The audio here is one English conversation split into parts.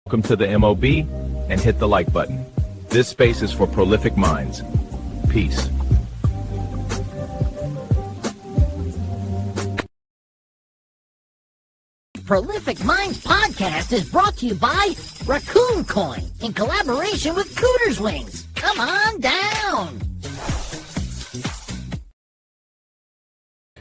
Welcome to the MOB and hit the like button. This space is for prolific minds. Peace. Prolific Minds podcast is brought to you by Raccoon Coin in collaboration with Cooter's Wings. Come on down.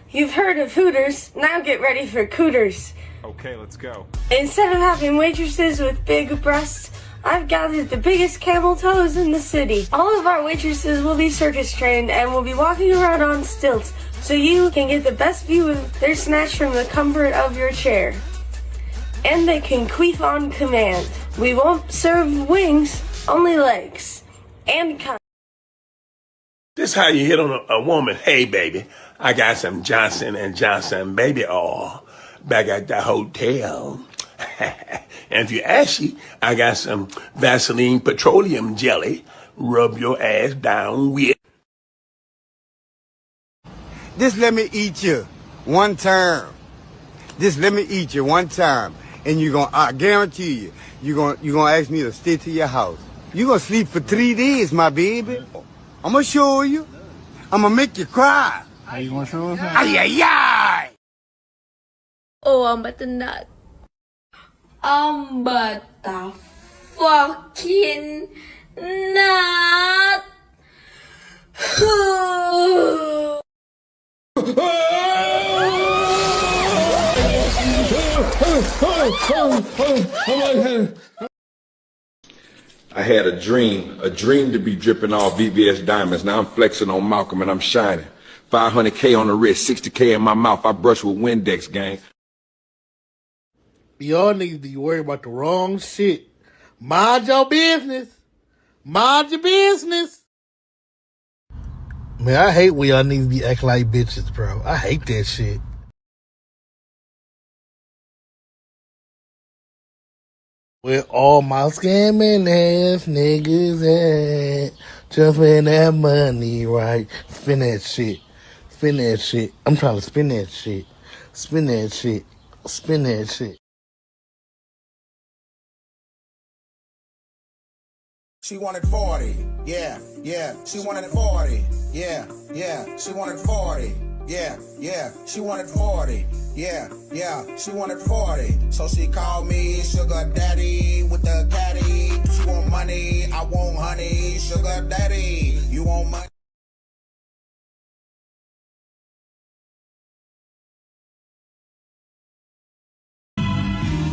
You've heard of Hooters, now get ready for Cooters. Okay, let's go. Instead of having waitresses with big breasts, I've gathered the biggest camel toes in the city. All of our waitresses will be circus trained and will be walking around on stilts so you can get the best view of their snatch from the comfort of your chair. And they can queef on command. We won't serve wings, only legs. And This how you hit on a woman. Hey, baby, I got some Johnson & Johnson baby oil back at the hotel. And if you ashy, I got some Vaseline petroleum jelly. Rub your ass down with. Just let me eat you one time. Just let me eat you one time. And I guarantee you're gonna ask me to stay to your house. You're gonna sleep for 3 days, my baby. I'm gonna show you. I'm gonna make you cry. How you gonna show us? Ay, ay, ay. Oh, I'm but the nut. I'm but the fucking nut. I had a dream to be dripping off VVS diamonds. Now I'm flexing on Malcolm and I'm shining. 500K on the wrist, 60K in my mouth. I brush with Windex, gang. Y'all niggas be worried about the wrong shit. Mind your business. Mind your business. Man, I hate when y'all niggas be acting like bitches, bro. I hate that shit. Where all my scamming ass niggas at? Just spend that money right. Spin that shit. Spin that shit. I'm trying to spin that shit. Spin that shit. Spin that shit. She wanted 40, yeah, she wanted 40, yeah, she wanted 40, yeah, she wanted 40, yeah, she wanted 40. So she called me sugar daddy with the caddy. She want money, I want honey, sugar daddy, you want money.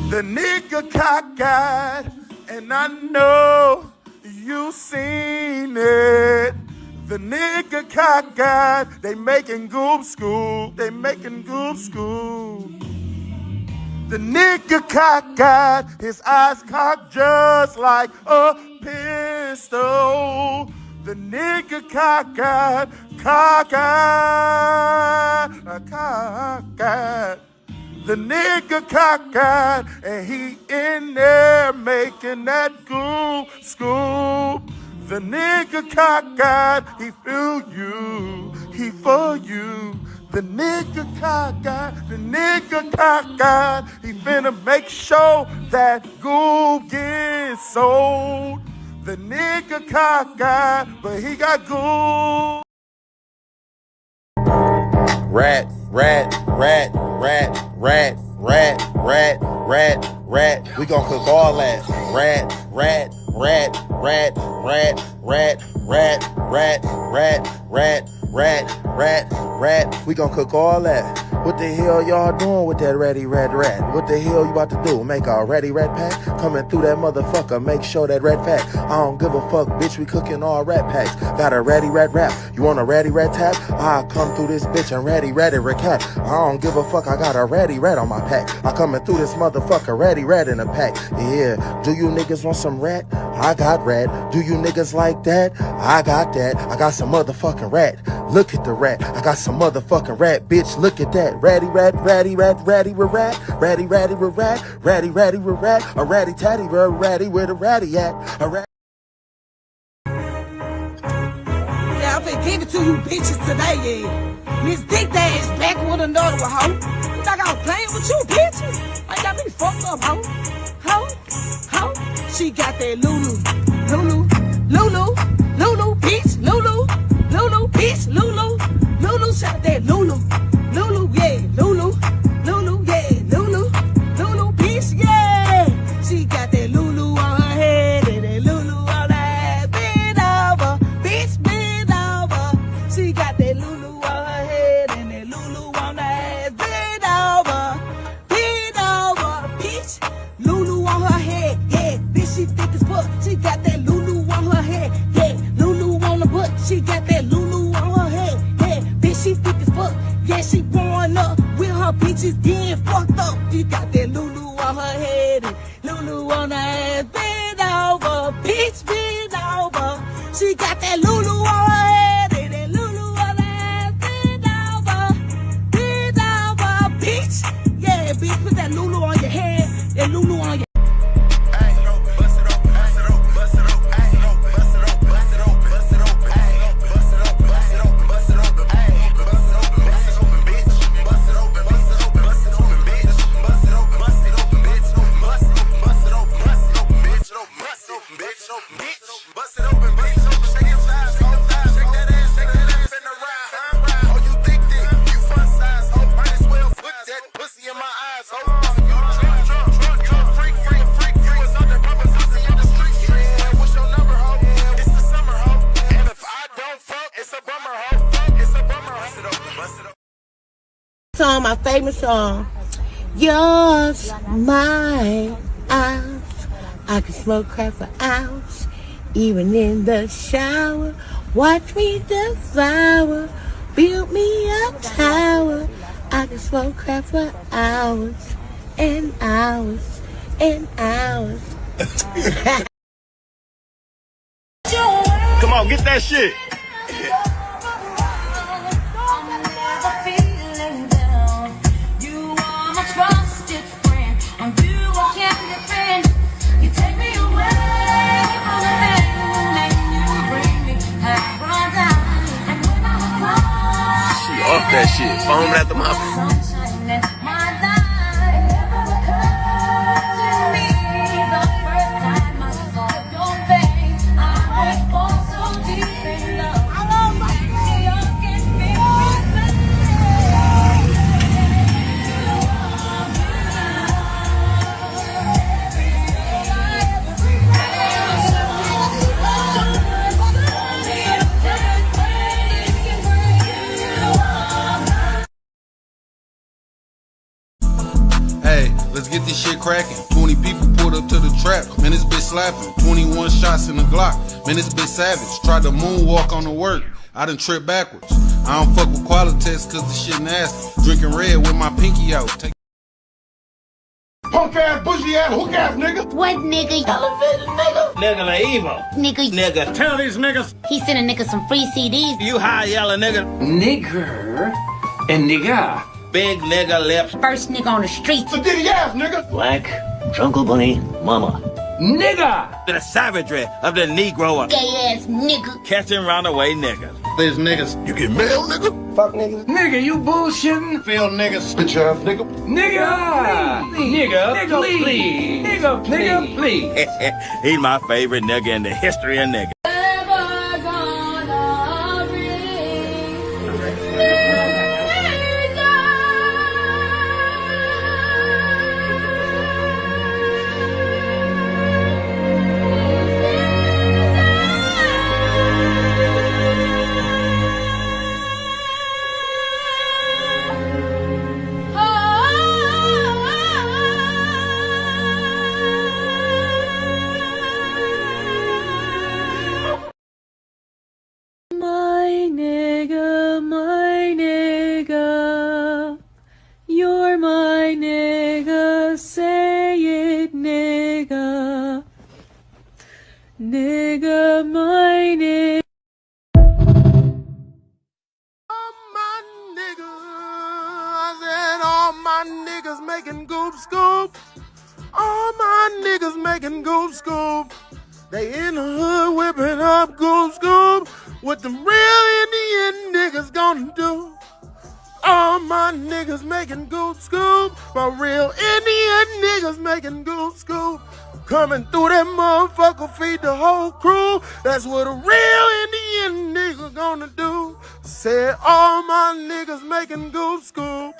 The nigga cockeyed, and I know you seen it. The nigga cockeyed, they making goop scoop, they making goop scoop. The nigga cockeyed, his eyes cocked just like a pistol. The nigga cockeyed, cockeyed. The nigga cockeyed, and he in there making that goop scoop. The nigga cockeyed, he feel you, he for you. The nigga cockeyed, he finna make sure that goop gets sold. The nigga cockeyed, but he got goop. Rat. We gon' cook all that. Rat. We gon' cook all that. What the hell y'all doing with that ratty rat? What the hell you about to do? Make a ratty rat pack? Coming through that motherfucker, make sure that rat pack. I don't give a fuck, bitch, we cooking all rat packs. Got a ratty rat rap, you want a ratty rat tap? I come through this bitch and ratty rat cat. I don't give a fuck, I got a ratty rat on my pack. I coming through this motherfucker, ratty rat in a pack. Yeah, do you niggas want some rat? I got rat. Do you niggas like that? I got that. I got some motherfucking rat. Look at the rat. I got some motherfucking rat, bitch. Look at that. Ratty with rat. Ratty with rat. A ratty tatty, ratty with a ratty at. A rat. Yeah, I'm finna give it to you bitches today, yeah. Miss Dick Day is back with another one, hoe. You think I was playing with you, bitches? I got me fucked up, hoe. She got that Lulu, Lulu, Lulu, Lulu, bitch, Lulu, Lulu, bitch, Lulu, Lulu, shot that Lulu, Lulu, yeah, Lulu, Lulu, yeah, Lulu, Lulu, bitch, yeah. She got that Lulu on her head and that Lulu on her ass. Bend over, bitch, bend over. She got that Lulu on her head and that Lulu on her ass. Bend over, bitch. Lulu on her head, yeah, bitch, she thick as fuck. She got that Lulu on her head, yeah, Lulu on the butt. She got that Lulu on her head, yeah, bitch, she thick as fuck. Yeah, she growing up with her bitches getting fucked up. She got that Lulu on her head and Lulu on her ass. Bend over, bitch, bend over. She got that Lulu on her head and that Lulu on her ass. Bend over, bitch. Yeah, bitch, put that Lulu on your head and Lulu on your song, my favorite song. Yours, my eyes. I can smoke crack for hours, even in the shower. Watch me devour, build me a tower. I can smoke crack for hours and hours and hours. Come on, get that shit. Off that shit, foaming at the mouth. Let's get this shit cracking. 20 people pulled up to the trap. Man, this bitch slapping. 21 shots in the Glock. Man, this bitch savage. Tried to moonwalk on the work. I done tripped backwards. I don't fuck with quality tests cause the shit nasty. Drinking red with my pinky out. Punk ass, bushy ass, hook ass nigga. What nigga? Elevated nigga. Nigga the evil. Nigga. Tell these niggas. He sent a nigga some free CDs. You high yelling nigga. Nigger and nigga. Big nigga lips. First nigga on the street. So diddy ass nigga. Black, Jungle Bunny, Mama. Nigga! The savagery of the Negro. Gay ass nigga. Catching runaway niggas. These niggas. You get mail, nigga? Fuck niggas. Nigga, you bullshitting. Feel niggas. Bitch ass nigga. Nigga! Nigga, please. Nigga, please. He's my favorite nigga in the history of niggas. My nigga, you're my nigga, say it, nigga, nigga, my nigga. All my niggas, and all my niggas making goop scoop. All my niggas making goop scoop. They in the hood whipping up goop scoop. What the real Indian niggas gonna do? All my niggas making goop scoop. My real Indian niggas making goop scoop. Coming through that motherfucker, feed the whole crew. That's what a real Indian nigga gonna do. Said all my niggas making goose scoop.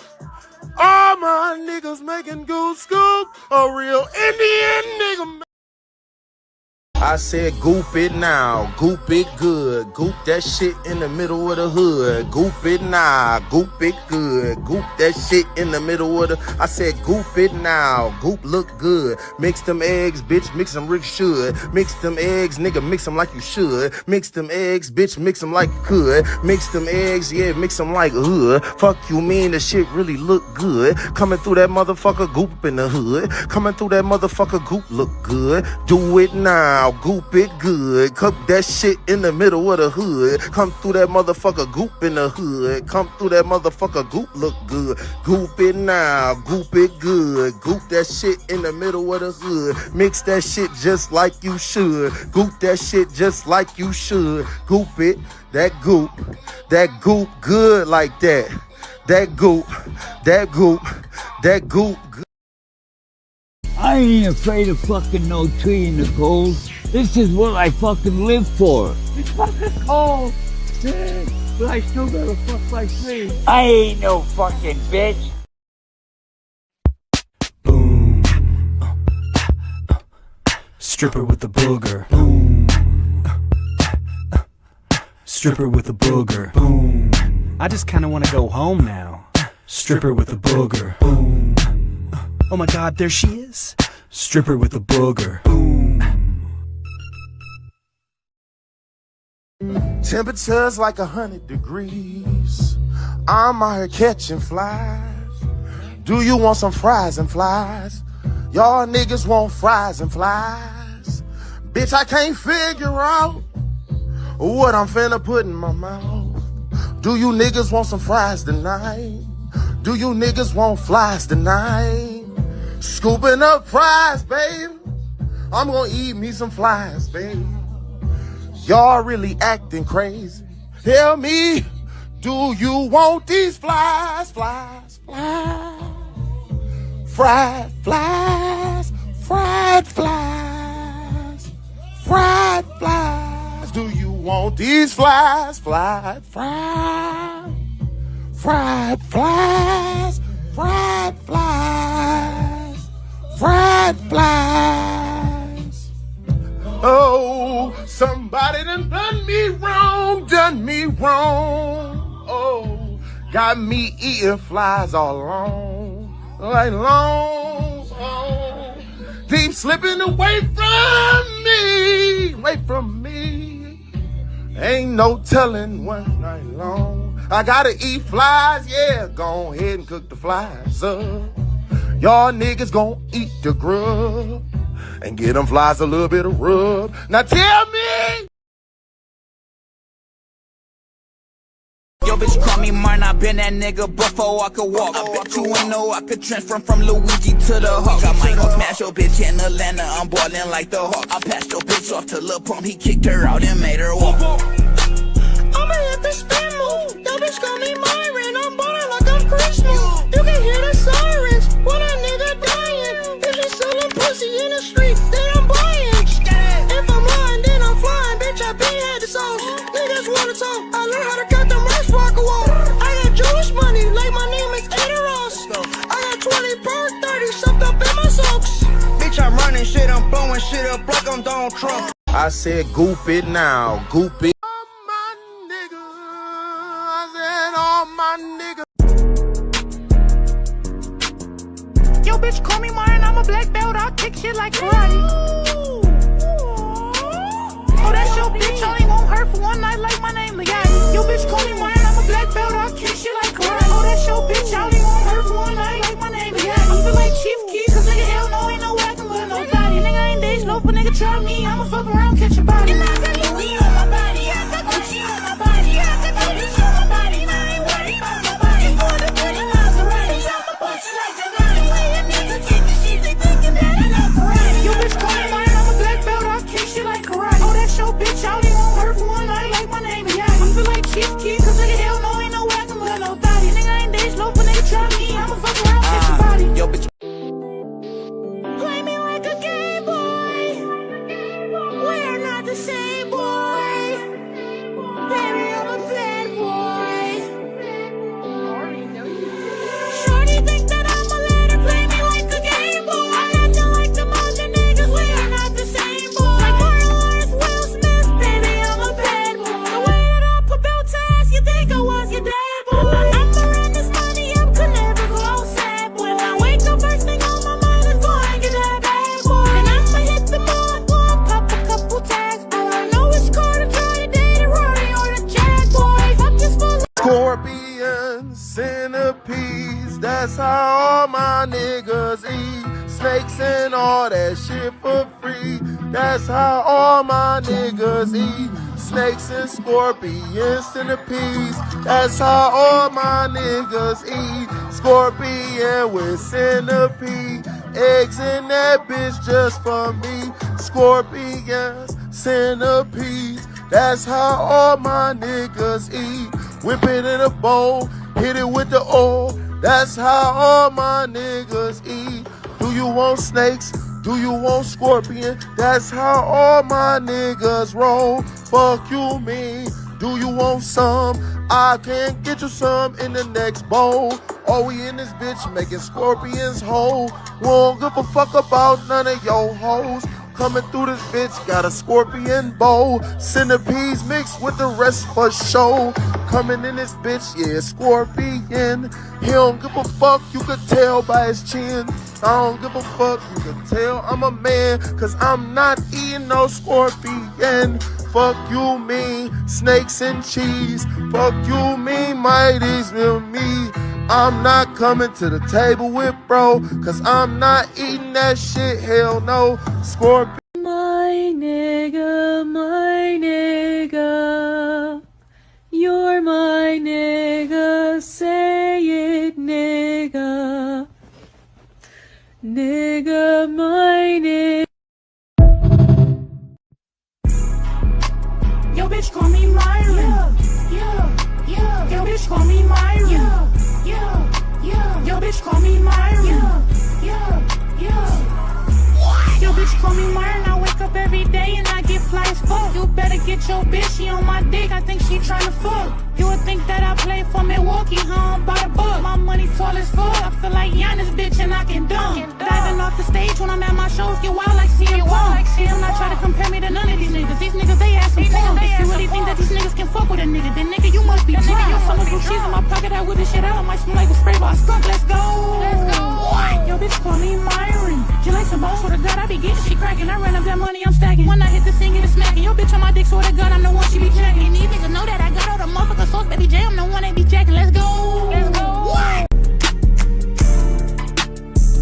All my niggas making goose scoop. A real Indian nigga. I said goop it now, goop it good. Goop that shit in the middle of the hood. Goop it now, goop it good. Goop that shit in the middle of the... I said goop it now, goop look good. Mix them eggs, bitch, mix them Rick should. Mix them eggs, nigga, mix them like you should. Mix them eggs, bitch, mix them like you could. Mix them eggs, yeah, mix them like hood. Fuck you mean, the shit really look good. Coming through that motherfucker goop in the hood. Coming through that motherfucker goop look good. Do it now. Goop it good. Cook that shit in the middle of the hood. Come through that motherfucker goop in the hood. Come through that motherfucker goop look good. Goop it now. Goop it good. Goop that shit in the middle of the hood. Mix that shit just like you should. Goop that shit just like you should. Goop it. That goop. That goop good like that. That goop. That goop. That goop good. I ain't afraid of fucking no tree in the cold. This is what I fucking live for. It's fucking cold, shit, but I still gotta fuck my tree. I ain't no fucking bitch. Boom. Stripper with the booger. Boom. Stripper with the booger. Boom. I just kinda wanna go home now. Stripper with the booger. Boom. Oh my god, there she is. Stripper with the booger. Boom. Temperatures like 100 degrees. I'm out here catching flies. Do you want some fries and flies? Y'all niggas want fries and flies. Bitch, I can't figure out what I'm finna put in my mouth. Do you niggas want some fries tonight? Do you niggas want flies tonight? Scooping up fries, baby. I'm gonna eat me some flies, baby. Y'all really acting crazy. Tell me, do you want these flies, flies, flies? Fried flies, fried flies, fried flies. Do you want these flies, fried, fried, fried flies, fried flies, fried flies? Oh, somebody done me wrong, done me wrong. Oh, got me eating flies all along, like long. Oh, deep slipping away from me, away from me. Ain't no telling one night long. I gotta eat flies, yeah, go ahead and cook the flies up. Y'all niggas gon' eat the grub and get them flies a little bit of rub. Now tell me. Yo, bitch, call me Martin, I been that nigga before I could walk. I bet you ain't know I could transfer from Luigi to the Hawk. I might go smash your bitch in Atlanta, I'm ballin' like the Hawk. I passed your bitch off to Lil Pump, he kicked her out and made her walk. I'ma let the spin move. Yo, bitch, call me Myron, I'm ballin' like I'm Christmas. You can hear the sirens when a nigga dying. Bitches sellin' pussy in the street, then I'm buying. If I'm lying, then I'm flying. Bitch, I been had the sauce. Niggas wanna talk, I learned how to cut them rice walk a walk. I got Jewish money, like my name is Ada Ross. I got 20 per 30 shoved up in my socks. Bitch, I'm running shit, I'm blowing shit up like I'm Donald Trump. I said goop it now, goop it. All my niggas. Yo, bitch, call me Martin, I'm a black belt, I'll kick shit like karate. Oh, that's your bitch, I ain't won't hurt for one night like my name Leotti. Yo, bitch, call me Martin, I'm a black belt, I'll kick shit like karate. Oh, that's your bitch, I ain't won't hurt for one night like my name Leotti. I feel like Chief Keef, cause nigga, hell no, ain't no way I can put nobody. Nigga, I ain't days low, but nigga, try me, I'ma fuck around, catch a body. And I got Louis on my body, I got Gucci on my body, I got that bitch on my body, and I ain't worried about nobody. For the 30 miles around, I'ma bust you like Giovanni. Playing niggas, get the shit, they thinking that I know karate. Yo, bitch, call me Martin, I'm a black belt, I'll kick shit like karate. Oh, that's your bitch, I only won't hurt for one night like my name is Yachty. I feel like Chief Keef, cause nigga, hell no, ain't no way I can put nobody. Nigga, I ain't days low, but nigga, try me, I'ma fuck around, catch a body. Yo, bitch. Play me like a game boy. That's how all my niggas eat. Snakes and all that shit for free. That's how all my niggas eat. Snakes and scorpions, centipedes. That's how all my niggas eat. Scorpion with centipede. Eggs in that bitch just for me. Scorpions, centipedes. That's how all my niggas eat. Whip it in a bowl, hit it with the oil. That's how all my niggas eat. Do you want snakes? Do you want scorpion? That's how all my niggas roll. Fuck you mean? Do you want some? I can get you some in the next bowl. All we in this bitch making scorpions whole. Won't give a fuck about none of your hoes. Coming through this bitch, got a scorpion bowl. Centipedes mixed with the rest for show. Coming in this bitch, yeah, scorpion. He don't give a fuck, you could tell by his chin. I don't give a fuck, you can tell I'm a man. Cause I'm not eating no scorpion. Fuck you mean, snakes and cheese. Fuck you mean, mighties with me. I'm not coming to the table with bro, cause I'm not eating that shit, hell no. Scorpion. My nigga, you're my nigga, say it nigga. Nigga, my nigga. Yo, bitch, call me Myron. Yeah. Yo, bitch, call me Myron. Yeah. Yo, bitch, call me Myron. Yeah. Yo, bitch, call me Myron. I wake up every day and I get fly as fuck. You better get your bitch, she on my dick. I think she tryna fuck. You would think that I play for Milwaukee, home by the book. My money tall as fuck. I feel like Giannis, bitch, and I can dunk. Diving off the stage when I'm at my shows, get wild like CM Punk. Do not try to compare me to none of these niggas. These niggas, they ass some punk. If you really think that these niggas can fuck with a nigga, then nigga, you must be drunk. Yo, some blue cheese in my pocket, I whip this shit out. I might smell like a spray by a skunk. Let's go. Yo, bitch, call me Myron. She like some balls, swear to God, I be getting shit cracking. I run up that money, I'm stacking. When I hit the scene, get a smacking. Yo, bitch, on my dick, swear to God, I'm the one she be jacking. These niggas know that I got all the motherfuckers sauce, baby J, I'm the one they be jacking. Let's go.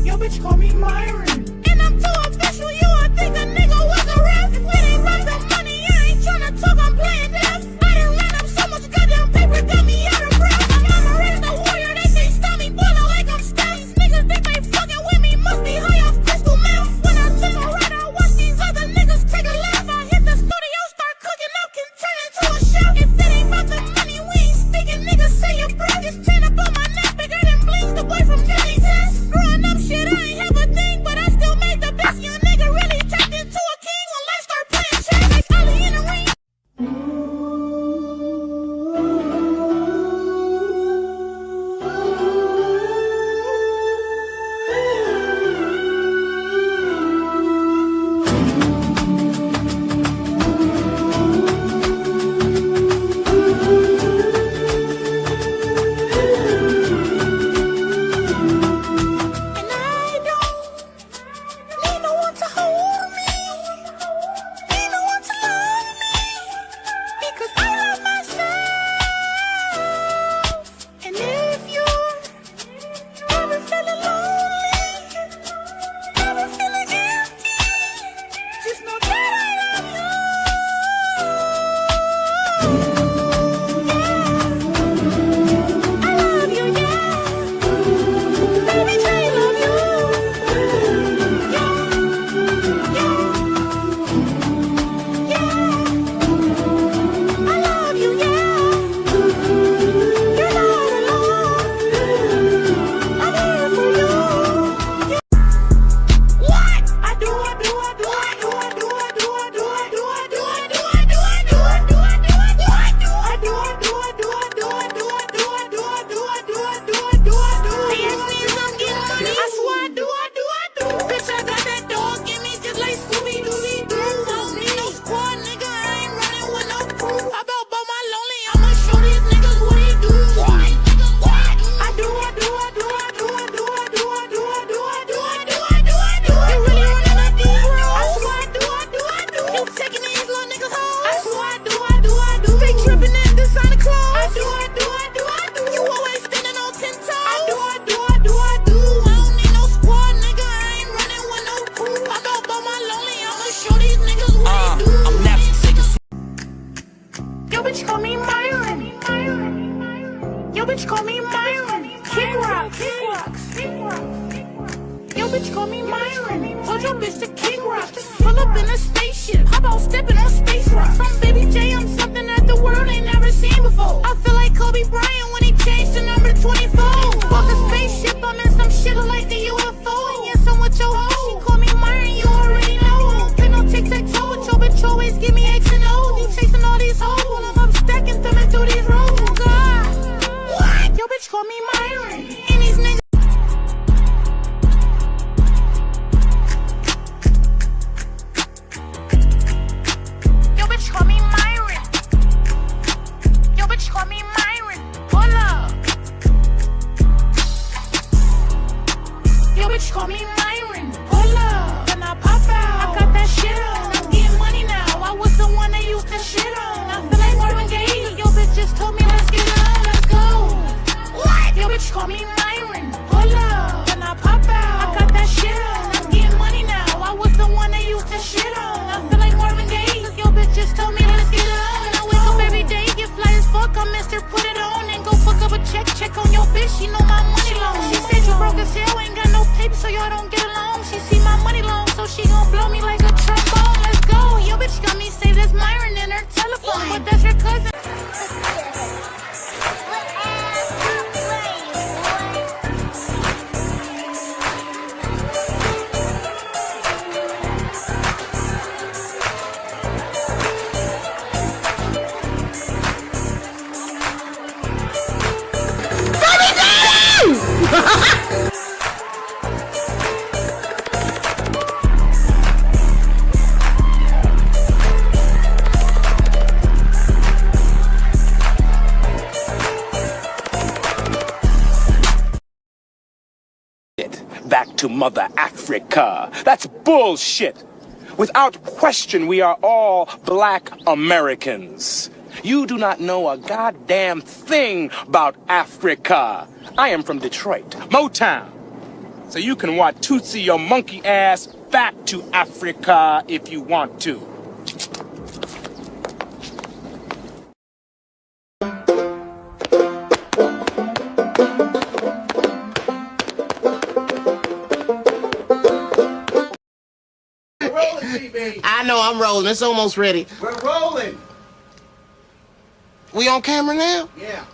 Yo, bitch, call me Myron. And I'm too official, you would think a nigga was a ref. If it ain't about the money, I ain't tryna talk, I'm playing deaf. I done ran up so much goddamn paper, got me out of breath. I'm a red the warrior, they can't stop me, boiling like I'm Steph. These niggas think they fucking with me, must be high off crystal meth. When I took a ride, I watch these other niggas take a laugh. I hit the studio, start cooking up, can turn into a chef. If it ain't about the money, we ain't speaking, niggas say your breath. This chain up on my neck, bigger than blings, the boy from Johnny Test. Growing up, shit, I ain't have a thing, but Yo, bitch, the king rock. Pull up in a spaceship. How about stepping on space rock? From Baby J, I'm something that the world ain't never seen before. I feel like Kobe Bryant when he changed to number 24. Walk a spaceship, I'm in some shit like the UFO. And yes, I'm with your hoe. She call me Myron, you already know. Play no tic-tac-toe with your bitch, always give me X and O. You chasing all these hoes while I'm up stacking, thumbing through these roads. God, what? Yo, bitch, call me Myron. And these niggas. Yo, bitch, call me Myron. Yo, bitch, call me Myron. Hold up. Yo, bitch, call me Myron. Hold up. Then I pop out. I got that shit on. I'm getting money now. I was the one that used to shit on. I feel like Marvin Gaye. Yo, bitch, just told me let's get on. Let's go. What? Yo, bitch, call me Myron. Hold up. Then I pop out. I got that shit on. I'm getting money now. I was the one that used to shit on. I feel like Marvin Gaye. Yo, bitch, just told me let's get on. And I wake up every day, get fly as fuck. I'm Mr. Put It On and go fuck up a check. Check on your bitch, she know my money long. She said you broke as hell, ain't got no paper, so y'all don't get along. She see my money long, so she gon' blow me like a trombone. Let's go. Yo, bitch got me saved as Myron in her telephone, but that's her cousin. Back to Mother Africa. That's bullshit. Without question, we are all black Americans. You do not know a goddamn thing about Africa. I am from Detroit, Motown. So you can want Tootsie your monkey ass back to Africa if you want to. I know I'm rolling. It's almost ready. We're rolling. We on camera now? Yeah.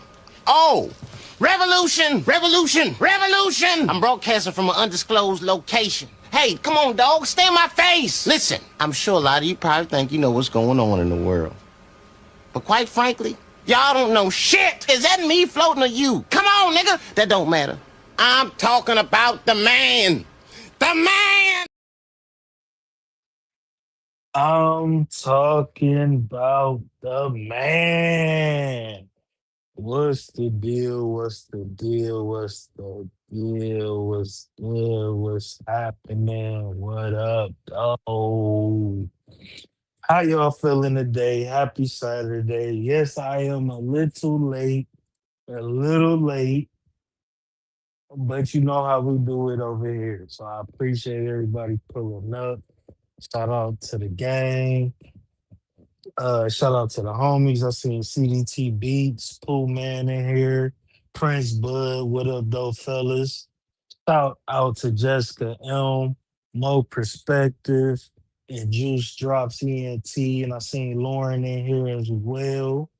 Oh, revolution, revolution, revolution. I'm broadcasting from an undisclosed location. Hey, come on, dog. Stay in my face. Listen, I'm sure a lot of you probably think you know what's going on in the world. But quite frankly, y'all don't know shit. Is that me floating or you? Come on, nigga. That don't matter. I'm talking about the man. The man! I'm talking about the man. What's the deal? What's the deal? What's the deal? What's good? What's happening? What up, though? How y'all feeling today? Happy Saturday. Yes, I am a little late, but you know how we do it over here. So I appreciate everybody pulling up. Shout out to the gang. Shout out to the homies. I seen CDT Beats, Pool Man in here, Prince Bud. What up, though, fellas? Shout out to Jessica Elm, Mo Perspective, and Juice Drops ENT. And I seen Lauren in here as well.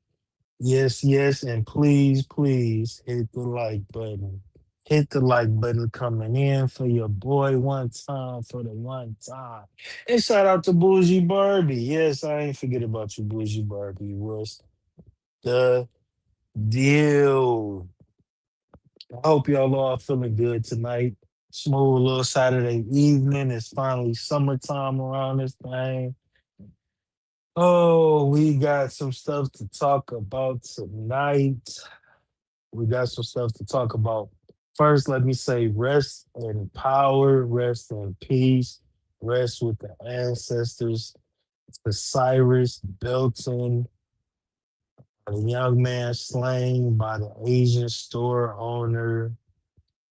Yes, yes, and please, please hit the like button. Hit the like button coming in for your boy one time for the one time. And shout out to Bougie Barbie. Yes, I ain't forget about you, Bougie Barbie. What's the deal? I hope y'all all feeling good tonight. Smooth little Saturday evening. It's finally summertime around this thing. Oh, we got some stuff to talk about tonight. We got some stuff to talk about. First, let me say rest in power, rest in peace, rest with the ancestors, the Cyrus Belton, a young man slain by the Asian store owner.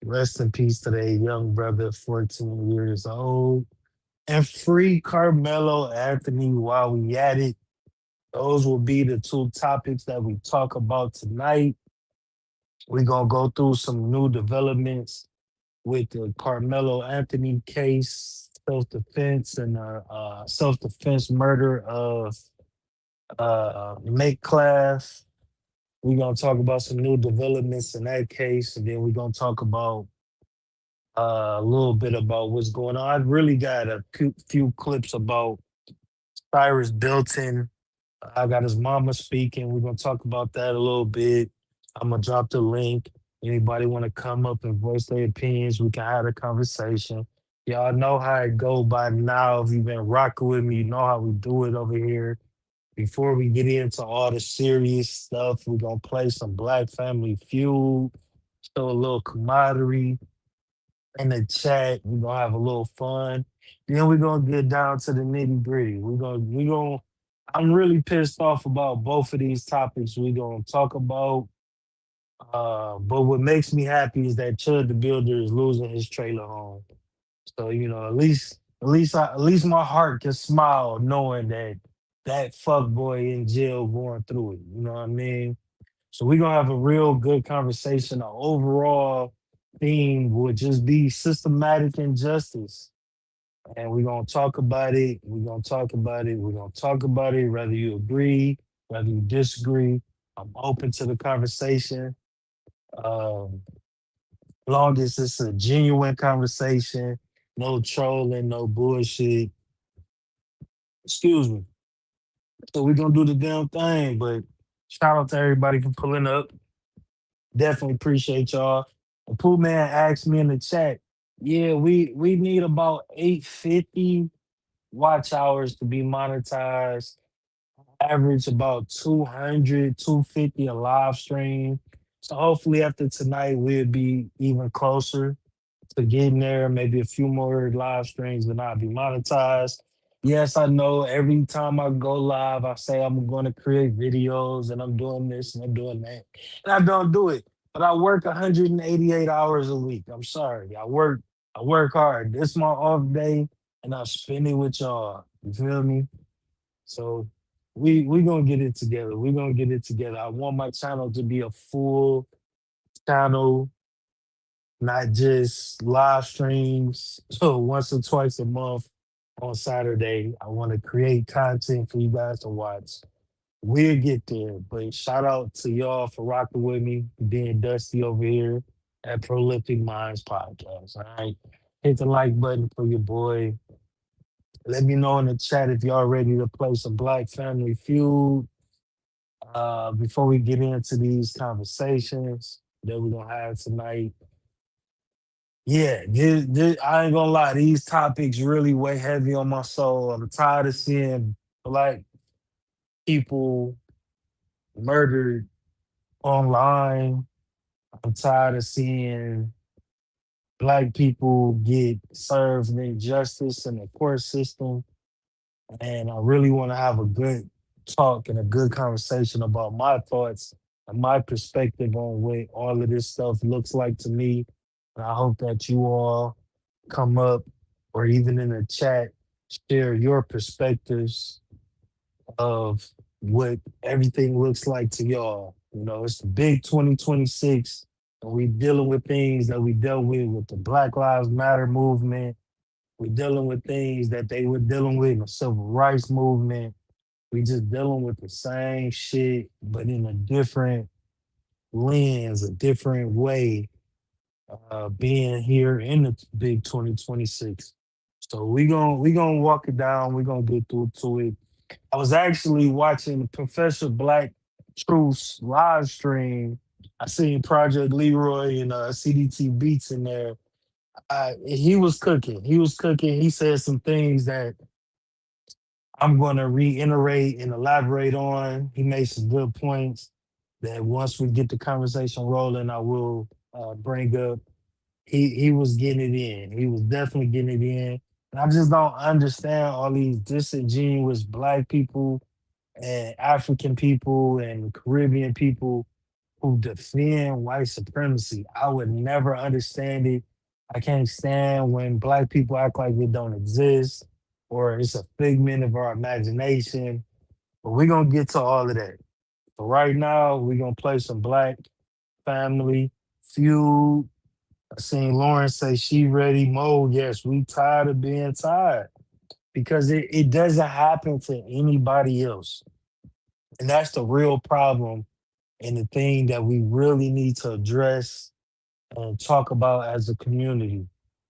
Rest in peace to that young brother, 14 years old. And free Carmelo Anthony while we at it. Those will be the two topics that we talk about tonight. We're going to go through some new developments with the Carmelo Anthony case. self-defense and self-defense murder of Make Class. We're gonna talk about some new developments in that case, and then we're gonna talk about a little bit about what's going on. I really got a few clips about Cyrus Belton. I got his mama speaking. We're gonna talk about that a little bit. I'm gonna drop the link. Anybody want to come up and voice their opinions? We can have a conversation. Y'all know how it go by now. If you've been rocking with me, you know how we do it over here. Before we get into all the serious stuff, we're gonna play some Black Family Feud, show a little camaraderie in the chat. We're gonna have a little fun. Then we're gonna get down to the nitty gritty. We're gonna I'm really pissed off about both of these topics we're gonna talk about. But what makes me happy is that Chud the Builder is losing his trailer home. So, at least my heart can smile knowing that that fuck boy in jail going through it. You know what I mean? So we're gonna have a real good conversation. The overall theme would just be systematic injustice. And we're gonna talk about it. We're gonna talk about it. We're gonna talk about it, whether you agree, whether you disagree. I'm open to the conversation. Um, long as it's a genuine conversation, no trolling, no bullshit. Excuse me. So we're gonna do the damn thing, but shout out to everybody for pulling up. Definitely appreciate y'all. The Pooh Man asked me in the chat, yeah, we need about 850 watch hours to be monetized. Average about 200, 250 a live stream. So hopefully after tonight we'll be even closer to getting there. Maybe a few more live streams and I'll be monetized. Yes, I know every time I go live, I say I'm going to create videos and I'm doing this and I'm doing that. And I don't do it. But I work 188 hours a week. I'm sorry. I work hard. This is my off day and I spend it with y'all. You feel me? So we gonna get it together. We gonna get it together. I want my channel to be a full channel, not just live streams. So once or twice a month on Saturday, I want to create content for you guys to watch. We'll get there, but shout out to y'all for rocking with me, being Dusty over here at Prolific Minds Podcast. All right, hit the like button for your boy. Let me know in the chat if y'all ready to play some Black Family Feud. Before we get into these conversations that we're gonna have tonight. Yeah, I ain't gonna lie, these topics really weigh heavy on my soul. I'm tired of seeing Black people murdered online. I'm tired of seeing Black people get served injustice in the court system. And I really want to have a good talk and a good conversation about my thoughts and my perspective on what all of this stuff looks like to me. And I hope that you all come up or even in the chat, share your perspectives of what everything looks like to y'all. It's the big 2026, and we dealing with things that we dealt with the Black Lives Matter movement. We're dealing with things that they were dealing with in the civil rights movement. We just dealing with the same shit, but in a different lens, a different way, being here in the big 2026. So we gonna walk it down. We're gonna get through to it. I was actually watching Professor Black Truth's live stream. I seen Project Leroy and CDT Beats in there. He was cooking. He was cooking. He said some things that I'm going to reiterate and elaborate on. He made some good points that once we get the conversation rolling, I will bring up. He was getting it in. He was definitely getting it in. And I just don't understand all these disingenuous Black people and African people and Caribbean people who defend white supremacy. I would never understand it. I can't stand when Black people act like it don't exist or it's a figment of our imagination. But we're going to get to all of that. So right now, we're going to play some Black Family Feud. I seen Lauren say she ready. Mo, yes, we tired of being tired because it doesn't happen to anybody else. And that's the real problem and the thing that we really need to address and talk about as a community.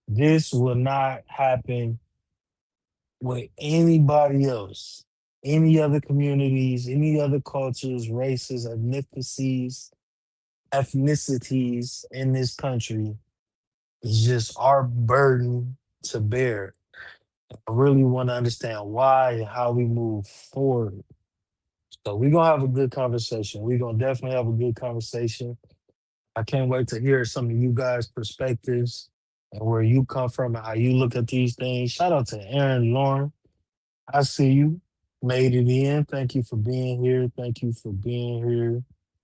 This will not happen with anybody else, any other communities, any other cultures, races, ethnicities in this country. It's just our burden to bear. I really want to understand why and how we move forward. So we're gonna have a good conversation. We're gonna definitely have a good conversation. I can't wait to hear some of you guys' perspectives and where you come from and how you look at these things. Shout out to Aaron Lauren. I see you. Made it in. Thank you for being here. Thank you for being here.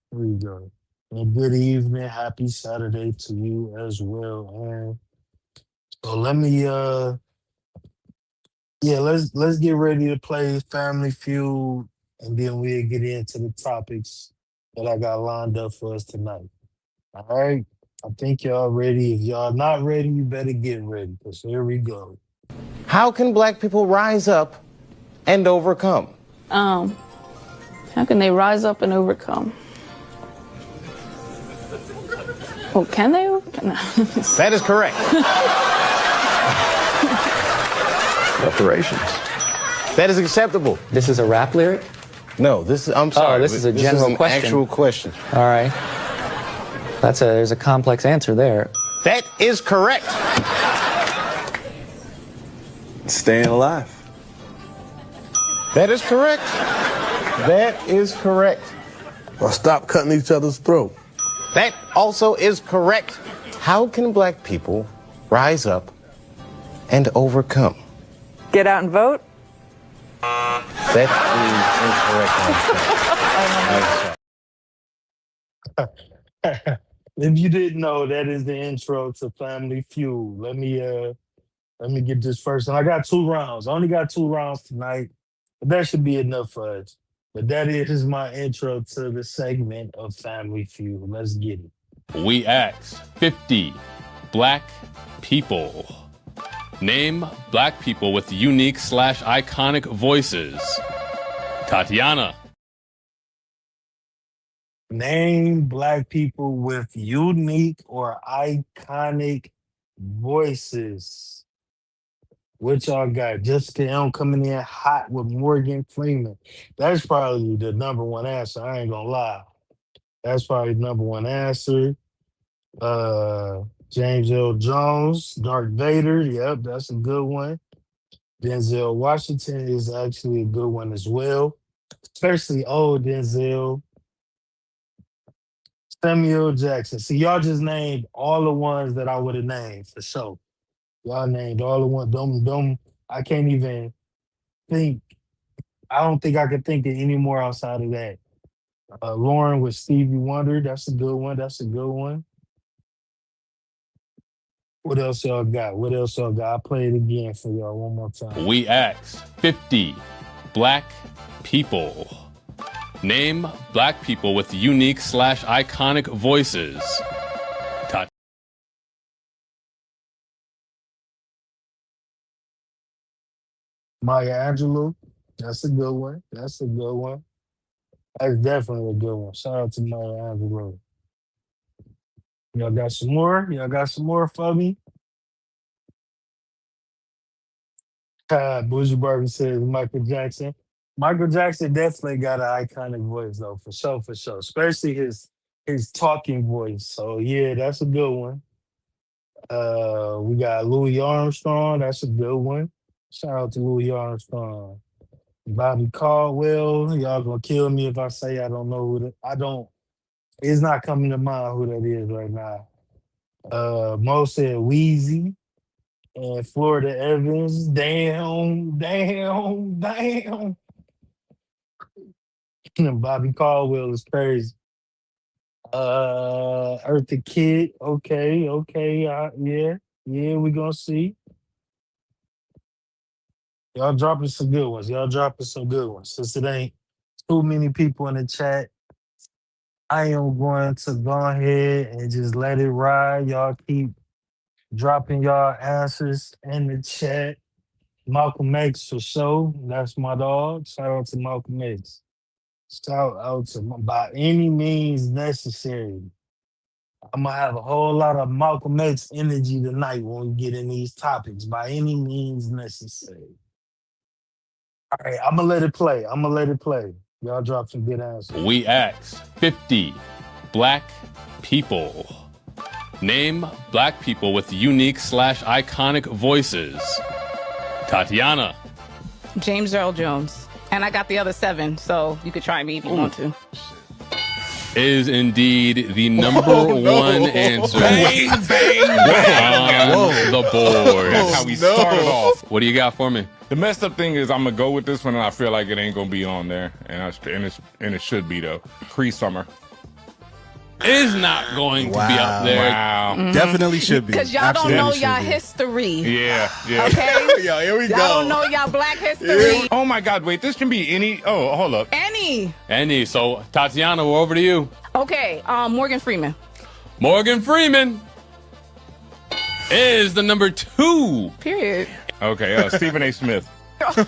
Here we go. And good evening. Happy Saturday to you as well, Aaron. So let me yeah, let's get ready to play Family Feud and then we'll get into the topics that I got lined up for us tonight. All right. I think y'all ready. If y'all not ready, you better get ready. Because here we go. How can black people rise up and overcome? How can they rise up and overcome? Well, can they? That is correct. Reparations. That is acceptable. This is a rap lyric? No, I'm sorry. Oh, this is a general question. Actual question. All right. There's a complex answer there. That is correct. Staying alive. That is correct. That is correct. Or stop cutting each other's throat. That also is correct. How can black people rise up and overcome? Get out and vote? That is incorrect. If you didn't know, that is the intro to Family Feud. Let me get this first. And I got 2 rounds. I only got 2 rounds tonight, but that should be enough for us. But that is my intro to the segment of Family Feud. Let's get it. We asked 50 black people. Name black people with unique / iconic voices. Tatiana. Name black people with unique or iconic voices. What y'all got? Jessica Elm coming in hot with Morgan Freeman. That's probably the number one answer. I ain't gonna lie. That's probably the number one answer. James L. Jones, Darth Vader. Yep, that's a good one. Denzel Washington is actually a good one as well, especially old Denzel. Samuel Jackson. See, y'all just named all the ones that I would have named for sure. Y'all named all the ones. Them. I can't even think. I don't think I could think of any more outside of that. Lauren with Stevie Wonder. That's a good one. That's a good one. What else y'all got? I'll play it again for y'all one more time. We asked 50 black people. Name black people with unique / iconic voices. Maya Angelou. That's a good one. That's definitely a good one. Shout out to Maya Angelou. Y'all got some more? For me? Bougie Barbie says Michael Jackson. Michael Jackson definitely got an iconic voice though, for sure. Especially his talking voice. So yeah, that's a good one. We got Louis Armstrong. That's a good one. Shout out to Louis Armstrong. Bobby Caldwell. Y'all gonna kill me if I say I don't know who that. I don't. It's not coming to mind who that is right now. Mo said Wheezy and Florida Evans. Damn. Bobby Caldwell is crazy. Eartha Kitt. Okay. Yeah, we gonna see. Y'all dropping some good ones. Since it ain't too many people in the chat, I am going to go ahead and just let it ride. Y'all keep dropping y'all answers in the chat. Malcolm X for sure. That's my dog. Shout out to Malcolm X. Shout out to by any means necessary. I'm gonna have a whole lot of Malcolm X energy tonight when we get in these topics. By any means necessary. All right, I'm gonna let it play. I'm gonna let it play. Y'all drop some good answers. We asked 50 black people. Name black people with unique / iconic voices. Tatiana. James Earl Jones. And I got the other 7, so you could try me if you want to. Is indeed the number one answer. Bang, bang, on the board. That's how we started off. What do you got for me? The messed up thing is I'm gonna go with this one, and I feel like it ain't gonna be on there, and it should be though. Cree Summer is not going to be up there. Wow, definitely should be. Because y'all don't know y'all history. Yeah. Okay. Yo, here we y'all go. don't know y'all black history. Oh my God! Wait, this can be any. Oh, hold up. Any. So Tatiana, we're over to you. Okay. Morgan Freeman. Morgan Freeman is the number 2. Period. Okay, Stephen A. Smith. Okay.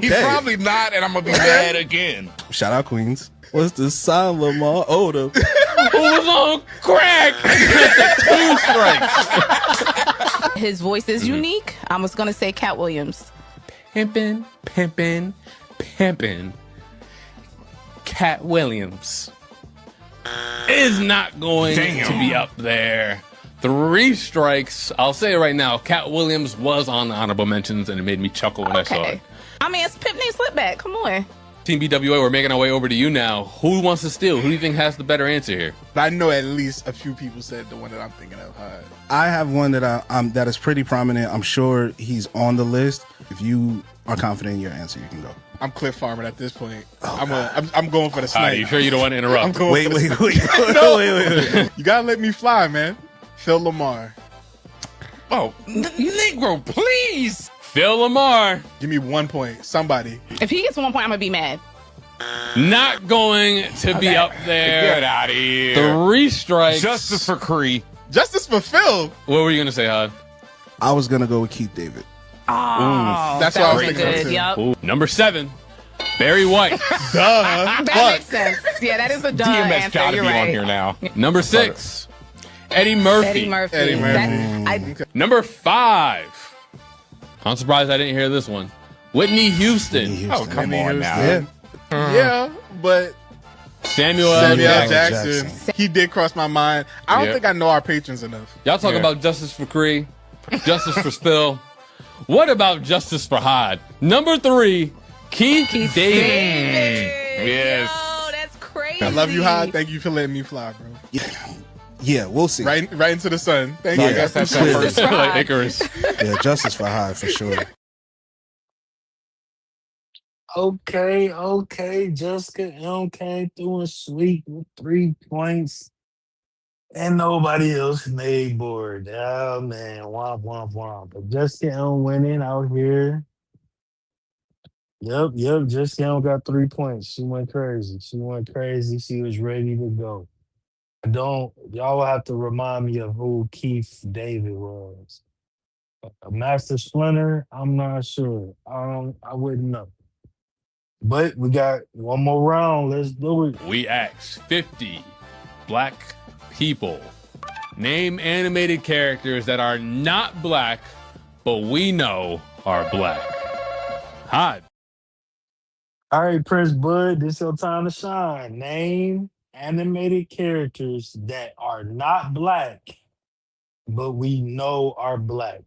He's probably not, and I'm gonna be mad again. Shout out Queens. What's the sign, Lamar Odom? Who was on crack? 2 strikes. His voice is unique. I was gonna say Cat Williams. Pimpin'. Cat Williams is not going to be up there. 3 strikes. I'll say it right now. Cat Williams was on the honorable mentions, and it made me chuckle when I saw it. I mean, it's Pimp Named Slipback. Come on. Team BWA, we're making our way over to you now. Who wants to steal? Who do you think has the better answer here? I know at least a few people said the one that I'm thinking of. I have one that that is pretty prominent. I'm sure he's on the list. If you are confident in your answer, you can go. I'm Cliff Farmer at this point. I'm going for the snipe. You sure you don't want to interrupt? I'm going wait. wait. You gotta let me fly, man. Phil Lamar. Oh, Negro, please. Phil Lamar. Give me 1 point. Somebody. If he gets 1 point, I'm gonna be mad. Not going to be up there. Get out of here. 3 strikes. Justice for Cree. Justice for Phil. What were you gonna say, Hod? I was gonna go with Keith David. Oh, that's what I was thinking good. too. Yep. Ooh. Number 7, Barry White. Duh. That makes sense. Yeah, that is a duh DMS answer. gotta You're be right. on here now. Number 6, Eddie Murphy. Eddie Murphy. Number 5. I'm surprised I didn't hear this one. Whitney Houston. Oh, come on now. Yeah, but Samuel L. Jackson. He did cross my mind. I don't think I know our patrons enough. Y'all talk about justice for Cree, justice for Spill. What about justice for Hod? Number 3, Keith David. Yes. Oh, that's crazy. I love you, Hod. Thank you for letting me fly, bro. Yeah, we'll see. Right into the sun. Thank Yeah, you. that's That's Justice for like Icarus. Yeah, justice for High for sure. Okay. Jessica M came through and sweet with 3 points. And nobody else made board. Oh man, womp. But Jessica M winning out here. Yep. Jessica M got 3 points. She went crazy. She was ready to go. Y'all will have to remind me of who Keith David was. A Master Splinter, I'm not sure. I wouldn't know. But we got one more round. Let's do it. We asked 50 black people. Name animated characters that are not black, but we know are black. Hod. All right, Prince Bud, this your time to shine. Name animated characters that are not black, but we know are black.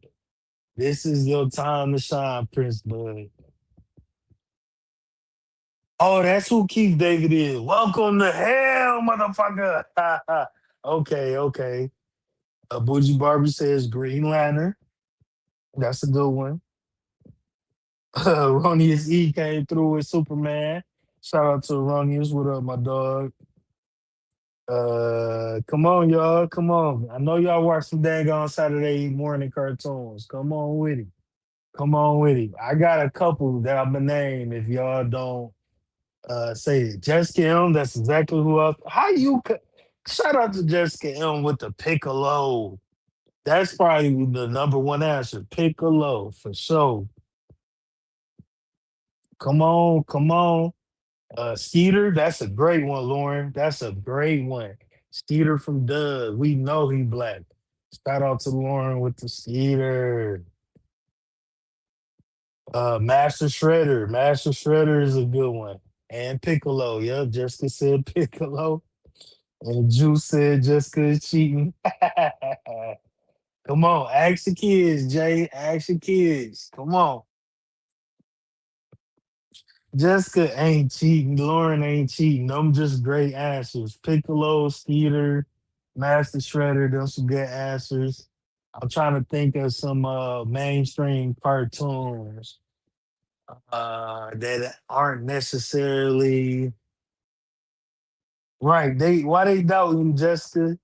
This is your time to shine, Prince Bud. Oh, that's who Keith David is. Welcome to hell, motherfucker. Okay. Bougie Barbie says Green Lantern. That's a good one. Ronius E came through with Superman. Shout out to Ronius. What up, my dog? Come on, y'all. Come on. I know y'all watch some daggone Saturday morning cartoons. Come on with it. I got a couple that I'm gonna name if y'all don't say it. Jessica M, that's exactly who else. Shout out to Jessica M with the Piccolo. That's probably the number one answer. Piccolo for sure. Come on, come on. Skeeter, that's a great one, Lauren. That's a great one. Skeeter from Doug. We know he black. Shout out to Lauren with the Skeeter. Master Shredder. Master Shredder is a good one. And Piccolo. Yep, Jessica said Piccolo. And Juice said Jessica is cheating. Come on, ask the kids, Jay. Ask the kids. Come on. Jessica ain't cheating. Lauren ain't cheating. Them just great answers. Piccolo, Skeeter, Master Shredder. Those some good answers. I'm trying to think of some mainstream cartoons that aren't necessarily right. Why they doubting you, Jessica?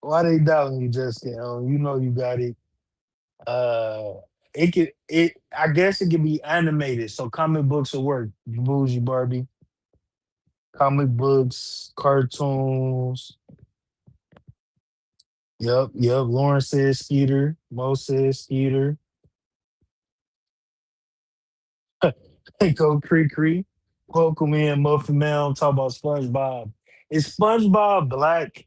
Why they doubting you, Jessica? You know you got it. Uh, I guess it could be animated, so comic books will work. Bougie Barbie, comic books, cartoons. Yep, yep. Lauren says Skeeter. Mo says Skeeter. Go Cree Cree. Welcome in, Muffin Man. Talk about SpongeBob. Is SpongeBob black?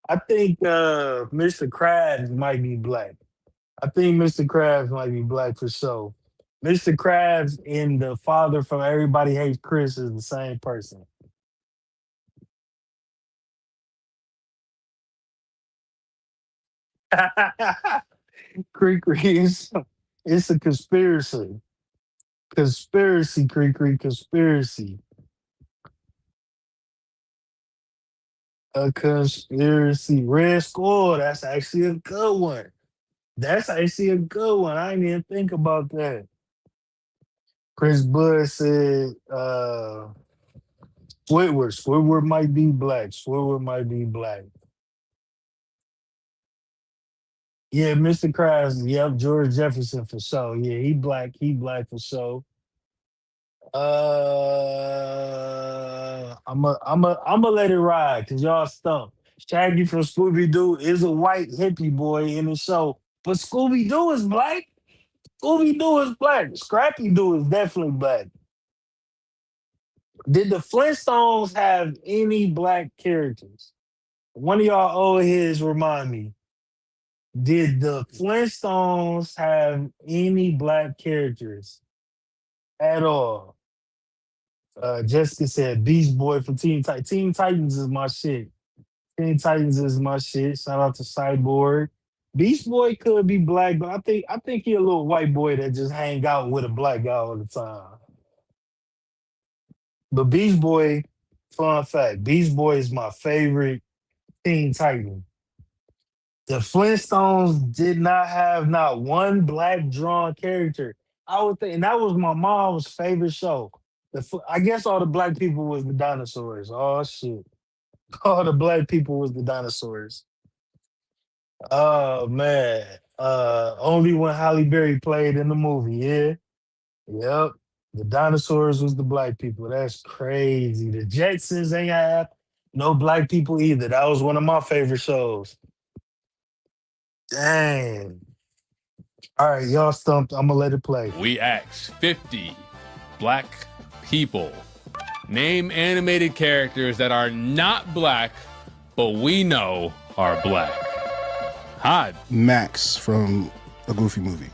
I think Mr. Krabs might be black. I think Mr. Krabs might be black for sure. Mr. Krabs and the father from Everybody Hates Chris is the same person. Cree Cree is it's a conspiracy. Conspiracy, Cree Cree, conspiracy. A conspiracy. Red Skull, that's actually a good one. That's actually a good one. I didn't even think about that. Chris Bud said Squidward. Squidward might be black. Squidward might be black. Yeah, Mr. Krabs. Yep, George Jefferson for sure. Yeah, he black. He black for sure. I'm a let it ride because y'all stumped. Shaggy from Scooby Doo is a white hippie boy in the show, but Scooby Doo is black. Scooby Doo is black. Scrappy Doo is definitely black. Did the Flintstones have any black characters? One of y'all old heads remind me. Did the Flintstones have any black characters at all? Jessica said Beast Boy from Teen Titans. Teen Titans is my shit. Teen Titans is my shit. Shout out to Cyborg. Beast Boy could be black, but I think he a little white boy that just hang out with a black guy all the time. But Beast Boy, fun fact, Beast Boy is my favorite Teen Titan. The Flintstones did not have not one black drawn character. I would think, and that was my mom's favorite show. I guess all the black people was the dinosaurs. Oh shit. All the black people was the dinosaurs. Oh man. Only when Halle Berry played in the movie, yeah. Yep. The dinosaurs was the black people. That's crazy. The Jetsons ain't have no black people either. That was one of my favorite shows. Dang. All right, y'all stumped. I'm gonna let it play. We asked 50 black people. Name animated characters that are not black, but we know are black. Hod. Max from a Goofy movie.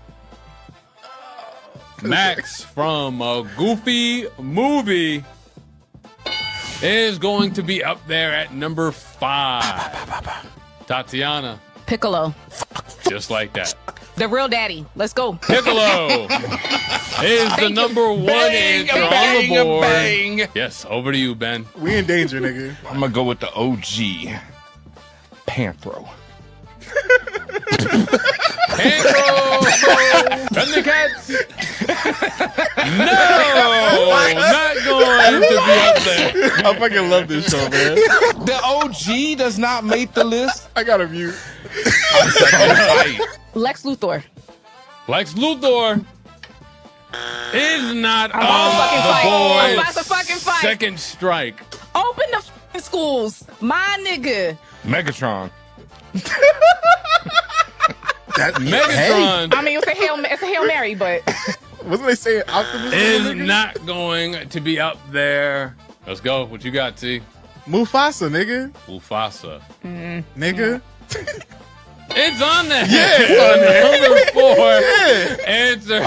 Max from a Goofy movie is going to be up there at number 5. Tatiana. Piccolo. Just like that. The real daddy. Let's go. Piccolo is the number one answer on the board. Bang. Yes, over to you, Ben. We in danger, nigga. I'm gonna go with the OG, Panthro. Panthro! Thundercats! No! Not going to be up there. I fucking love this show, man. The OG does not make the list. I got a view. Lex Luthor. Lex Luthor is not on I'm the board. about to fucking fight. Second strike. Open the f***ing schools, my nigga. Megatron. Megatron I mean, it's a Hail Mary, but Wasn't they saying Optimus? is not going to be up there. Let's go. What you got, T? Mufasa, nigga. Mufasa. Nigga. It's on there. Yeah, it's on there. Number 4 answer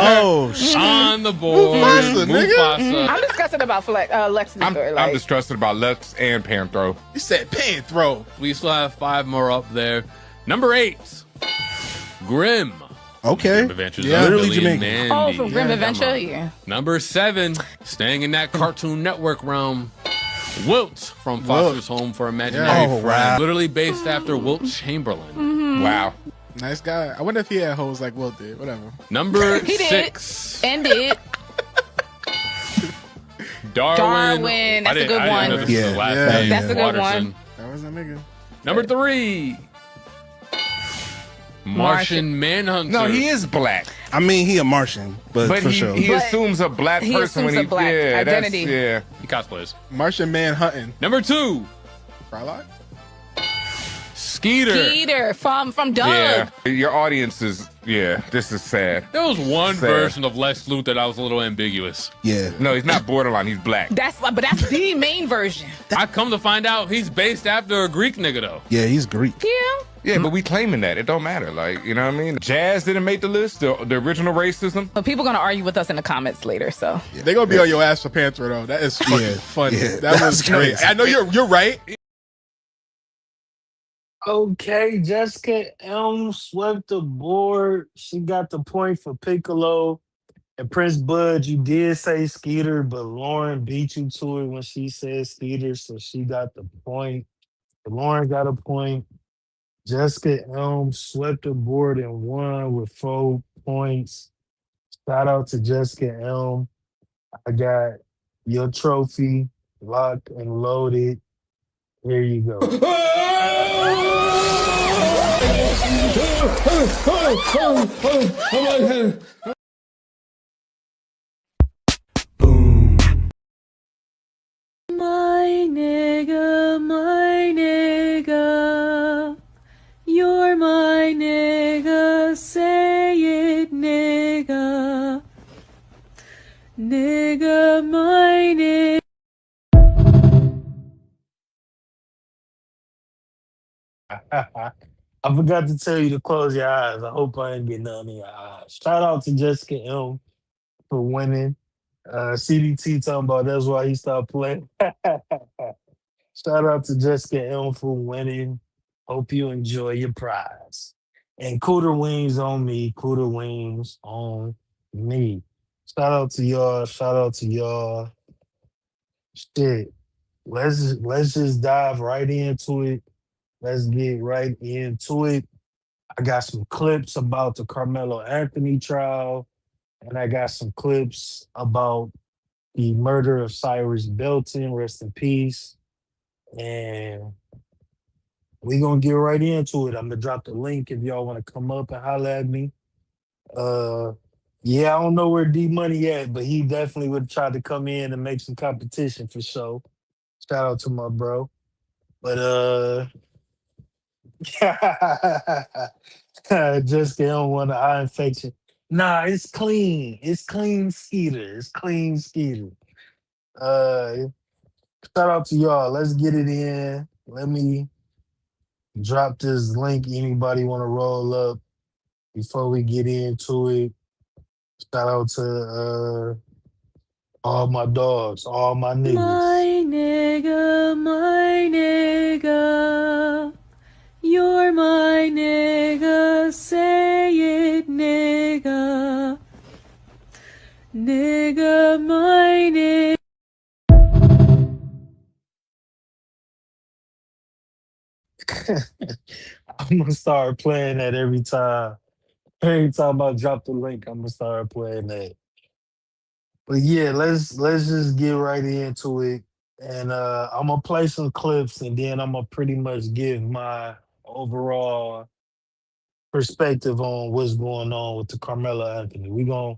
shit. on the board. Mufasa, nigga. I'm disgusted about Lex Luthor. I'm distrusted about Lex and Panthro. You said Panthro. We still have 5 more up there. Number 8, Grim. Okay. Grim Adventures Yeah. of Literally Billy and Jamaican. Mandy. Oh, from Grim Adventure, yeah. Number 7, staying in that Cartoon Network realm, Wilt from Foster's Home for Imaginary Yeah. Friends. Wow. Literally based after Wilt Chamberlain. Wow. Nice guy. I wonder if he had hoes like Will did. Whatever. Number He did. 6, And did. Darwin. That's a good one. Know this was his last name. That's a good Watterson. one. That was a nigga. Number 3, Martian Manhunter. No, he is black. I mean, he a Martian, but for he, sure. he But assumes a black he person when assumes he a black identity. Yeah. He cosplays. Martian Man hunting. Number 2, Frylock? Skeeter. Peter from Doug. Yeah. Your audience is this is sad. There was one Sad. version of Lex Luthor that was a little ambiguous. Yeah. No, he's not borderline, he's black. That's the main version. I come to find out he's based after a Greek nigga though. Yeah, he's Greek. Yeah. Yeah, but we claiming that. It don't matter. Like, you know what I mean? Jazz didn't make the list, the original racism. But people gonna argue with us in the comments later, so They gonna be on your ass for Panthro though. That is fucking funny. Yeah. That was great. crazy. I know you're right. Okay, Jessica Elm swept the board. She got the point for Piccolo. And Prince Bud, you did say Skeeter, but Lauren beat you to it when she said Skeeter, so she got the point. Lauren got a point. Jessica Elm swept the board and won with 4 points. Shout out to Jessica Elm. I got your trophy locked and loaded. Here you go. My nigga, you're my nigga, say it, nigga. Nigga, my nigga. I forgot to tell you to close your eyes. I hope I ain't get none in your eyes. Shout out to Jessica M for winning. CDT talking about that's why he stopped playing. Shout out to Jessica M for winning. Hope you enjoy your prize. And Cooter Wings on me. Cooter Wings on me. Shout out to y'all. Shout out to y'all. Shit. Let's just dive right into it. Let's get right into it. I got some clips about the Carmelo Anthony trial, and I got some clips about the murder of Cyrus Belton, rest in peace. And we're going to get right into it. I'm going to drop the link if y'all want to come up and holler at me. Yeah, I don't know where D Money at, but he definitely would try to come in and make some competition for sure. Shout out to my bro. But just get on one eye infection. Nah, it's clean. It's clean Skeeter. It's clean Skeeter. Shout out to y'all. Let's get it in. Let me drop this link. Anybody want to roll up before we get into it? Shout out to all my dogs, all my niggas. My nigga, you're my nigga, say it, nigga. Nigga, my nigga. I'm gonna start playing that every time. Every time I drop the link, I'm gonna start playing that. But yeah, let's just get right into it. And I'm gonna play some clips and then I'm gonna pretty much give my overall perspective on what's going on with the Carmelo Anthony. We're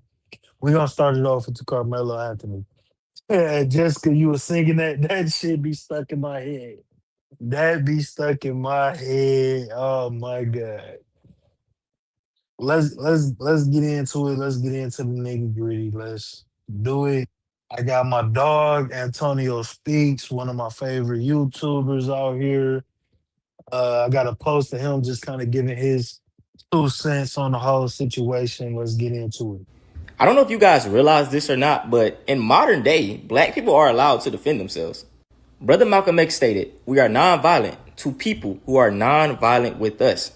gonna start it off with the Carmelo Anthony. Yeah, Jessica, you were singing that shit be stuck in my head. That be stuck in my head. Oh my god. Let's get into it. Let's get into the nitty gritty. Let's do it. I got my dog Antonio Speaks, one of my favorite YouTubers out here. I got a post of him just kind of giving his 2 cents on the whole situation. Let's get into it. I don't know if you guys realize this or not, but in modern day, black people are allowed to defend themselves. Brother Malcolm X stated, "We are nonviolent to people who are nonviolent with us."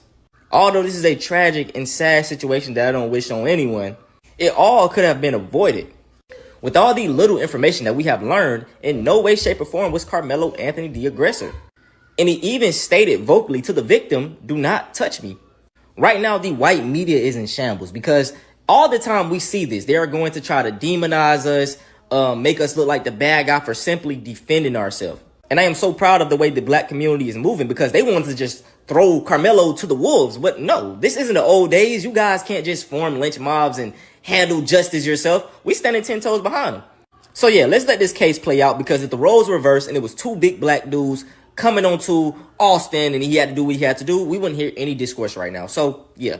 Although this is a tragic and sad situation that I don't wish on anyone, it all could have been avoided. With all the little information that we have learned, in no way, shape, or form was Carmelo Anthony the aggressor. And he even stated vocally to the victim, "Do not touch me." Right now, the white media is in shambles because all the time we see this, they are going to try to demonize us, make us look like the bad guy for simply defending ourselves. And I am so proud of the way the black community is moving because they wanted to just throw Carmelo to the wolves. But no, this isn't the old days. You guys can't just form lynch mobs and handle justice yourself. We standing 10 toes behind them. So yeah, let's let this case play out because if the roles reversed and it was two big black dudes coming onto Austin and he had to do what he had to do, we wouldn't hear any discourse right now. So yeah.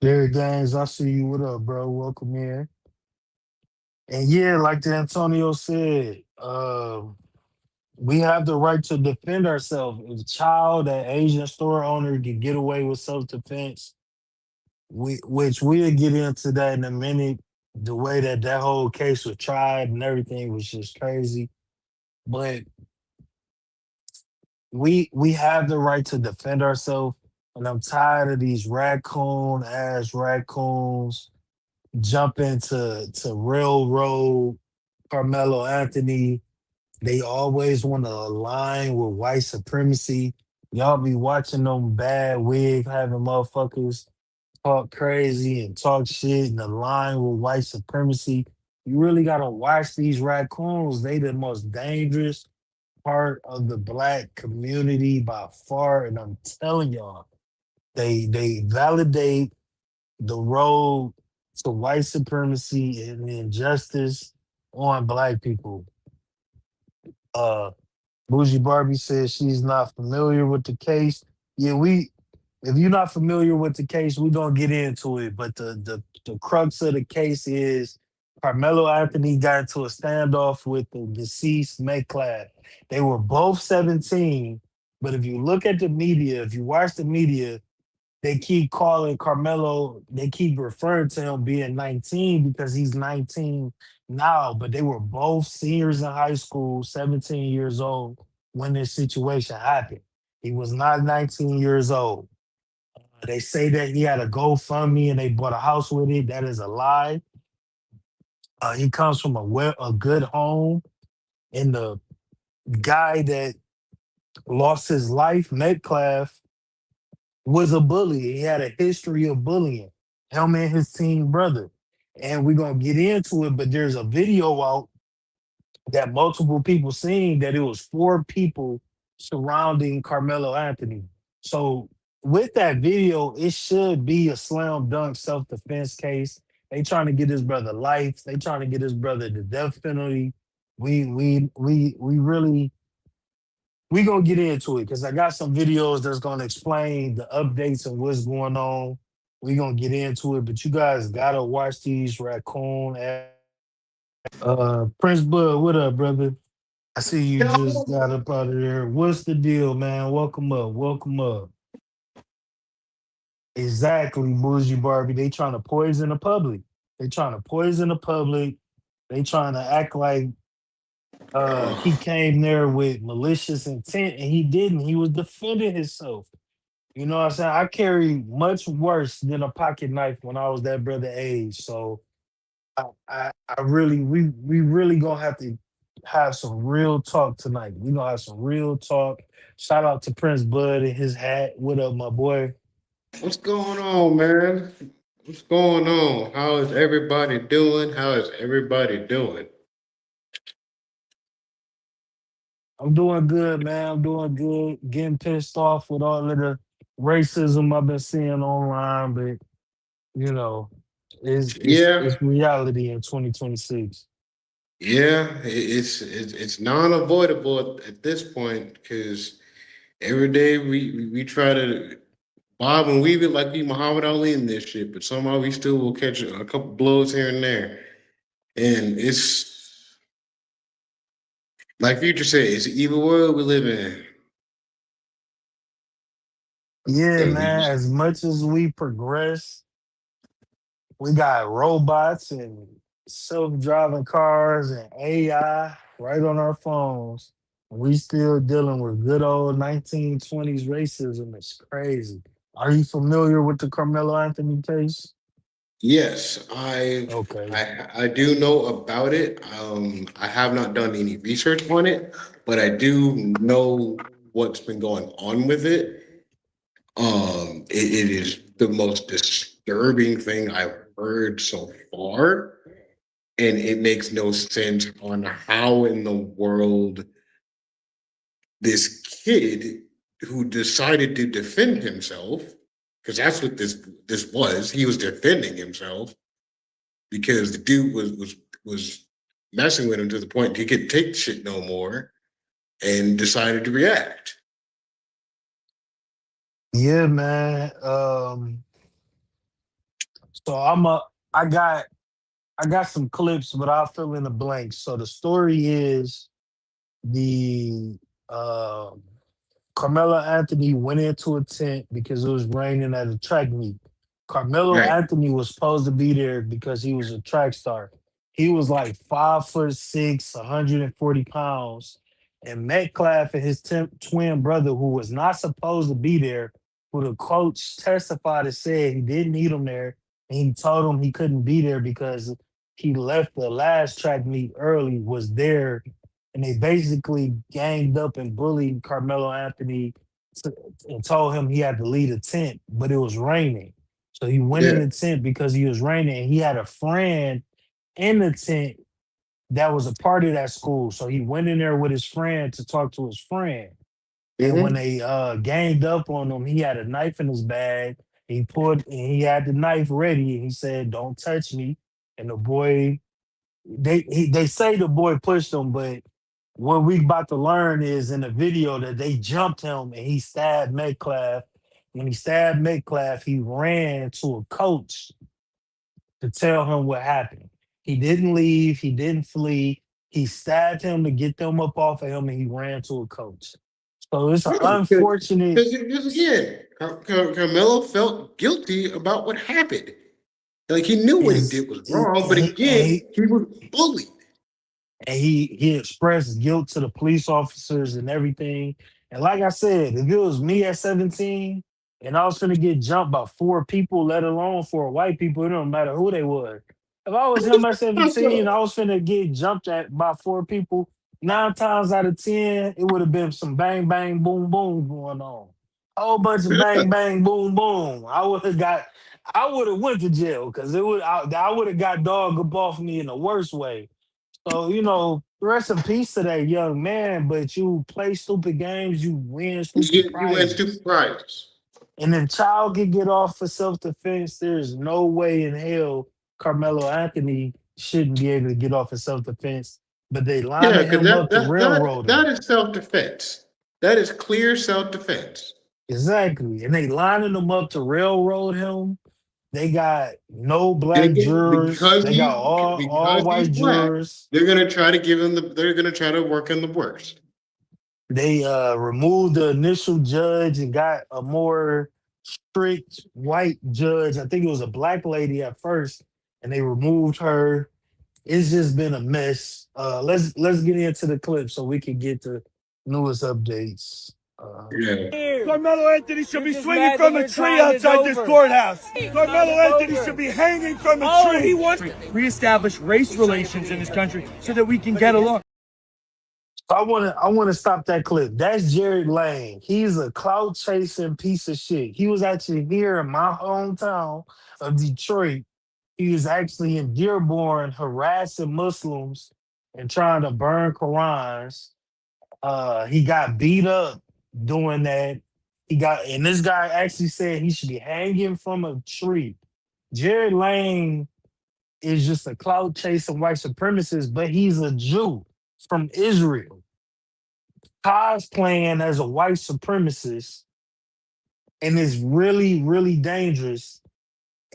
Derek Gaines, I see you. What up, bro? Welcome in. And yeah, like the Antonio said, we have the right to defend ourselves. If a child, that Asian store owner can get away with self-defense, which we'll get into that in a minute. The way that that whole case was tried and everything was just crazy. But we have the right to defend ourselves. And I'm tired of these raccoon ass raccoons jumping to railroad Carmelo Anthony. They always want to align with white supremacy. Y'all be watching them bad wig having motherfuckers talk crazy and talk shit and align with white supremacy. You really gotta watch these raccoons. They the most dangerous part of the black community by far. And I'm telling y'all, they validate the road to white supremacy and injustice on black people. Uh Bougie Barbie says she's not familiar with the case. Yeah, we if you're not familiar with the case, we're gonna get into it. But the crux of the case is Carmelo Anthony got into a standoff with the deceased May Clad. They were both 17, but if you look at the media, if you watch the media, they keep calling Carmelo, they keep referring to him being 19 because he's 19 now, but they were both seniors in high school, 17 years old when this situation happened. He was not 19 years old. They say that he had a GoFundMe and they bought a house with it. That is a lie. He comes from a good home, and the guy that lost his life, Metcalf, was a bully. He had a history of bullying him and his teen brother. And we're gonna get into it, but there's a video out that multiple people seen that it was 4 people surrounding Carmelo Anthony. So with that video, it should be a slam dunk self-defense case. They trying to get his brother life. They trying to get his brother the death penalty. We really we gonna get into it because I got some videos that's gonna explain the updates and what's going on. We gonna get into it, but you guys gotta watch these raccoon. Prince Bud, what up, brother? I see you just got up out of there. What's the deal, man? Welcome up. Welcome up. Exactly, Bougie Barbie. They trying to poison the public. They trying to poison the public. They trying to act like he came there with malicious intent and he didn't. He was defending himself. You know what I'm saying? I carry much worse than a pocket knife when I was that brother age. So I really we really gonna have to have some real talk tonight. We gonna have some real talk. Shout out to Prince Bud and his hat. What up, my boy? What's going on, man? What's going on? How is everybody doing? How is everybody doing? I'm doing good, man. I'm doing good. Getting pissed off with all of the racism I've been seeing online, but You know, Yeah, it's reality in 2026. yeah, it's non-avoidable at this point because every day we try to bob and weave it like we Muhammad Ali in this shit, but somehow we still will catch a couple blows here and there. And it's like Future said, it's an evil world we live in. Yeah, And we man. As much as we progress, we got robots and self-driving cars and AI right on our phones. We still dealing with good old 1920s racism. It's crazy. Are you familiar with the Carmelo Anthony case? yes, Okay. I do know about it. I have not done any research on it, but I do know what's been going on with it. It is the most disturbing thing I've heard so far, and it makes no sense on how in the world this kid who decided to defend himself, because that's what this was. He was defending himself because the dude was messing with him to the point he could take shit no more, and decided to react. Yeah, man. So I got I got some clips, but I'll fill in the blanks. So the story is the um Carmelo Anthony went into a tent because it was raining at a track meet. Carmelo Right. Anthony was supposed to be there because he was a track star. He was like 5'6", 140 pounds. And Metcalf and his twin brother, who was not supposed to be there, who the coach testified and said he didn't need him there. And he told him he couldn't be there because he left the last track meet early, was there, and they basically ganged up and bullied Carmelo Anthony to, and told him he had to leave the tent, but it was raining. So he went in Yeah. the tent because he was raining, and he had a friend in the tent that was a part of that school. So he went in there with his friend to talk to his friend. And when Mhm. they ganged up on him, he had a knife in his bag. He had the knife ready, and he said, "Don't touch me." And the boy, they say the boy pushed him, but what we about to learn is in the video that they jumped him and he stabbed Metcalf. When he stabbed Metcalf, he ran to a coach to tell him what happened. He didn't leave, he didn't flee. He stabbed him to get them up off of him, and he ran to a coach. So it's an Right, unfortunate. because again, Carmelo felt guilty about what happened. Like he knew what he Is did was wrong, but again, he was bullied. and he expressed guilt to the police officers and everything. And like I said, if it was me at 17 and I was finna get jumped by four people, let alone four white people, it don't matter who they were. If I was him at 17 and I was finna get jumped at by four people, 9 times out of 10, it would have been some bang bang boom boom going on. A whole bunch of bang bang boom boom. I would have went to jail because I would have got dog up off me in the worst way. So, rest in peace to that young man, but you play stupid games, you win stupid You went prizes. stupid prizes. And if child can get off for self-defense, there's no way in hell Carmelo Anthony shouldn't be able to get off for self-defense. But they Yeah, lining because him up to railroad that him. is self defense. That is clear self defense. Exactly. And they lining him up to railroad him. They got no And black again, jurors. They got all because he's white black, jurors. they're gonna try to give him the. They're gonna try to work in the worst. They removed the initial judge and got a more strict white judge. I think it was a black lady at first, and they removed her. It's just been a mess. Let's get into the clip so we can get the newest updates. Yeah. Carmelo Anthony should be swinging from a tree outside this courthouse. Carmelo Anthony should be hanging from a tree. He wants to reestablish race relations in this country so that we can get along. I want to stop that clip. That's Jared Lane. He's a clout chasing piece of shit. He was actually here in my hometown of Detroit. He was actually in Dearborn harassing Muslims and trying to burn Qurans. He got beat up doing that. And this guy actually said he should be hanging from a tree. Jerry Lane is just a clout chasing white supremacist, but he's a Jew from Israel cosplaying as a white supremacist, and it's really, really dangerous.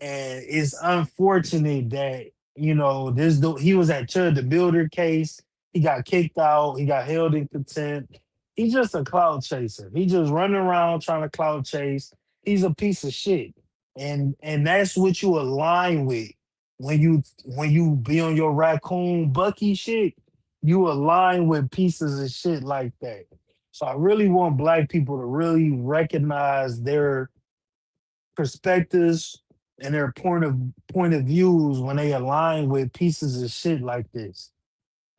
And it's unfortunate that this dude, he was at Chud the Builder case. He got kicked out. He got held in contempt. He's just a cloud chaser. He just running around trying to cloud chase. He's a piece of shit, and that's what you align with when you be on your raccoon Bucky shit. You align with pieces of shit like that. So I really want black people to really recognize their perspectives and their point of views when they align with pieces of shit like this.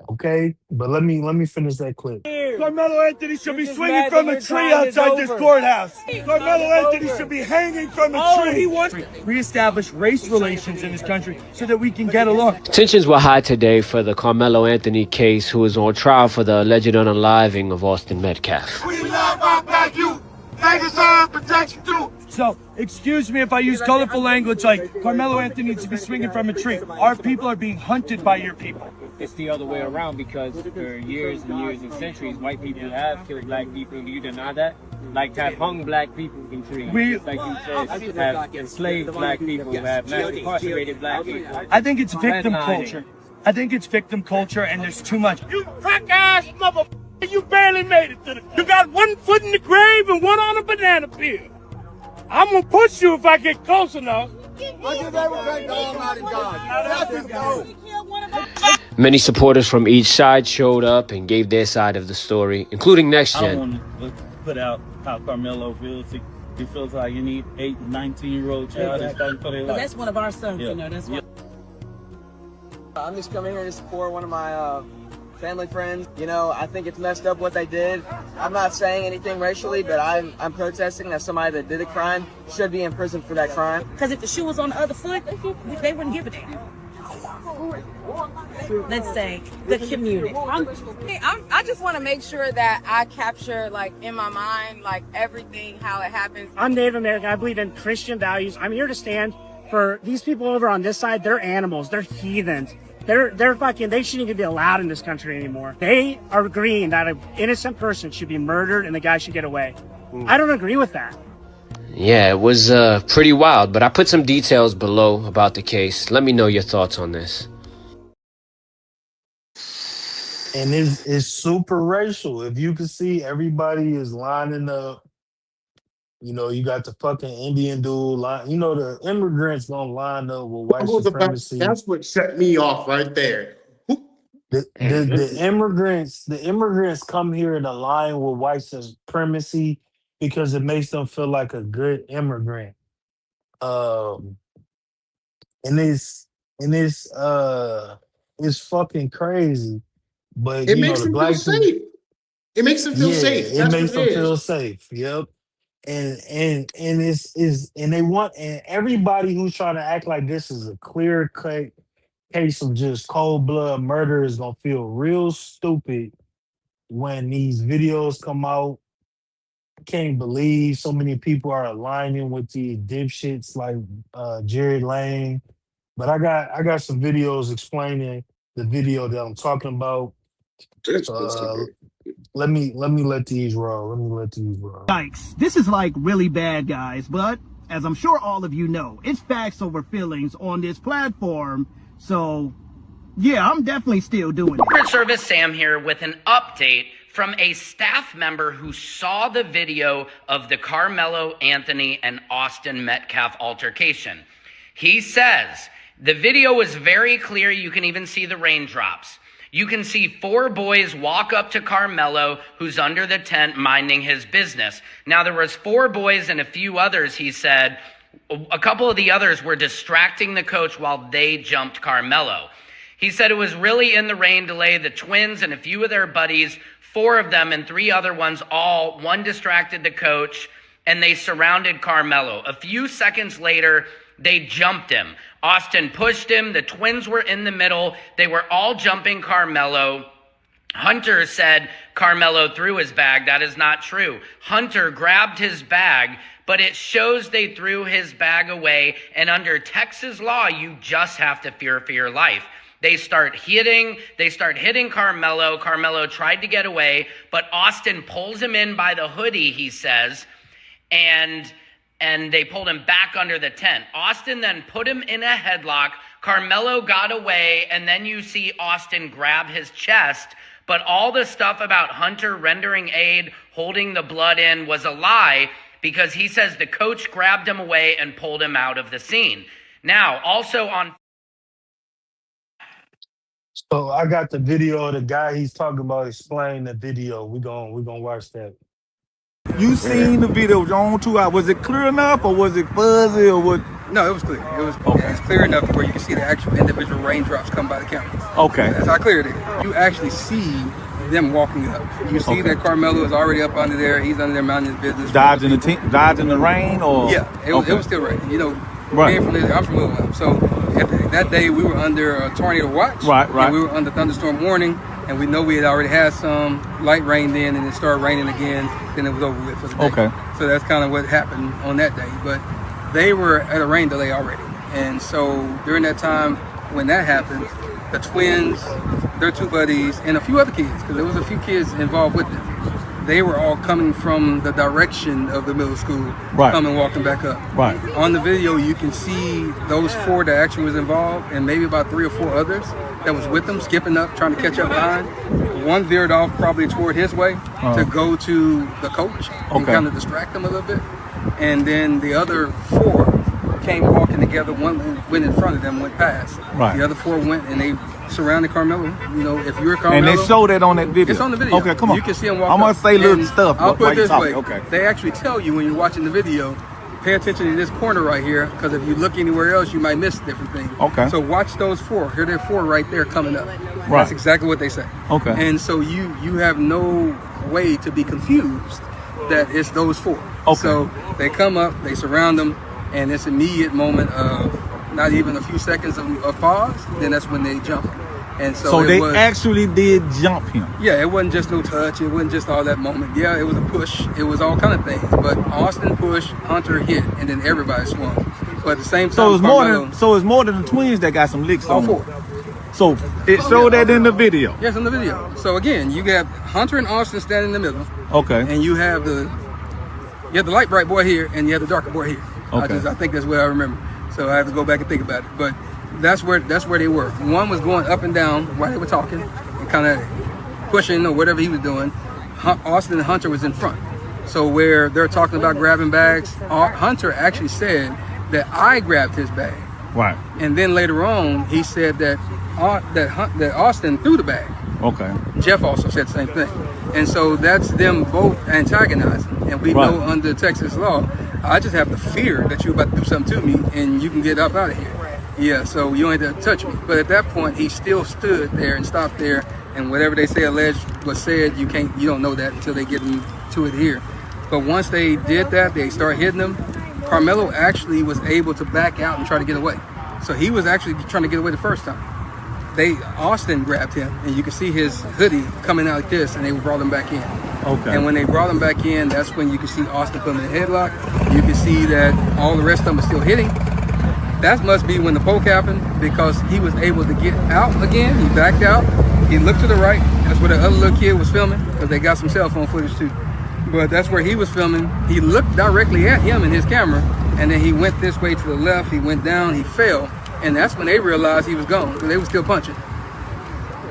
Okay, but let me finish that clip. Carmelo Anthony should be swinging from a tree outside this courthouse. Carmelo Anthony should be hanging from a tree. He wants to reestablish race relations in this country so that we can get along. Tensions were high today for the Carmelo Anthony case, who is on trial for the alleged unaliving of Austin Metcalf. We love our black youth. They deserve protection too. So, excuse me if I use colorful language like Carmelo Anthony needs to be swinging from a tree. Our people are being hunted by your people. It's the other way around, because for years and years and centuries, white people have killed black people. Do you deny that? Like to have hung black people in trees. Like you said, have enslaved black people, have mass incarcerated black people. I think it's victim culture. I think it's victim culture, and there's too much. You crack-ass motherfucker, you barely made it to the... You got one foot in the grave and one on a banana peel. I'm gonna push you if I get close enough. Many supporters from each side showed up and gave their side of the story, including Next Gen. I want to put out how Carmelo feels. He feels like you need 8, 19-year-old child that's fighting for their life. That's one of our sons, that's what. I'm just coming here to support one of my family friends. I think it's messed up what they did. I'm not saying anything racially, but I'm protesting that somebody that did a crime should be in prison for that crime. Because if the shoe was on the other foot, they wouldn't give a damn. Let's say the community. I just want to make sure that I capture, like, in my mind, like, everything, how it happens. I'm Native American. I believe in Christian values. I'm here to stand for these people over on this side. They're animals. They're heathens. They're fucking, they shouldn't even be allowed in this country anymore. They are agreeing that an innocent person should be murdered and the guy should get away. I don't agree with that. Yeah, it was pretty wild, but I put some details below about the case. Let me know your thoughts on this. And it's super racial. If you can see, everybody is lining up. You got the fucking Indian dude line. The immigrants gonna line up with white supremacy. That's what set me off right there. The immigrants come here to align with white supremacy because it makes them feel like a good immigrant. And it's fucking crazy. But it makes them feel safe. It makes them feel safe. It makes them feel safe. Yep. And they want, and everybody who's trying to act like this is a clear cut case of just cold blood murder is gonna feel real stupid when these videos come out. I can't believe so many people are aligning with these dipshits like Jerry Lane. But I got some videos explaining the video that I'm talking about. Let me let these roll. Yikes. This is like really bad, guys, but as I'm sure all of you know, it's facts over feelings on this platform. So, yeah, I'm definitely still doing it. Secret Service Sam here with an update from a staff member who saw the video of the Carmelo Anthony and Austin Metcalf altercation. He says, the video was very clear. You can even see the raindrops. You can see 4 boys walk up to Carmelo, who's under the tent minding his business. Now, there was 4 boys and a few others, he said. A couple of the others were distracting the coach while they jumped Carmelo. He said it was really in the rain delay. The twins and a few of their buddies, 4 of them and 3 other ones, one distracted the coach, and they surrounded Carmelo. A few seconds later, they jumped him. Austin pushed him. The twins were in the middle. They were all jumping Carmelo. Hunter said Carmelo threw his bag. That is not true. Hunter grabbed his bag, but it shows they threw his bag away. And under Texas law, you just have to fear for your life. They start hitting Carmelo. Carmelo tried to get away, but Austin pulls him in by the hoodie, he says, and they pulled him back under the tent. Austin then put him in a headlock. Carmelo got away, and then you see Austin grab his chest. But all the stuff about Hunter rendering aid, holding the blood in, was a lie, because he says the coach grabbed him away and pulled him out of the scene. Now, also on... So I got the video of the guy he's talking about explaining the video. We're gonna watch that. You seen the video, John, 2 hours. Was it clear enough, or was it fuzzy, or what? No, it was clear. It was it's clear enough to where you can see the actual individual raindrops come by the camera. Okay. That's how clear it is. You actually see them walking up. You see that Carmelo is already up under there. He's under there minding his business. Dodging the rain, or? Yeah, it was still raining. You know, right. I'm from Little Elm. So that day we were under a tornado watch. Right. And we were under thunderstorm warning. And we know we had already had some light rain then, and it started raining again. Then it was over with for the day. Okay. So that's kind of what happened on that day. But they were at a rain delay already. And so during that time when that happened, the twins, their 2 buddies, and a few other kids, because there was a few kids involved with them, they were all coming from the direction of the middle school, coming walking back up. Right. On the video, you can see those 4 that actually was involved, and maybe about 3 or 4 others that was with them, skipping up, trying to catch up behind. One veered off probably toward his way to go to the coach and kind of distract him a little bit. And then the other 4 came walking together. One went in front of them, went past. Right. The other 4 went and they surrounded Carmelo. You know, if you're Carmelo. And they showed that on that video. It's on the video. Okay, come on. You can see them walk I'm gonna say little and stuff. I'll put it this way. Okay. They actually tell you when you're watching the video, pay attention to this corner right here, because if you look anywhere else, you might miss different things. Okay. So watch those 4. Here, there are 4 right there coming up. Right. That's exactly what they say. Okay. And so you have no way to be confused that it's those 4. Okay. So they come up, they surround them, and this immediate moment of not even a few seconds of pause, then that's when they jump. And so they actually did jump him. Yeah, it wasn't just no touch. It wasn't just all that moment. Yeah, it was a push. It was all kind of things. But Austin pushed, Hunter hit, and then everybody swung. But at the same time, So it's more than the twins that got some licks all on 4. So it showed that in the video. Yes, in the video. So again, you got Hunter and Austin standing in the middle. Okay. And you have the light bright boy here, and you have the darker boy here. Okay. I think that's what I remember. So I have to go back and think about it. But that's where they were. One was going up and down while they were talking and kind of pushing or whatever he was doing. Austin and Hunter was in front. So where they're talking about grabbing bags, Hunter actually said that I grabbed his bag. Right. And then later on, he said that Austin threw the bag. Okay. Jeff also said the same thing. And so that's them both antagonizing. And we know under Texas law, I just have the fear that you're about to do something to me and you can get up out of here. Yeah, so you don't have to touch me. But at that point, he still stood there and stopped there. And whatever they say alleged was said, you don't know that until they get into it here. But once they did that, they start hitting him. Carmelo actually was able to back out and try to get away. So he was actually trying to get away the first time. Austin grabbed him, and you can see his hoodie coming out like this, and they brought him back in. Okay. And when they brought him back in, that's when you can see Austin put him in a headlock. You can see that all the rest of them are still hitting. That must be when the poke happened, because he was able to get out again. He backed out. He looked to the right. That's where the other little kid was filming, because they got some cell phone footage too. But that's where he was filming. He looked directly at him in his camera, and then he went this way to the left. He went down. He fell. And that's when they realized he was gone, because they were still punching.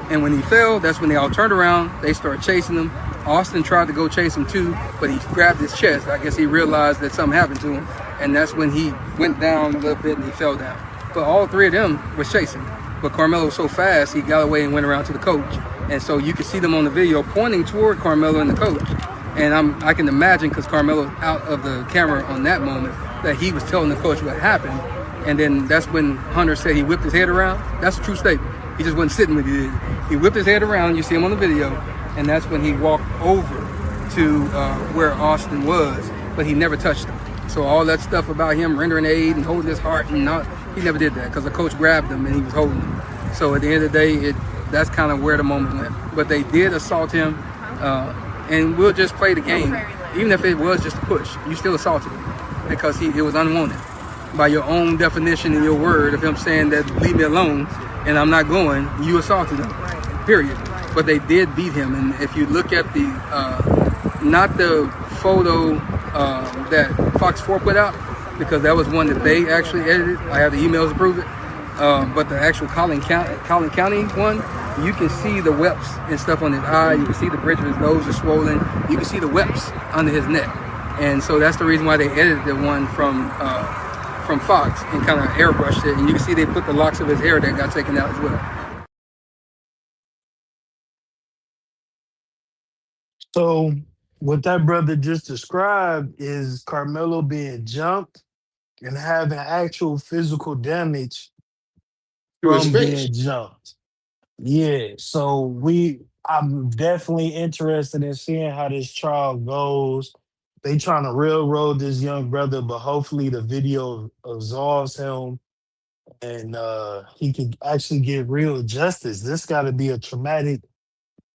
And when he fell, that's when they all turned around. They started chasing him. Austin tried to go chase him too, but he grabbed his chest. I guess he realized that something happened to him. And that's when he went down a little bit and he fell down. But all 3 of them were chasing. But Carmelo was so fast, he got away and went around to the coach. And so you can see them on the video pointing toward Carmelo and the coach. And I can imagine, because Carmelo out of the camera on that moment, that he was telling the coach what happened. And then that's when Hunter said he whipped his head around. That's a true statement. He just wasn't sitting when he did it. He whipped his head around. You see him on the video. And that's when he walked over to where Austin was. But he never touched him. So all that stuff about him rendering aid and holding his heart, he never did that, because the coach grabbed him and he was holding him. So at the end of the day, that's kind of where the moment went. But they did assault him, and we'll just play the game. Even if it was just a push, you still assaulted him because it was unwanted. By your own definition and your word of him saying that leave me alone and I'm not going, you assaulted him, period. But they did beat him. And if you look at the, not the photo that Fox 4 put out, because that was one that they actually edited. I have the emails to prove it. But the actual Collin County one, you can see the webs and stuff on his eye. You can see the bridge of his nose is swollen. You can see the webs under his neck. And so that's the reason why they edited the one from Fox and kind of airbrushed it. And you can see they put the locks of his hair that got taken out as well. So what that brother just described is Carmelo being jumped and having actual physical damage To his from face. being jumped. Yeah. So I'm definitely interested in seeing how this trial goes. They trying to railroad this young brother, but hopefully the video absolves him and he can actually get real justice. This got to be a traumatic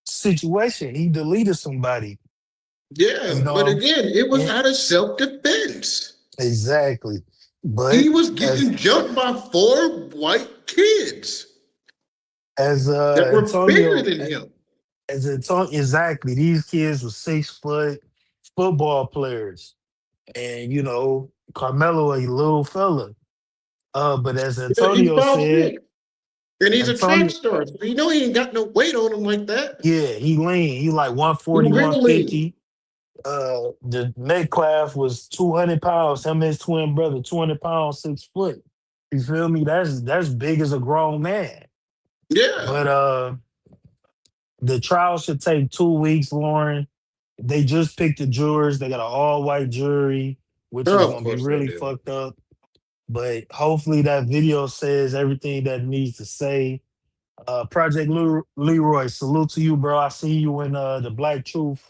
situation. He deleted somebody. Yeah, You but know, again, it was and- out of self-defense. exactly. But He was getting jumped by 4 white kids as that were bigger Antonio, than him. as Antonio, exactly. These kids were 6 foot football players, and Carmelo a little fella. But as Yeah, he's Antonio 5'6", said, and he's a track Antonio, star. So you know he ain't got no weight on him like that. yeah, he lean. He like He 140, real lean. 150. The Metcalf was 200 pounds. Him and his twin brother, 200 pounds, 6 foot. You feel me? That's big as a grown man. Yeah. But the trial should take 2 weeks, Lauren. They just picked the jurors. They got an all-white jury, which is Oh, of gonna be course they really do. fucked up. But hopefully that video says everything that it needs to say. Project Leroy, salute to you, bro. I see you in the Black Truth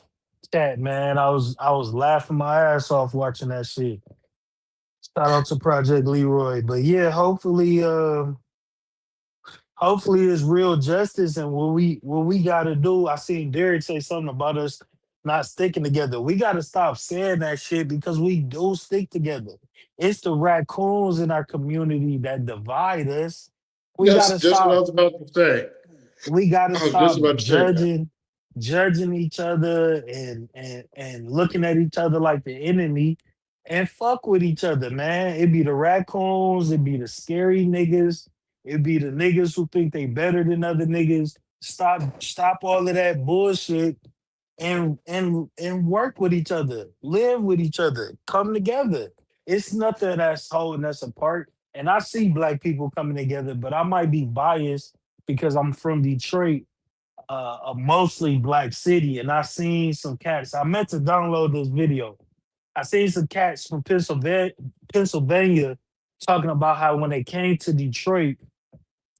chat, man. I was laughing my ass off watching that shit. Shout out to Project Leroy. But yeah, hopefully it's real justice and what we gotta do. I seen Derek say something about us not sticking together. We gotta stop saying that shit because we do stick together. It's the raccoons in our community that divide us. We That's gotta just what I stop was about to say. we got to I was just stop about to say that. judging each other and looking at each other like the enemy and fuck with each other, man. It be the raccoons, it be the scary niggas, it be the niggas who think they better than other niggas. Stop all of that bullshit and work with each other, live with each other, come together. It's nothing that's holding us apart. And I see black people coming together, but I might be biased because I'm from Detroit, a mostly black city, and I seen some cats. I meant to download this video. I seen some cats from Pennsylvania talking about how when they came to Detroit,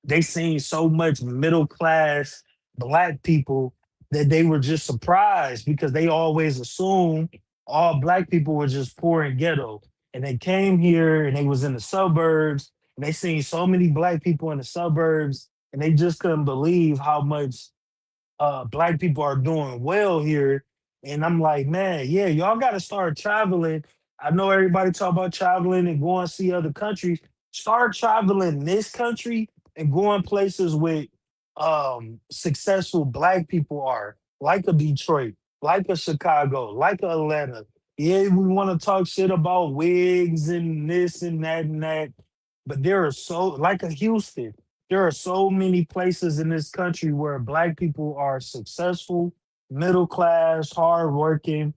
they seen so much middle class black people that they were just surprised because they always assumed all black people were just poor and ghetto. And they came here and they was in the suburbs and they seen so many black people in the suburbs and they just couldn't believe how much black people are doing well here. And I'm like, man, yeah, y'all got to start traveling. I know everybody talk about traveling and going to see other countries. Start traveling this country and going places with successful black people are, like a Detroit, like a Chicago, like a Atlanta. Yeah, we want to talk shit about wigs and this and that, but there are so like a Houston. There are so many places in this country where black people are successful, middle class, hardworking,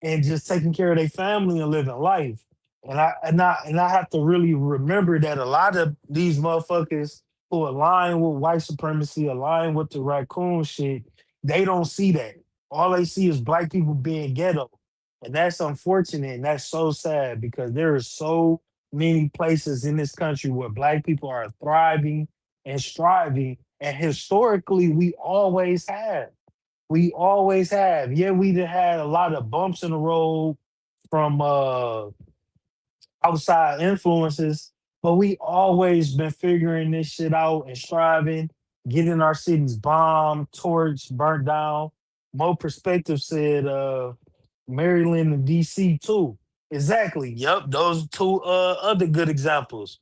and just taking care of their family and living life. And I have to really remember that a lot of these motherfuckers who align with white supremacy, align with the raccoon shit, they don't see that. All they see is black people being ghetto. And that's unfortunate and that's so sad because there are so many places in this country where black people are thriving and striving. And historically, we always have. We always have. Yeah, we done had a lot of bumps in the road from outside influences, but we always been figuring this shit out and striving. getting our cities bombed, torched, burnt down. Mo Perspective said Maryland and DC too. Exactly. Yep, those two other good examples.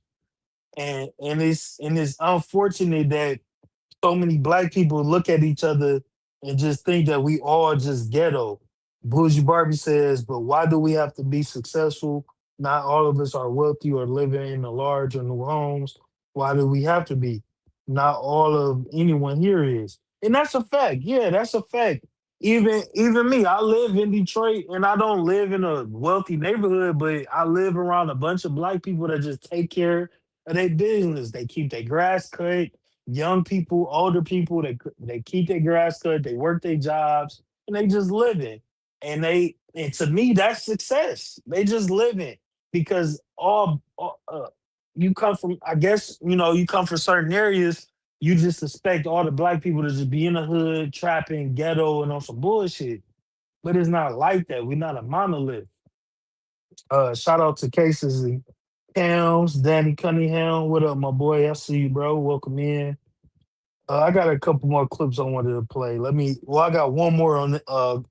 And it's unfortunate that so many black people look at each other and just think that we all just ghetto. Bougie Barbie says, but why do we have to be successful? Not all of us are wealthy or living in a large or new homes. Why do we have to be? Not all of anyone here is. And that's a fact. Yeah, that's a fact. Even me, I live in Detroit and I don't live in a wealthy neighborhood, but I live around a bunch of black people that just take care of their business. They keep their grass cut, young people, older people, they keep their grass cut, they work their jobs, and they just live it. And to me, that's success. They just live it because you come from, I guess, you come from certain areas. You just expect all the black people to just be in the hood, trapping, ghetto, and on some bullshit. But it's not like that. We're not a monolith. Shout out to Cases and Cams, Danny Cunningham. What up, my boy? I see you, bro. Welcome in. I got a couple more clips I wanted to play. I got one more on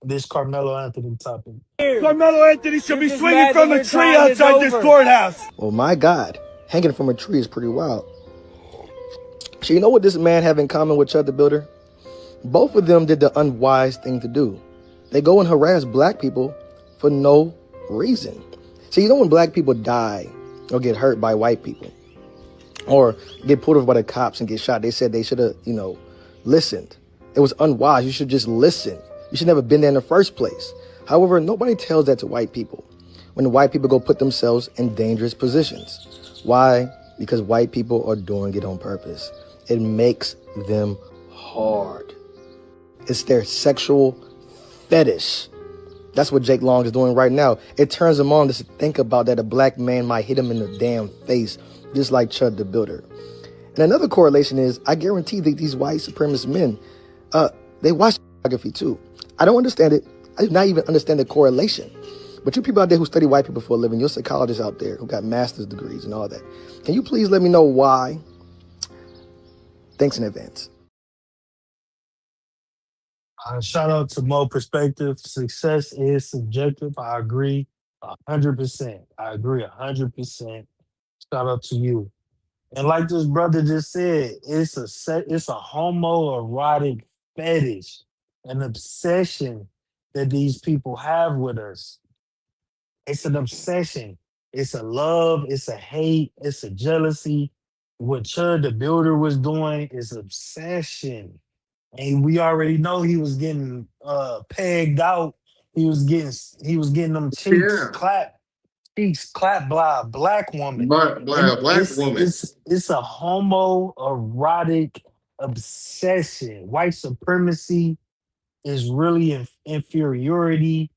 this Carmelo Anthony topic. Carmelo Anthony should be swinging from a tree outside this courthouse. Oh my God, hanging from a tree is pretty wild. So you know what this man have in common with Chud the Builder? Both of them did the unwise thing to do. They go and harass black people for no reason. So you know when black people die or get hurt by white people or get pulled over by the cops and get shot, they said they should have, listened. It was unwise. You should just listen. You should never been there in the first place. However, nobody tells that to white people when white people go put themselves in dangerous positions. Why? Because white people are doing it on purpose. It makes them hard. It's their sexual fetish. That's what Jake Long is doing right now. It turns him on to think about that a black man might hit him in the damn face, just like Chud the Builder. And another correlation is, I guarantee that these white supremacist men, they watch pornography too. I don't understand it. I do not even understand the correlation. But you people out there who study white people for a living, you're psychologists out there who got master's degrees and all that. Can you please let me know why? Thanks in advance. Shout out to Mo Perspective. Success is subjective. I agree 100%. I agree 100%. Shout out to you. And like this brother just said, it's a homoerotic fetish, an obsession that these people have with us. It's an obsession. It's a love. It's a hate. It's a jealousy. What Chud the Builder was doing is obsession. And we already know he was getting pegged out. He was getting them Yeah, cheeks clapped by a black woman. by And a black woman. it's a homoerotic obsession. White supremacy is really inferiority.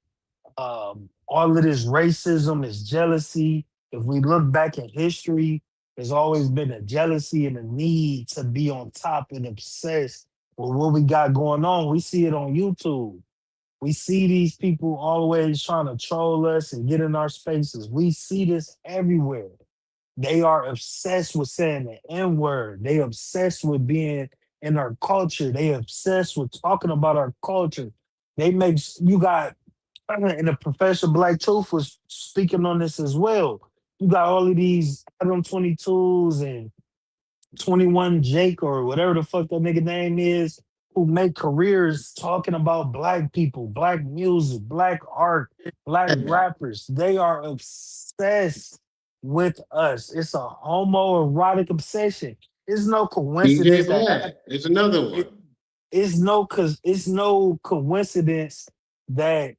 All of this racism is jealousy. If we look back in history, there's always been a jealousy and a need to be on top and obsessed with what we got going on. We see it on YouTube. We see these people always trying to troll us and get in our spaces. We see this everywhere. They are obsessed with saying the N word. They obsessed with being in our culture. They obsessed with talking about our culture. You got, and the Professor Black Truth was speaking on this as well. You got all of these Adam 22s and 21 Jake or whatever the fuck that nigga name is, who make careers talking about black people, black music, black art, black rappers. They are obsessed with us. It's a homoerotic obsession. It's no DJ coincidence Black is another one. it's no coincidence that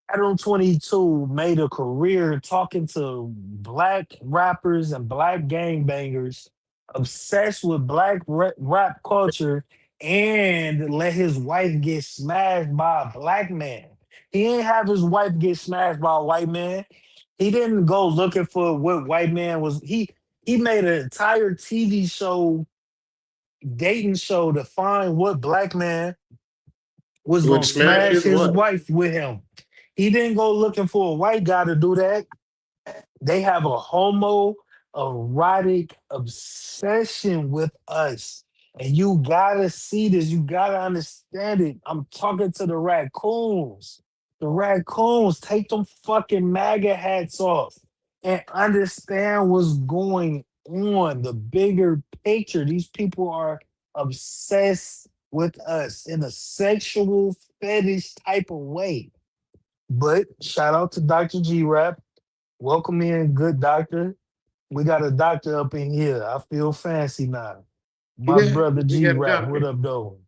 Adam 22 made a career talking to black rappers and black gangbangers, obsessed with black rap culture, and let his wife get smashed by a black man. He didn't have his wife get smashed by a white man. He didn't go looking for what white man was. He made an entire TV show, dating show, to find what black man was Would gonna smash smash his his wife. wife with him. He didn't go looking for a white guy to do that. They have a homo erotic obsession with us. And you gotta see this. You gotta understand it. I'm talking to the raccoons. The raccoons, take them fucking MAGA hats off and understand what's going on. The bigger picture. These people are obsessed with us in a sexual fetish type of way. But shout out to Dr. G Rap. Welcome in, good doctor. We got a doctor up in here. I feel fancy now. My Yeah, brother we G got a Rap, what doctor. up, though?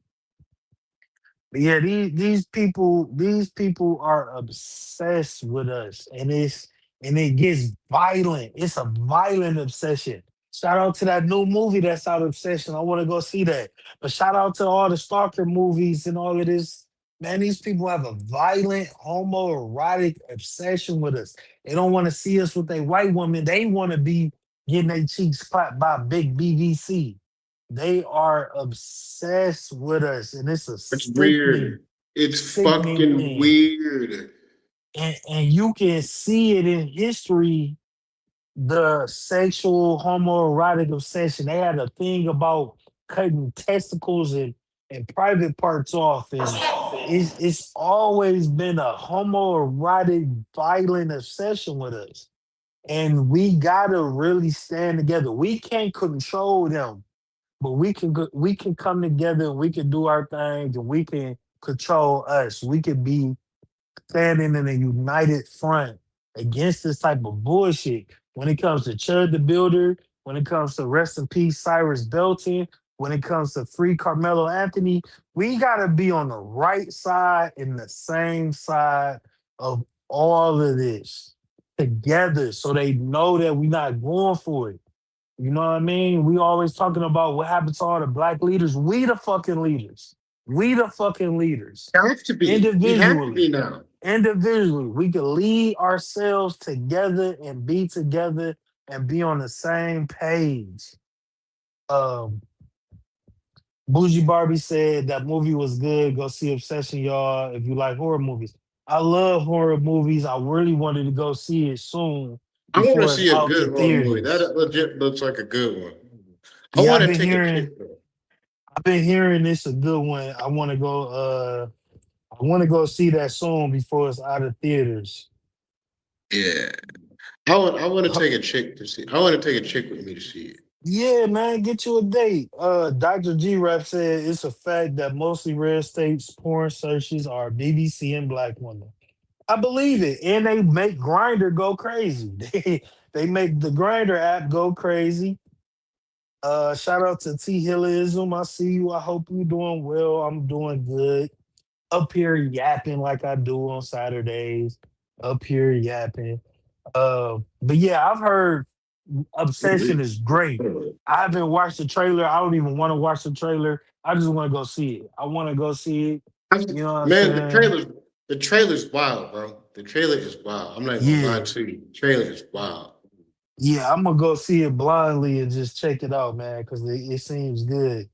Yeah, these people are obsessed with us, and it gets violent. It's a violent obsession. Shout out to that new movie that's out, Obsession. I want to go see that. But shout out to all the Stalker movies and all of this. Man, these people have a violent homoerotic obsession with us. They don't want to see us with a white woman. They want to be getting their cheeks clapped by big BBC. They are obsessed with us, and it's a It's sickening, weird. It's sickening fucking thing. weird. And you can see it in history, the sexual homoerotic obsession. They had a thing about cutting testicles and private parts off, and it's always been a homoerotic, violent obsession with us. And we gotta really stand together. We can't control them, but we can come together and we can do our thing and we can control us. We can be standing in a united front against this type of bullshit. When it comes to Chud the Builder, when it comes to rest in peace Cyrus Belton, when it comes to free Carmelo Anthony, we gotta be on the right side and the same side of all of this together so they know that we're not going for it. You know what I mean? We always talking about what happened to all the black leaders. We the fucking leaders. We the fucking leaders. Have to be. We have to be Individually. now. Individually. We can lead ourselves together and be together and be on the same page. Um, Bougie Barbie said that movie was good. Go see Obsession, y'all, if you like horror movies. I love horror movies. I really wanted to go see it soon I want to before it's see a out to good horror movie. theaters. That legit looks like a good one. I Yeah, want to take a chick though. I've been hearing this a good one. I want to go see that soon before it's out of theaters. Yeah. I want to take a chick to see. I want to take a chick with me to see it. Yeah, man, get you a date. Dr. G Rap said it's a fact that mostly red states porn searches are BBC and black women. I believe it. And they make Grinder go crazy. They make the Grinder app go crazy. Shout out to T Hillism. I see you. I hope you're doing well. I'm doing good. Up here yapping like I do on Saturdays. Up here yapping. But yeah, I've heard Obsession is great. I haven't watched the trailer. I don't even want to watch the trailer. I just want to go see it. I want to go see it. You know what I'm Man, saying? the trailer's wild, bro. The trailer is wild. I'm not gonna lie Yeah. to you. The trailer is wild. Yeah, I'm gonna go see it blindly and just check it out, man, because it seems good.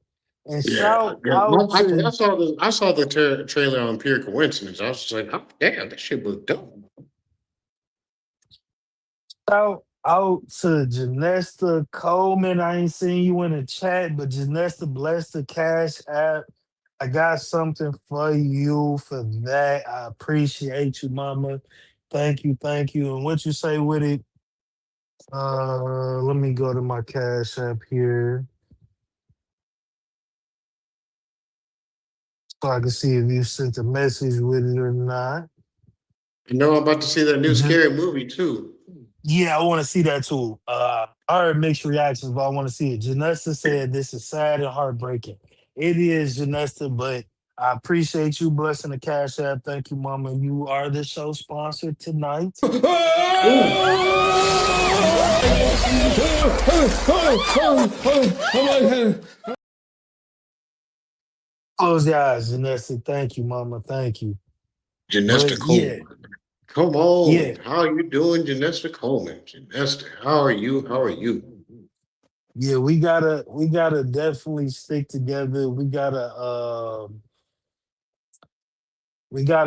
And Yeah, shout out I to saw the trailer on pure coincidence. I was just like, oh damn, that shit was dope. Shout out to Janesta Coleman. I ain't seen you in the chat, but Janesta, bless the Cash App. I got something for you for that. I appreciate you, mama. Thank you, thank you. And what you say with it? Let me go to my Cash App here so I can see if you sent a message with it or not. You know, I'm about to see that new scary movie too. Yeah, I want to see that too. I heard mixed reactions, but I want to see it. Janessa said this is sad and heartbreaking. It is, Janessa, but I appreciate you blessing the Cash App. Thank you, Mama. You are the show sponsor tonight. Close your eyes, Janessa. Thank you, Mama. Thank you. Janesta But yeah, Coleman. Come on. yeah, How are you doing, Janesta Coleman? Janesta, how are you? How are you? yeah. We gotta definitely stick together. We gotta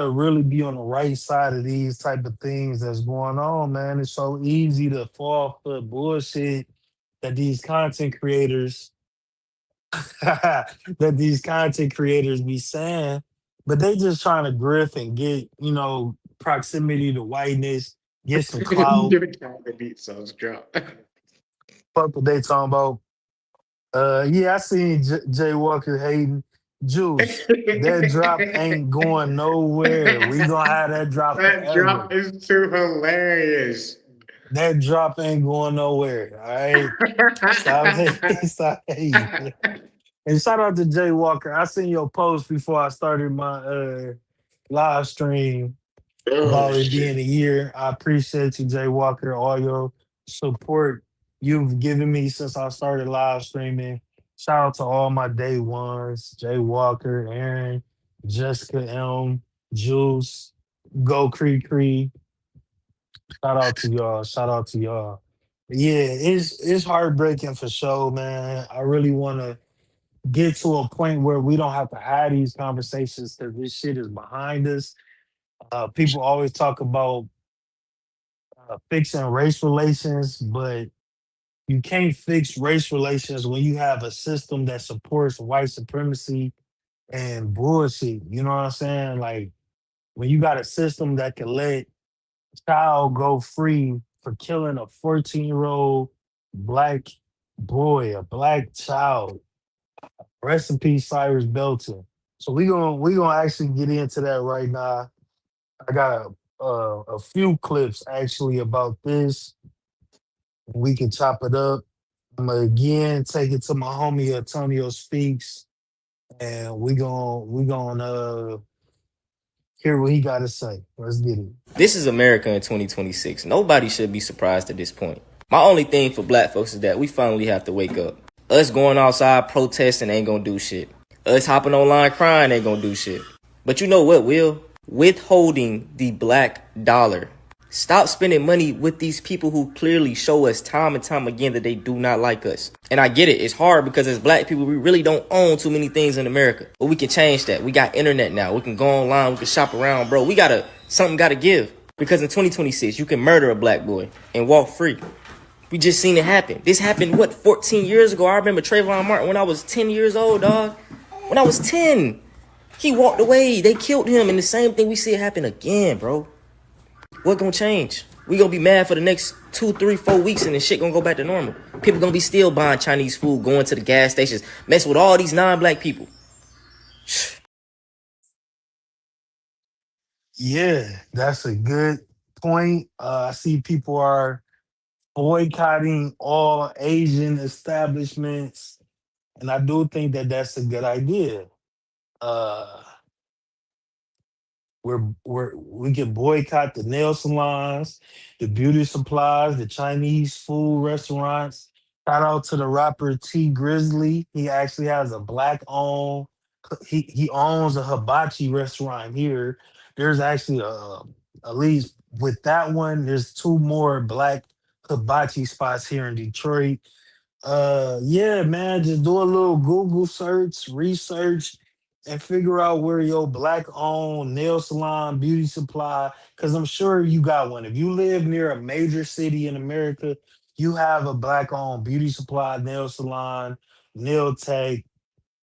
really be on the right side of these type of things that's going on, man. It's so easy to fall for bullshit that these content creators that these content creators be saying, but they just trying to grift and get, proximity to whiteness, get some clout. Give it time to beat Sun's drop. Fuck what they talking about. Yeah, I seen Jay Walker hating. Juice. That drop ain't going nowhere. We gonna have that drop That forever. drop is too hilarious. That drop ain't going nowhere. All right. Stop hating. Stop hating. And shout out to Jay Walker. I seen your post before I started my live stream Oh about it being shit. a year. I appreciate you, Jay Walker, all your support you've given me since I started live streaming. Shout out to all my day ones, Jay Walker, Aaron, Jessica M, Juice, Go Creek Creek. Shout out to y'all. Shout out to y'all. Yeah, it's heartbreaking for sure, man. I really want to get to a point where we don't have to have these conversations because this shit is behind us. People always talk about fixing race relations, but you can't fix race relations when you have a system that supports white supremacy and bullshit. You know what I'm saying? Like when you got a system that can let child go free for killing a 14-year-old black boy, a black child. Rest in peace, Cyrus Belton. So we gonna actually get into that right now. I got a few clips actually about this. We can chop it up. I'm gonna again take it to my homie Antonio Speaks, and we gonna hear what he got to say. Let's get it. This is America in 2026. Nobody should be surprised at this point. My only thing for black folks is that we finally have to wake up. Us going outside protesting ain't gonna do shit. Us hopping online crying ain't gonna do shit. But you know what, Will? Withholding the black dollar. Stop spending money with these people who clearly show us time and time again that they do not like us. And I get it. It's hard because as black people, we really don't own too many things in America. But we can change that. We got internet now. We can go online. We can shop around, bro. Something gotta give. Because in 2026, you can murder a black boy and walk free. We just seen it happen. This happened, 14 years ago? I remember Trayvon Martin when I was 10 years old, dog. When I was 10, he walked away. They killed him. And the same thing we see it happen again, bro. What gonna change? We gonna be mad for the next 2, 3, 4 weeks and then shit gonna go back to normal. People gonna be still buying Chinese food, going to the gas stations, messing with all these non-black people. Yeah, that's a good point. I see people are boycotting all Asian establishments, and I do think that that's a good idea. Uh, we can boycott the nail salons, the beauty supplies, the Chinese food restaurants. Shout out to the rapper T Grizzly. He actually has a black owned. He owns a hibachi restaurant here. There's actually at least with that one. There's two more black hibachi spots here in Detroit. Yeah, man, just do a little Google search, research, and figure out where your black owned nail salon, beauty supply, because I'm sure you got one. If you live near a major city in America, you have a black owned beauty supply, nail salon, nail tech.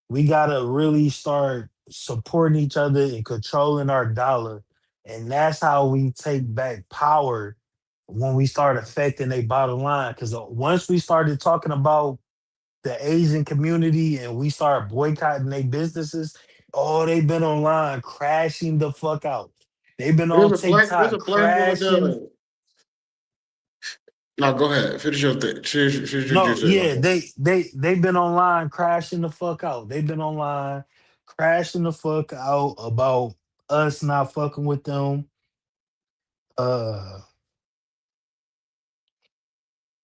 We gotta really start supporting each other and controlling our dollar. And that's how we take back power when we start affecting their bottom line. Because once we started talking about the Asian community and we start boycotting their businesses, oh, they've been online crashing the fuck out. They've been on There's TikTok a black woman crashing. down. No, go ahead. Finish your thing. Finish your No, juice there, my yeah, boy. they've been online crashing the fuck out. They've been online crashing the fuck out about us not fucking with them. Uh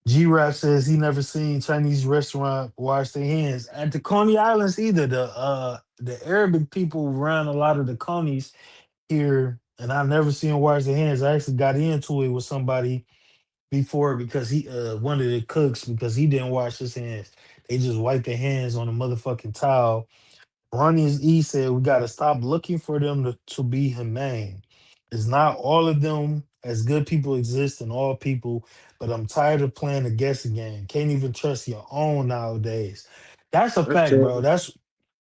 G Rap says he never seen Chinese restaurant wash their hands at the Coney Islands either. The Arabic people run a lot of the Coneys here, and I've never seen them wash their hands. I actually got into it with somebody before because he one of the cooks because he didn't wash his hands. They just wiped their hands on a motherfucking towel. Ronnie E said we gotta stop looking for them to be humane. It's not all of them as good people exist in all people, but I'm tired of playing the guessing game. Can't even trust your own nowadays. That's a That's fact, bro. terrible.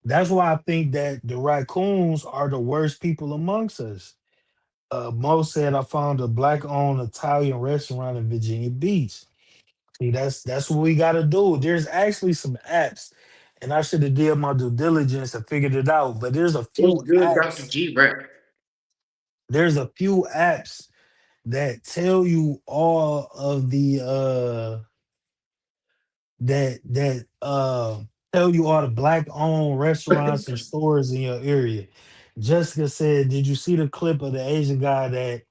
That's why I think that the raccoons are the worst people amongst us. Mo said I found a black-owned Italian restaurant in Virginia Beach. See, that's what we got to do. There's actually some apps, and I should have did my due diligence and figured it out. But there's a What's few good, Dr. apps. G Rap? There's a few apps that tell you all of the that tell you all the black owned restaurants and stores in your area. Jessica said, "Did you see the clip of the Asian guy that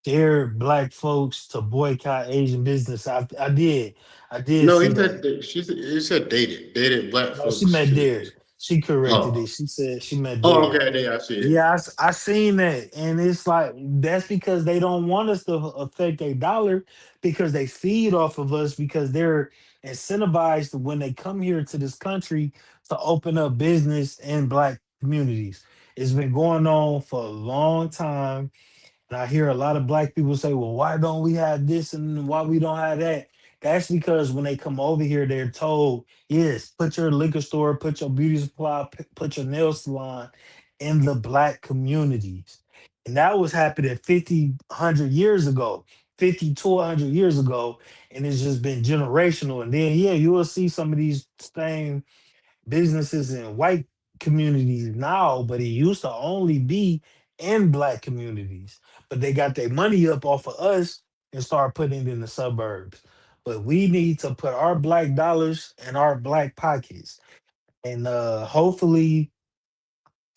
dared black folks to boycott Asian business?" I did. I did No, see he said that. that he said dated black No, she folks meant to. dared. She corrected it. Oh, She said she meant oh, dared. okay, there I see it. Yeah, I seen that, and it's like that's because they don't want us to affect their dollar because they feed off of us because they're incentivized when they come here to this country to open up business in black communities. It's been going on for a long time, and I hear a lot of black people say, well, why don't we have this and why we don't have that? That's because when they come over here, they're told, yes, put your liquor store, put your beauty supply, put your nail salon in the black communities. And that was happening 50, 100 years ago, 50 to 100 years ago. And it's just been generational. And then, yeah, you will see some of these same businesses in white communities now, but it used to only be in black communities. But they got their money up off of us and start putting it in the suburbs. But we need to put our black dollars in our black pockets. And hopefully,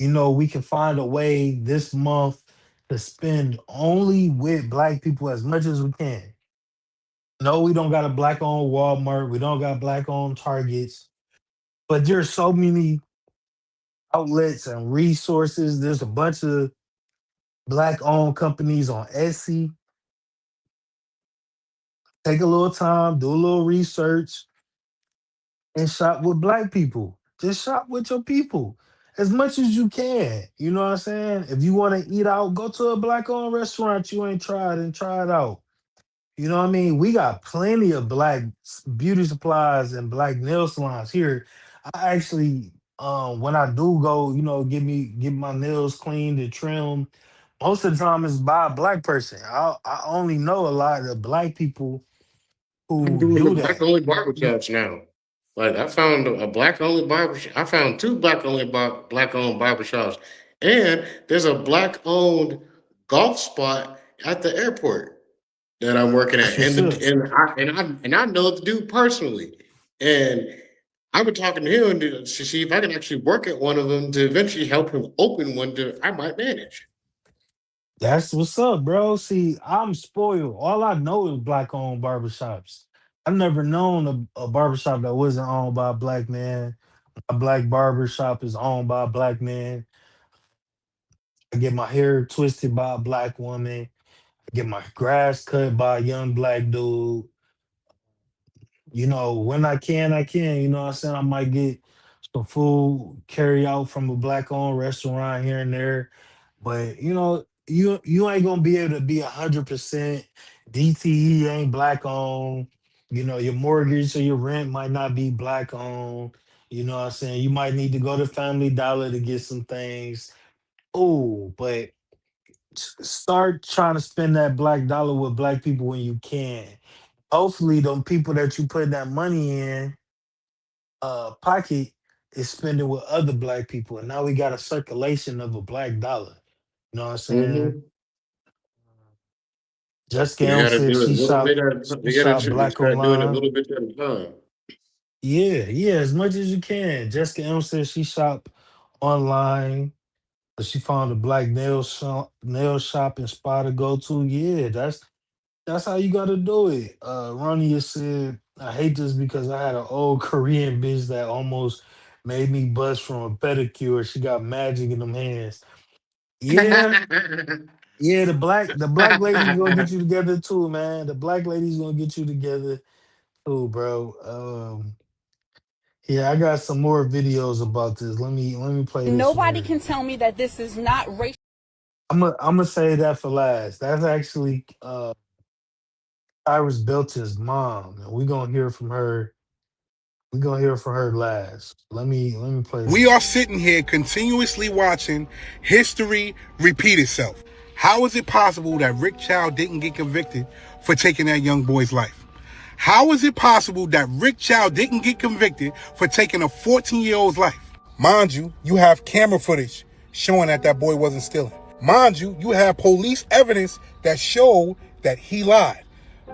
we can find a way this month to spend only with black people as much as we can. No, we don't got a black owned Walmart. We don't got black owned Targets. But there's so many outlets and resources. There's a bunch of black owned companies on Etsy. Take a little time, do a little research, and shop with black people. Just shop with your people as much as you can. You know what I'm saying? If you want to eat out, go to a black owned restaurant you ain't tried and try it out. You know what I mean? We got plenty of black beauty supplies and black nail salons here. I actually, when I do go, get my nails cleaned and trimmed. Most of the time, it's by a black person. I only know a lot of black people I'm who doing the do black that. only barbershops now. Like I found a black only barbershop. I found two black owned barbershops, and there's a black owned golf spot at the airport that I'm working That's at, what's up. and I know the dude personally, and I've been talking to him to see if I can actually work at one of them to eventually help him open one that I might manage. That's what's up, bro. See, I'm spoiled. All I know is black owned barbershops. I've never known a barbershop that wasn't owned by a black man. A black barbershop is owned by a black man. I get my hair twisted by a black woman. I get my grass cut by a young black dude. When I can, I can. You know what I'm saying? I might get some food carry out from a black owned restaurant here and there. But you ain't gonna be able to be 100%. DTE ain't black owned. Your mortgage or your rent might not be black owned. You know what I'm saying? You might need to go to Family Dollar to get some things. Oh, but start trying to spend that black dollar with black people when you can. Hopefully, them people that you put that money in pocket is spending with other black people, and now we got a circulation of a black dollar. You know what I'm saying? Mm-hmm. Jessica We M got to said do it a little bit she shop we black just got to do it a online. little bit at a time. Yeah, yeah, as much as you can. Jessica M said she shop online. But she found a black nail shop and spa to go to. Yeah, that's how you gotta do it. Ronnie said, I hate this because I had an old Korean bitch that almost made me bust from a pedicure. She got magic in them hands. Yeah, yeah, the black lady's gonna get you together too, man. The black lady's gonna get you together too, bro. Yeah, I got some more videos about this. Let me play this one Nobody here. can tell me that this is not racial. I'm gonna say that for last. That's actually Cyrus Belton's mom, and we're gonna hear from her. We're gonna hear from her last. Let me play We this. are sitting here continuously watching history repeat itself. How is it possible that Rick Chow didn't get convicted for taking that young boy's life? How is it possible that Rick Chow didn't get convicted for taking a 14-year-old's life? Mind you, you have camera footage showing that that boy wasn't stealing. Mind you, you have police evidence that showed that he lied.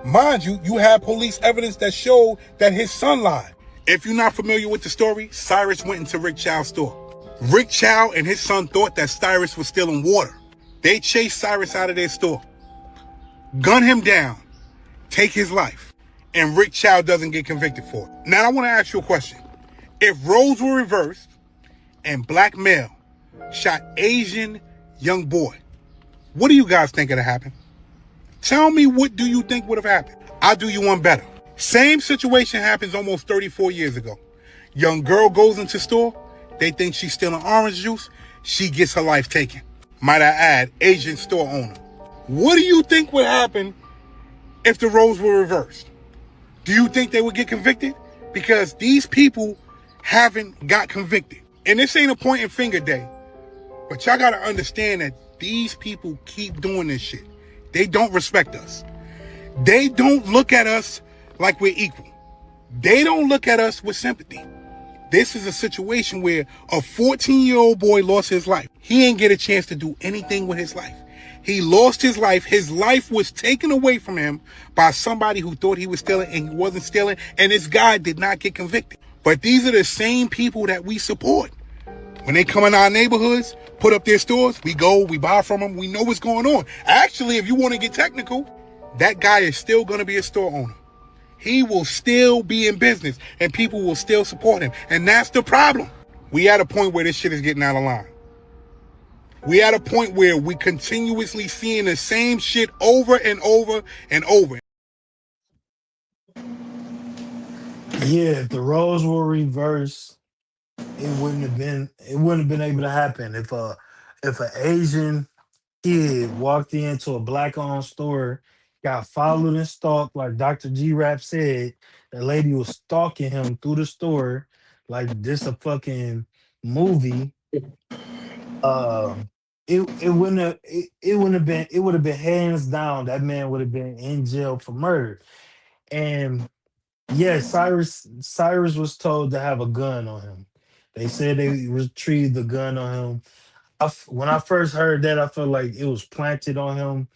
Mind you, you have police evidence that showed that his son lied. If you're not familiar with the story, Cyrus went into Rick Chow's store. Rick Chow and his son thought that Cyrus was stealing water. They chased Cyrus out of their store, gun him down, take his life, and Rick Chow doesn't get convicted for it. Now I want to ask you a question. If roles were reversed and black male shot Asian young boy, what do you guys think would have happened? Tell me, what do you think would have happened? I'll do you one better. Same situation happens almost 34 years ago. Young girl goes into store. They think she's stealing orange juice. She gets her life taken. Might I add, Asian store owner. What do you think would happen if the roles were reversed? Do you think they would get convicted? Because these people haven't got convicted. And this ain't a pointing finger day. But y'all gotta understand that these people keep doing this shit. They don't respect us. They don't look at us like we're equal. They don't look at us with sympathy. This is a situation where a 14-year-old boy lost his life. He ain't get a chance to do anything with his life. He lost his life. His life was taken away from him by somebody who thought he was stealing and he wasn't stealing. And this guy did not get convicted. But these are the same people that we support. When they come in our neighborhoods, put up their stores, we go, we buy from them, we know what's going on. Actually, if you want to get technical, that guy is still going to be a store owner. He will still be in business and people will still support him. And that's the problem. We at a point where this shit is getting out of line. We at a point where we continuously seeing the same shit over and over and over. Yeah, if the roles were reversed, it wouldn't have been able to happen. If an Asian kid walked into a black owned store, got followed and stalked, like Dr. G Rap said, the lady was stalking him through the store, like this a fucking movie. Uh, it would have been hands down. That man would have been in jail for murder. And yeah, Cyrus was told to have a gun on him. They said they retrieved the gun on him. When I first heard that, I felt like it was planted on him,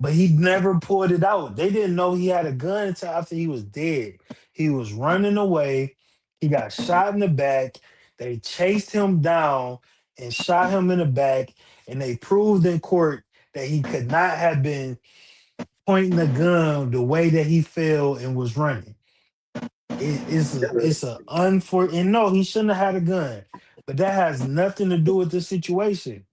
but he never pulled it out. They didn't know he had a gun until after he was dead. He was running away. He got shot in the back. They chased him down and shot him in the back, and they proved in court that he could not have been pointing the gun the way that he fell and was running. It's a unfortunate. And no, he shouldn't have had a gun, but that has nothing to do with the situation.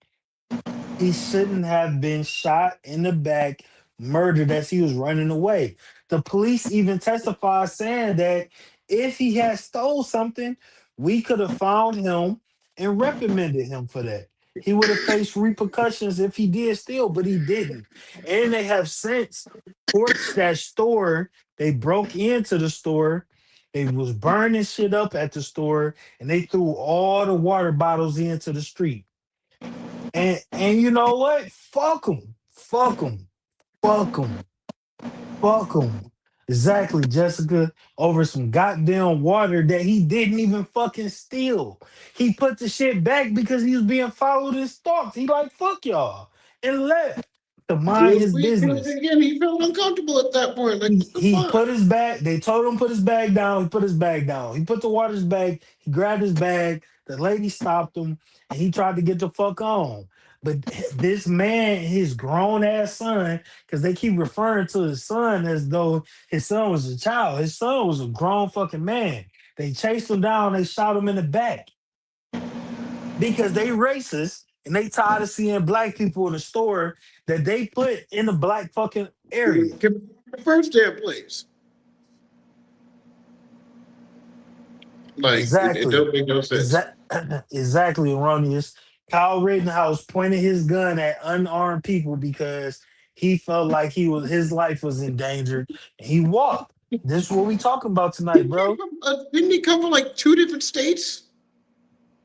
He shouldn't have been shot in the back, murdered as he was running away. The police even testified saying that if he had stole something, we could have found him and reprimanded him for that. He would have faced repercussions if he did steal, but he didn't. And they have since torched that store. They broke into the store. They was burning shit up at the store, and they threw all the water bottles into the street. And you know what? Fuck them. Fuck them. Fuck them. Fuck them. Exactly, Jessica. Over some goddamn water that he didn't even fucking steal. He put the shit back because he was being followed and stalked. He like, fuck y'all. And left to He mind was his being, business. again, he felt uncomfortable at that point. Like, what the He fuck? put his bag. They told him put his bag down. He put his bag down. He put the water's bag. He grabbed his bag. The lady stopped him, and he tried to get the fuck on. But this man, his grown ass son, because they keep referring to his son as though his son was a child. His son was a grown fucking man. They chased him down. They shot him in the back because they racist and they tired of seeing black people in the store that they put in the black fucking area. First damn place. Like, it Exactly. don't make no sense. Exactly, erroneous. Kyle Rittenhouse pointed his gun at unarmed people because he felt like his life was endangered, and he walked. This is what we talking about tonight, bro. Didn't he come from like 2 different states?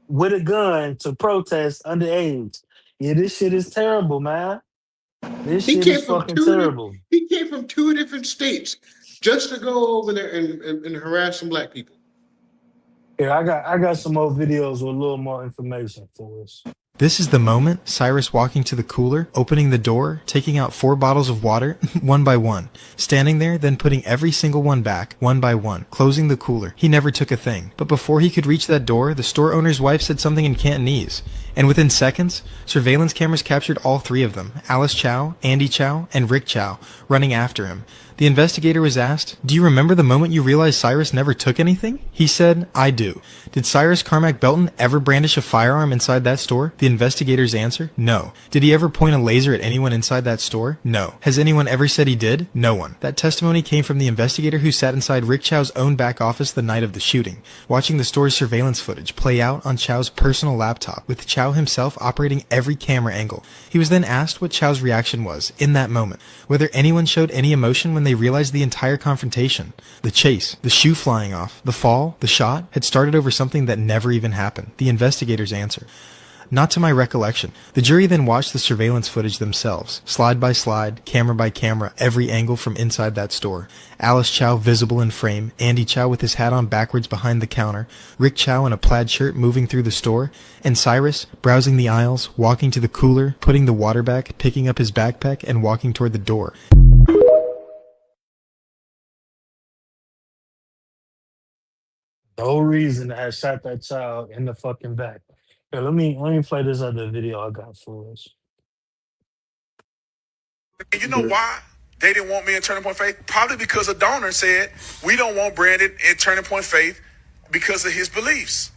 With a gun to protest underage. Yeah, this shit is terrible, man. This He shit is came from fucking terrible. He came from 2 different states just to go over there and harass some black people. Here, I got some more videos with a little more information for us. This is the moment, Cyrus walking to the cooler, opening the door, taking out 4 bottles of water, one by one, standing there, then putting every single one back, one by one, closing the cooler. He never took a thing. But before he could reach that door, the store owner's wife said something in Cantonese. And within seconds, surveillance cameras captured all 3 of them, Alice Chow, Andy Chow, and Rick Chow, running after him. The investigator was asked, "Do you remember the moment you realized Cyrus never took anything?" He said, "I do." Did Cyrus Carmack Belton ever brandish a firearm inside that store? The investigator's answer, no. Did he ever point a laser at anyone inside that store? No. Has anyone ever said he did? No one. That testimony came from the investigator who sat inside Rick Chow's own back office the night of the shooting, watching the store's surveillance footage play out on Chow's personal laptop, with Chow himself operating every camera angle. He was then asked what Chow's reaction was, in that moment, whether anyone showed any emotion when they realized the entire confrontation. The chase, the shoe flying off, the fall, the shot, had started over something that never even happened. The investigator's answer, "Not to my recollection." The jury then watched the surveillance footage themselves, slide by slide, camera by camera, every angle from inside that store. Alice Chow visible in frame, Andy Chow with his hat on backwards behind the counter, Rick Chow in a plaid shirt moving through the store, and Cyrus browsing the aisles, walking to the cooler, putting the water back, picking up his backpack, and walking toward the door. No reason to have shot that child in the fucking back. Here, let me play this other video I got for us. And you know why they didn't want me in Turning Point Faith? Probably because a donor said, we don't want Brandon in Turning Point Faith because of his beliefs.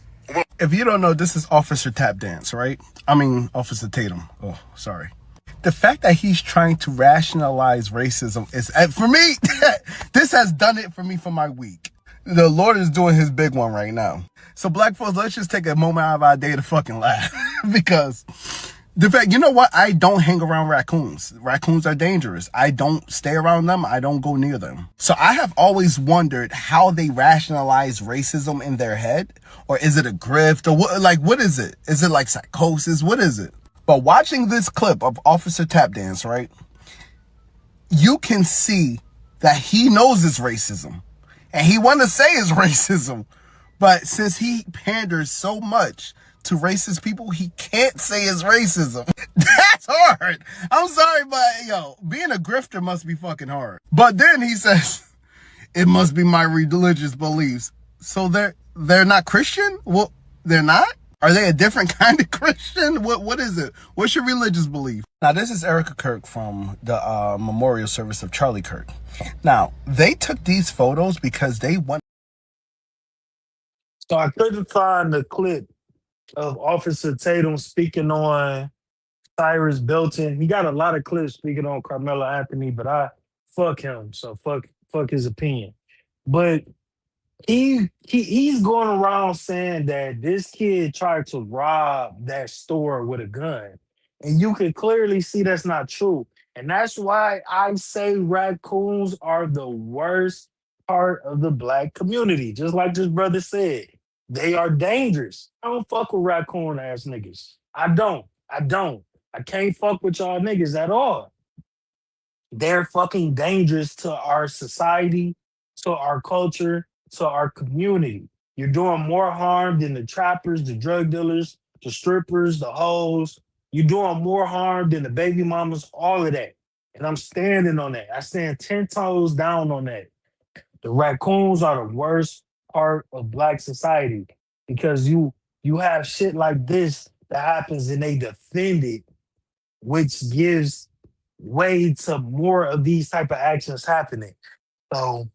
If you don't know, this is Officer Tap Dance, right? I mean, Officer Tatum. Oh, sorry. The fact that he's trying to rationalize racism is, for me, this has done it for me for my week. The Lord is doing his big one right now. So black folks, let's just take a moment out of our day to fucking laugh. Because the fact, you know what? I don't hang around raccoons. Raccoons are dangerous. I don't stay around them. I don't go near them. So I have always wondered how they rationalize racism in their head. Or is it a grift? Or what is it? Is it like psychosis? What is it? But watching this clip of Officer Tap Dance, right? You can see that he knows it's racism. And he want to say it's racism. But since he panders so much to racist people, he can't say it's racism. That's hard. I'm sorry, but yo, being a grifter must be fucking hard. But then he says, it must be my religious beliefs. So they're not Christian? Well, they're not? Are they a different kind of Christian? What is it? What's your religious belief? Now, this is Erica Kirk from the memorial service of Charlie Kirk. Now, they took these photos because they want. So I couldn't find the clip of Officer Tatum speaking on Cyrus Belton. He got a lot of clips speaking on Carmelo Anthony, but I fuck him. So fuck his opinion. But he's going around saying that this kid tried to rob that store with a gun. And you can clearly see that's not true. And that's why I say raccoons are the worst part of the black community. Just like this brother said, they are dangerous. I don't fuck with raccoon ass niggas. I don't. I can't fuck with y'all niggas at all. They're fucking dangerous to our society, to our culture, to our community. You're doing more harm than the trappers, the drug dealers, the strippers, the hoes. You're doing more harm than the baby mamas, all of that. And I'm standing on that. I stand 10 toes down on that. The raccoons are the worst part of black society because you have shit like this that happens and they defend it, which gives way to more of these type of actions happening. So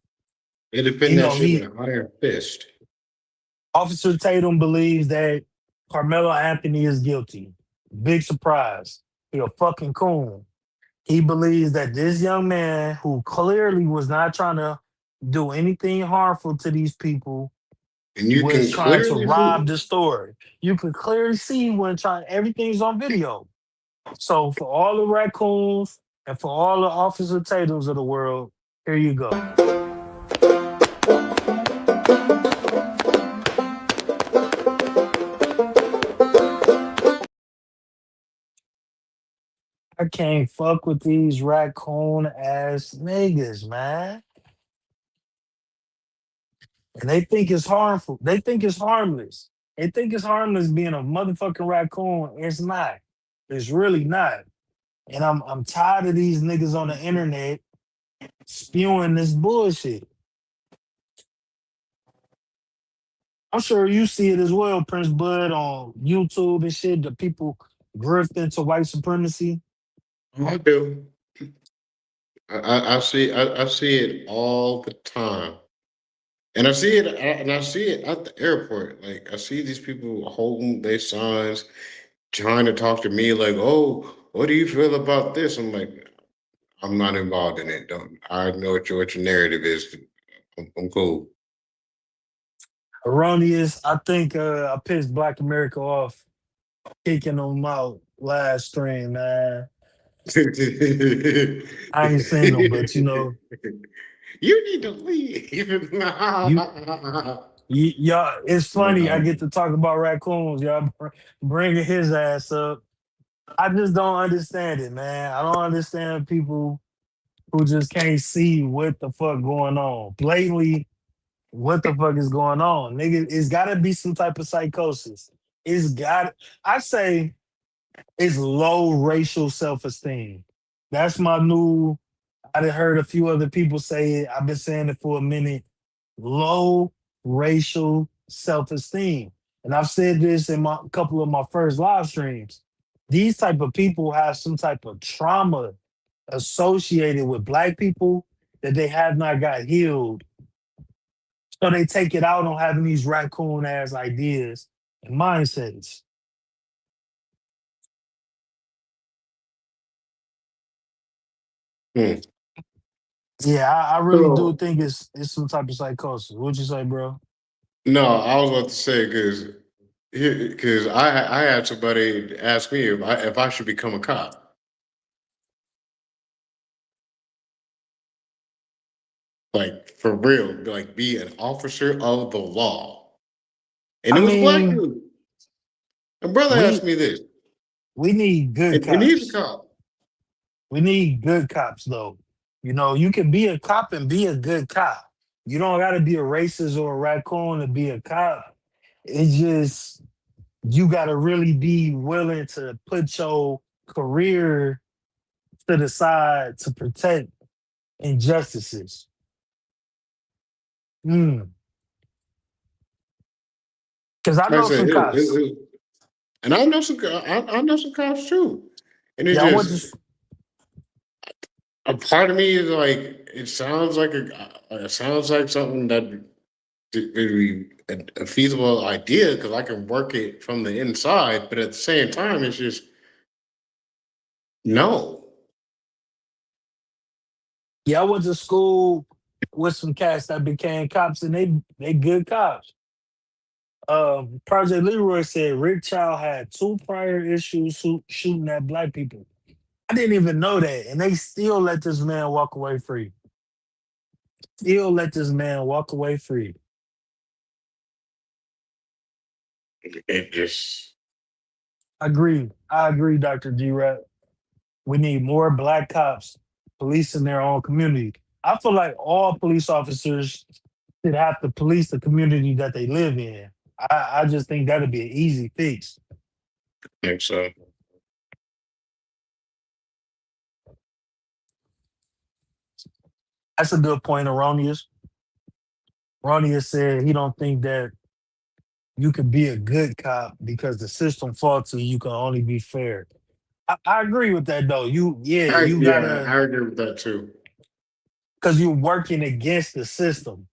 they defend that shit with an iron fist. Officer Tatum believes that Carmelo Anthony is guilty. Big surprise. He a fucking coon. He believes that this young man who clearly was not trying to do anything harmful to these people and you was can trying to clearly rob the store. You can clearly see when trying, everything's on video. So for all the raccoons and for all the Officer Tatums of the world, here you go. I can't fuck with these raccoon ass niggas, man. And they think it's harmful. They think it's harmless. They think it's harmless being a motherfucking raccoon. It's not. It's really not. And I'm tired of these niggas on the internet spewing this bullshit. I'm sure you see it as well, Prince Bud, on YouTube and shit. The people grift into white supremacy. I do. I see it all the time. And I see it at the airport. Like I see these people holding their signs, trying to talk to me like, "Oh, what do you feel about this?" I'm like, I'm not involved in it. Don't I know what your narrative is? I'm cool. Erroneous. I think I pissed Black America off kicking them out last stream, man. I ain't seen them, but you know, You need to leave. you y'all. It's funny. I get to talk about raccoons. Y'all bringing his ass up. I just don't understand it, man. I don't understand people who just can't see what the fuck going on. Blatantly, what the fuck is going on? Nigga, it's gotta be some type of psychosis. It's got I say it's low racial self-esteem. That's my new I done heard a few other people say it. I've been saying it for a minute. Low racial self-esteem. And I've said this in my couple of my first live streams. These type of people have some type of trauma associated with black people that they have not got healed. So they take it out on having these raccoon ass ideas and mindsets. Hmm. Yeah, I really do So think it's some type of psychosis. What'd you say, bro? no, I was about to say because I had somebody ask me if I should become a cop, like for real, like be an officer of the law. And I it was a black mean, dude. A brother asked we me this, we need good and he's a cops. cop. We need good cops though. You know, you can be a cop and be a good cop. You don't gotta be a racist or a raccoon to be a cop. It's just you gotta really be willing to put your career to the side to protect injustices. Mm. Cause I Like I know said, some cops. and I know I know some cops too, and it Yeah, I went to just a part of me is like it sounds like something that would be a feasible idea because I can work it from the inside, but at the same time, it's just no. yeah, I went to school with some cats that became cops and they good cops. Project Leroy said Rick Child had two prior issues shooting at black people. I didn't even know that, and they still let this man walk away free. Still let this man walk away free. It just I agree, Dr. G. Rap. We need more black cops policing their own community. I feel like all police officers should have to police the community that they live in. I just think that'd be an easy fix. think so. That's a good point, Erroneous. Erroneous said he don't think that you can be a good cop because the system faulty. You can only be fair. I agree with that though. You gotta I agree with that too. because you're working against the system.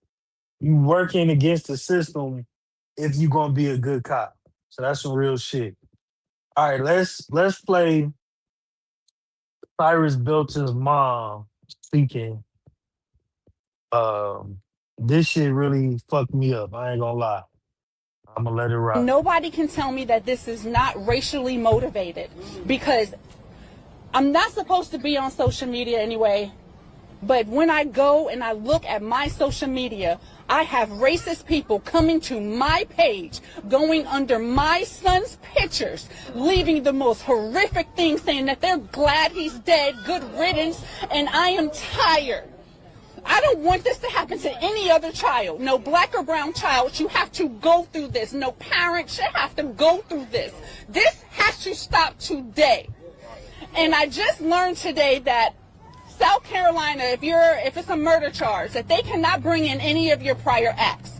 You working against the system if you're gonna be a good cop. So that's some real shit. All right, let's play Cyrus Belton's mom speaking. Um, this shit really fucked me up. I ain't gonna lie. I'm gonna let it rock. Nobody can tell me that this is not racially motivated because I'm not supposed to be on social media anyway. But when I go and I look at my social media, I have racist people coming to my page, going under my son's pictures, leaving the most horrific things, saying that they're glad he's dead, good riddance, and I am tired. I don't want this to happen to any other child. No black or brown child should have to go through this. No parent should have to go through this. This has to stop today. And I just learned today that South Carolina, if it's a murder charge, that they cannot bring in any of your prior acts.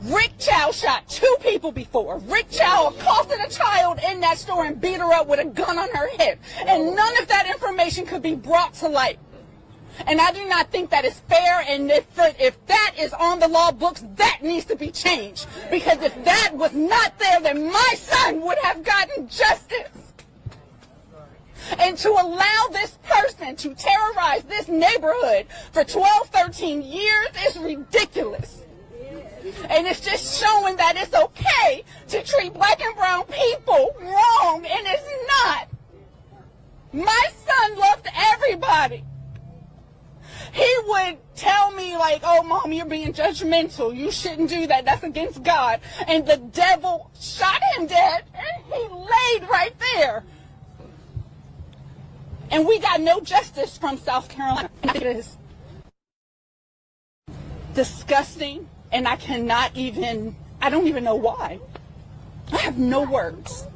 Rick Chow shot 2 people before. Rick Chow accosted a child in that store and beat her up with a gun on her hip. And none of that information could be brought to light. And I do not think that is fair, and if that is on the law books, that needs to be changed. Because if that was not there, then my son would have gotten justice. And to allow this person to terrorize this neighborhood for 12, 13 years is ridiculous. And it's just showing that it's okay to treat black and brown people wrong, and it's not. My son loved everybody. He would tell me like, oh, Mom, you're being judgmental. You shouldn't do that. That's against God. And the devil shot him dead, and he laid right there. And we got no justice from South Carolina. It is disgusting, and I don't even know why. I have no words.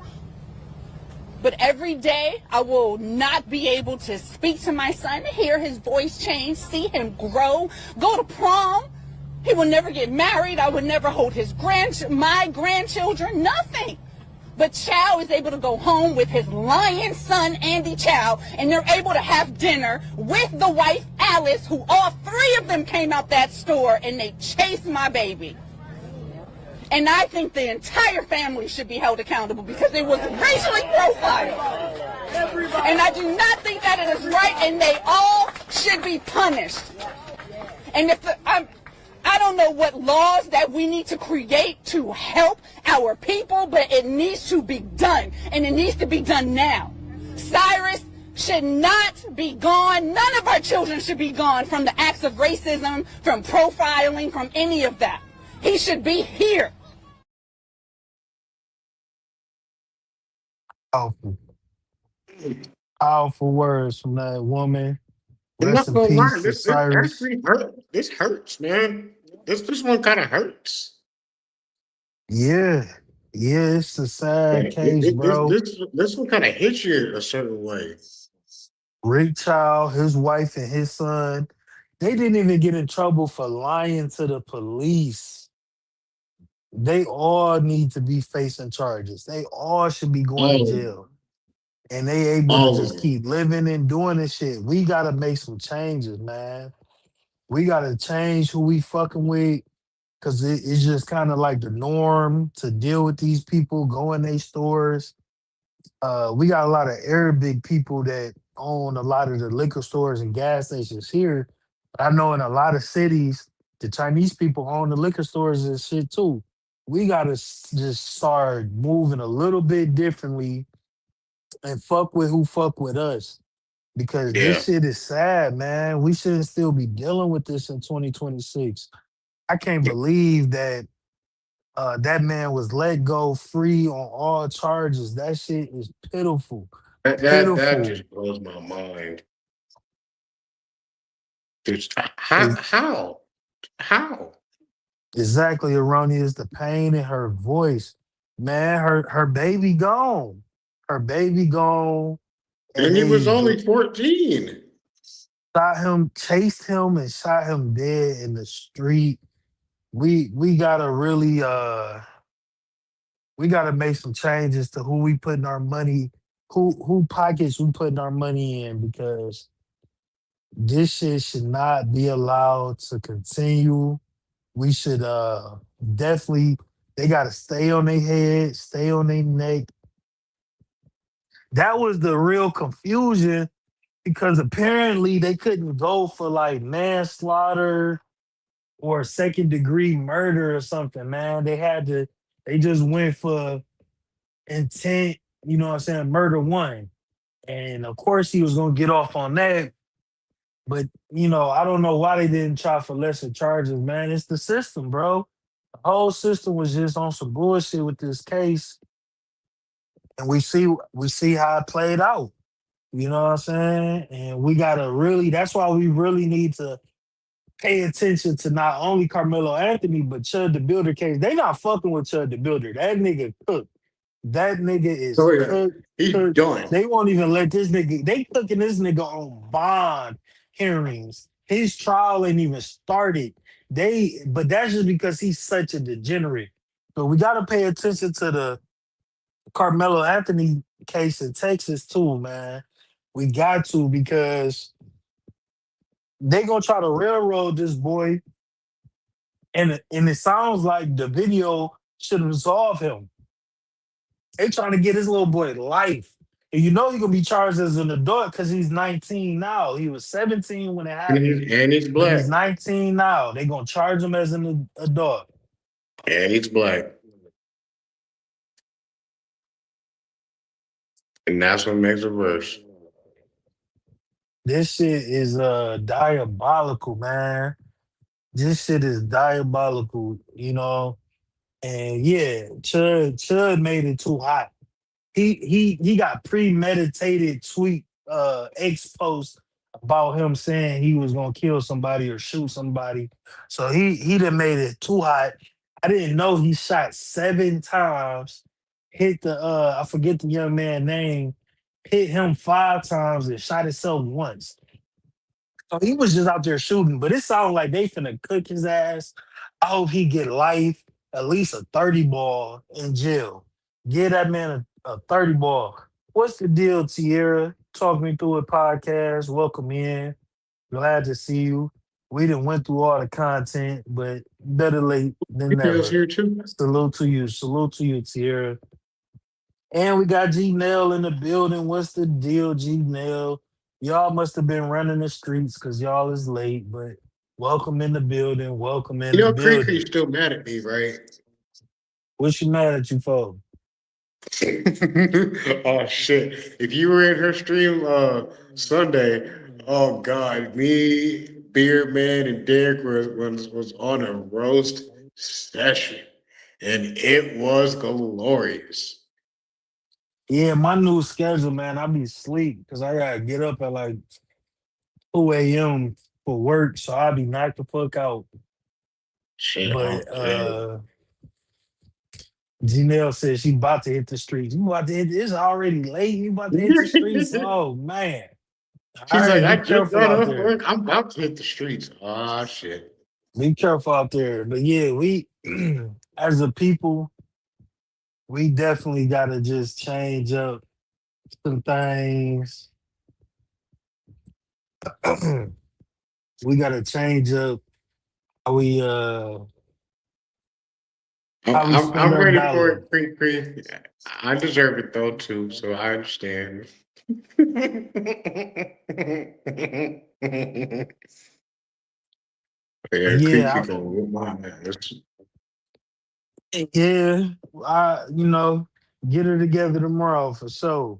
But every day, I will not be able to speak to my son, hear his voice change, see him grow, go to prom. He will never get married. I would never hold my grandchildren, nothing. But Chow is able to go home with his lion son, Andy Chow, and they're able to have dinner with the wife, Alice, who all 3 of them came out that store, and they chased my baby. And I think the entire family should be held accountable because it was racially profiled. And I do not think that it is right, and they all should be punished. And I don't know what laws that we need to create to help our people, but it needs to be done, and it needs to be done now. Cyrus should not be gone. None of our children should be gone from the acts of racism, from profiling, from any of that. He should be here. Powerful, powerful words from that woman. I'm Rest not in gonna lie, peace to this Cyrus. actually hurt. This hurts, man. This one kind of hurts. Yeah, yeah, it's a Yeah, sad case, bro. this one kind of hits you a certain way. Rick Child, his wife, and his son, they didn't even get in trouble for lying to the police. They all need to be facing charges. They all should be going to All of them. jail. And they able to All of just them. keep living and doing this shit. We gotta make some changes, man. We gotta change who we fucking with. Cause it's just kind of like the norm to deal with these people, go in their stores. We got a lot of Arabic people that own a lot of the liquor stores and gas stations here. I know in a lot of cities, the Chinese people own the liquor stores and shit too. We gotta just start moving a little bit differently and fuck with who fuck with us. Because Yeah. this shit is sad, man. We shouldn't still be dealing with this in 2026. I can't believe that that man was let go free on all charges. That shit is pitiful. That Pitiful. just blows my mind. Just It's how? exactly erroneous. The pain in her voice. Man, her baby gone. Her baby gone. And And he was they only 14. shot him, chased him, and shot him dead in the street. We gotta really we gotta make some changes to who we putting our money, who pockets we putting our money in, because this shit should not be allowed to continue. We should definitely, they gotta stay on their head, stay on their neck. That was the real confusion because apparently they couldn't go for like manslaughter or second degree murder or something, man. They just went for intent, you know what I'm saying, murder one. And of course he was gonna get off on that. But I don't know why they didn't try for lesser charges, man. It's the system, bro. The whole system was just on some bullshit with this case, and we see how it played out. You know what I'm saying? And we gotta really. That's why we really need to pay attention to not only Carmelo Anthony but Chud the Builder case. They not fucking with Chud the Builder. That nigga cooked. That nigga is Oh yeah, cooked. he's Cooked. done. They won't even let this nigga. They cooking this nigga on bond hearings. His trial ain't even started. But that's just because he's such a degenerate. But we gotta pay attention to the Carmelo Anthony case in Texas too, man. We got to because they gonna try to railroad this boy, and it sounds like the video should absolve him. They trying to get this little boy life. And he gonna be charged as an adult because he's 19 now. He was 17 when it And happened, he's but he's black. 19 now. They gonna charge him as an adult. And he's black. And that's what makes it worse. This shit is diabolical, man. This shit is diabolical. And yeah, Chud made it too hot. He got premeditated tweet X post about him saying he was gonna kill somebody or shoot somebody. So he done made it too hot. I didn't know he shot 7 times, hit the I forget the young man name, hit him 5 times and shot himself once. So he was just out there shooting, but it sounded like they finna cook his ass. I hope he get life, at least a 30 ball in jail. Give that man a 30 ball. What's the deal, Tierra? Talk me through a podcast. Welcome in. Glad to see you. We didn't went through all the content, but better late than Details never. here too. Salute to you. Salute to you, Tierra. And we got G Nail in the building. What's the deal, G Nail? Y'all must have been running the streets because y'all is late, but welcome in the building. Welcome in You the know, Creeky's building. still mad at me, right? What you mad at you for? Oh shit! If you were in her stream Sunday, oh god, me, Beardman, and Derek was on a roast session, and it was glorious. Yeah, my new schedule, man. I be sleep because I gotta get up at like 2 a.m. for work, so I be knocked the fuck out. Shit, But Janelle said she about to hit the streets. You about to hit? It's already late. You about to hit the streets? Oh man! All she's right, like, I be just careful got out off there. work. I'm about to hit the streets. Ah, shit. Be careful out there. But yeah, we as a people, we definitely gotta just change up some things. We gotta change up how we uh I'm how we I'm, spend I'm our ready for dollar. it, Creek. I deserve it though too, so I understand. But Yeah, Creek yeah, gonna whoop my ass. yeah, get her together tomorrow for sure.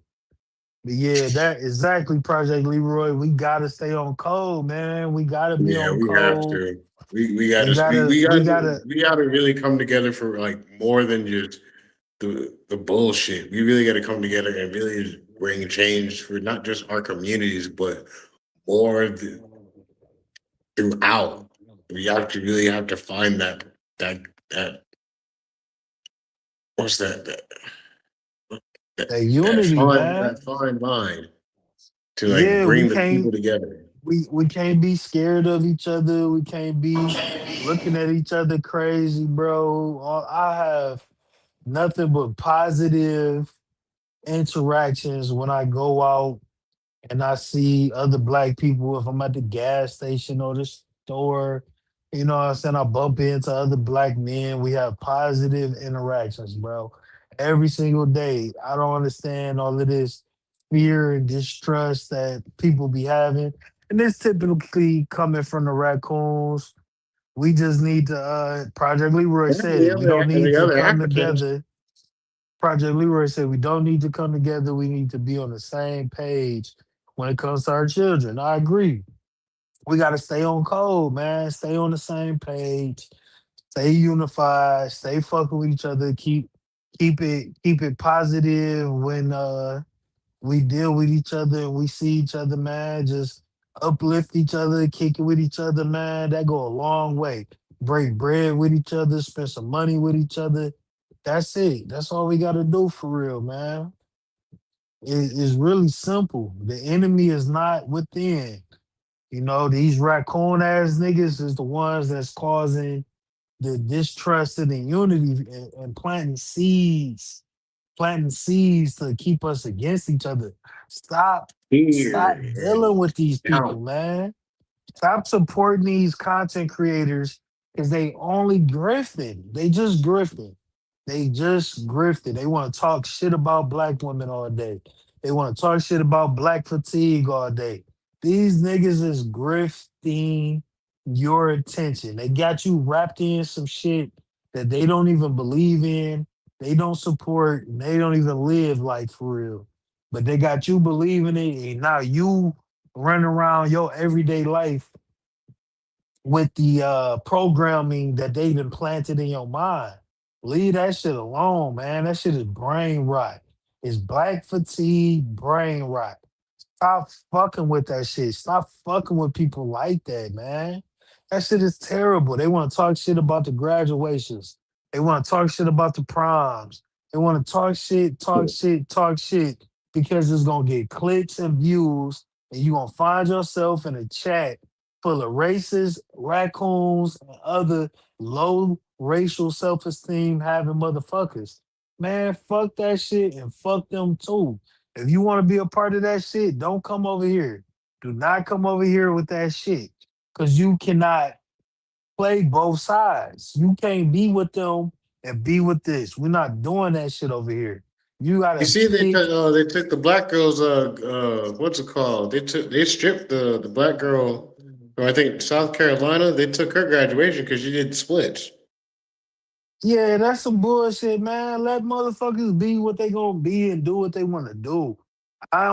But yeah, that exactly Project Leroy. We gotta stay on code, man. We gotta be Yeah, on we have code. to. We We gotta speak. gotta We we gotta gotta we gotta really come together for like more than just the bullshit. We really gotta come together and really bring change for not just our communities, but more throughout. We have to really have to find that that what's that unity, man. that fine line to like Yeah, we bring the people can't together. we can't be scared of each other. We can't be looking at each other crazy, bro. I have nothing but positive interactions when I go out and I see other black people. If I'm at the gas station or the store, you know what I'm saying? I bump into other black men. We have positive interactions, bro. Every single day. I don't understand all of this fear and distrust that people be having. And this typically coming from the raccoons. We just need to Project Leroy And said it. We don't need the to other come Africans. together. Project Leroy said we don't need to come together. We need to be on the same page when it comes to our children. I agree. We gotta stay on code, man. Stay on the same page. Stay unified. Stay fucking with each other. Keep it positive when we deal with each other and we see each other, man. Just uplift each other, kick it with each other, man. That go a long way. Break bread with each other, spend some money with each other. That's it. That's all we gotta do for real, man. It's really simple. The enemy is not within. These raccoon ass niggas is the ones that's causing the distrust and the unity and planting seeds to keep us against each other. Stop Fear dealing and with these doubt. people, man. Stop supporting these content creators because they only grifting. They just grifting. They just grifted. They want to talk shit about black women all day. They want to talk shit about black fatigue all day. These niggas is grifting your attention. They got you wrapped in some shit that they don't even believe in, they don't support, and they don't even live like for real. But they got you believing it, and now you run around your everyday life with the programming that they've implanted in your mind. Leave that shit alone, man. That shit is brain rot. It's black fatigue, brain rot. Stop fucking with that shit. Stop fucking with people like that, man. That shit is terrible. They want to talk shit about the graduations. They want to talk shit about the proms. They want to talk shit, talk shit, talk shit because it's going to get clicks and views. And you're going to find yourself in a chat full of racist raccoons and other low racial self esteem having motherfuckers. Man, fuck that shit and fuck them too. If you want to be a part of that shit, don't come over here. Do not come over here with that shit. Cause you cannot play both sides. You can't be with them and be with this. We're not doing that shit over here. You You gotta see, pick. they took the black girl's what's it called? They stripped the black girl from I think South Carolina. They took her graduation because she did splits. Yeah, that's some bullshit, man. Let motherfuckers be what they gonna be and do what they want to do. I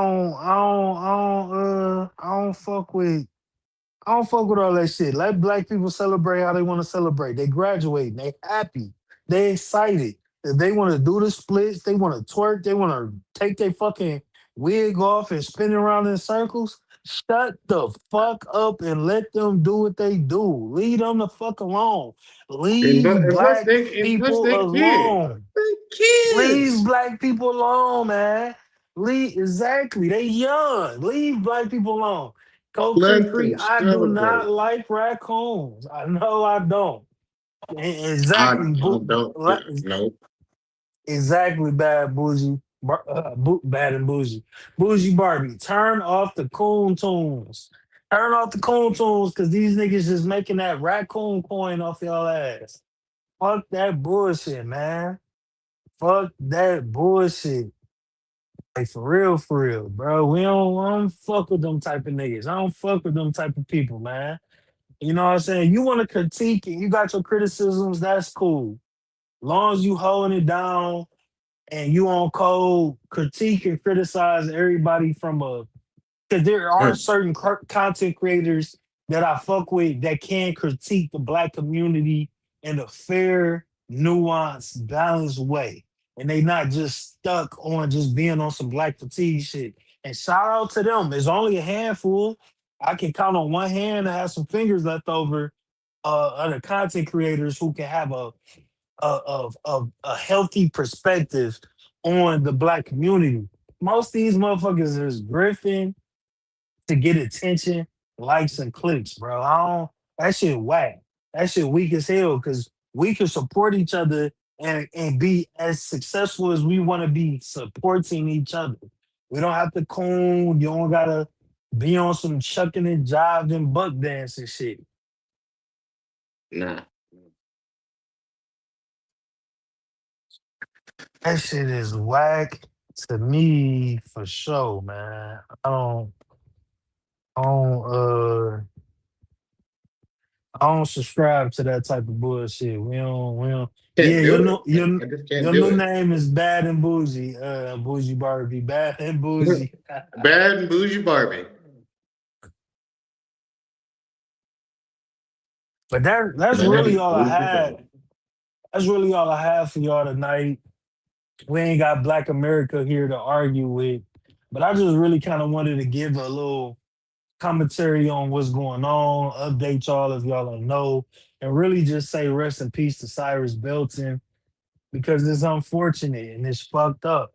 don't fuck with all that shit. Let black people celebrate how they want to celebrate. They graduate, they happy, they excited. If they want to do the splits, they want to twerk, they want to take their fucking wig off and spin around in circles. Shut the fuck up and let them do what they do. Leave them the fuck alone. Leave black And plus people they kids. alone. They Leave kids. black people alone, man. Leave exactly. They young. Leave black people alone. Go Creek Let Creek. them I do celebrate. not like raccoons. I know I don't. I Exactly. don't no. Exactly. Bad bougie. Bad and bougie. Bougie Barbie. Turn off the coon tunes. Turn off the coon tunes because these niggas just making that raccoon coin off y'all ass. Fuck that bullshit, man. Fuck that bullshit. Like for real, bro. I don't fuck with them type of niggas. I don't fuck with them type of people, man. You know what I'm saying? You want to critique and you got your criticisms, that's cool. Long as you holding it down and you on code, critique and criticize everybody from a because there are certain content creators that I fuck with that can critique the black community in a fair, nuanced, balanced way. And they not just stuck on just being on some black fatigue shit. And shout out to them. There's only a handful. I can count on one hand and have some fingers left over other content creators who can have a healthy perspective on the black community. Most of these motherfuckers is griffing to get attention, likes, and clicks, bro. I don't. That shit whack. That shit weak as hell because we can support each other and be as successful as we want to be supporting each other. We don't have to coon. You don't gotta be on some chucking and jiving and buck dance and shit. Nah. That shit is whack to me for sure, man. I don't I don't subscribe to that type of bullshit. We don't. Yeah, Can't do it. I just can't Your do new it. name is Bad and Bougie. Bougie Barbie. Bad and Bougie. Bad and bougie Barbie. But that's really all I had. That's really all I have for y'all tonight. We ain't got Black America here to argue with, but I just really kind of wanted to give a little commentary on what's going on, update y'all if y'all don't know, and really just say rest in peace to Cyrus Belton because it's unfortunate and it's fucked up.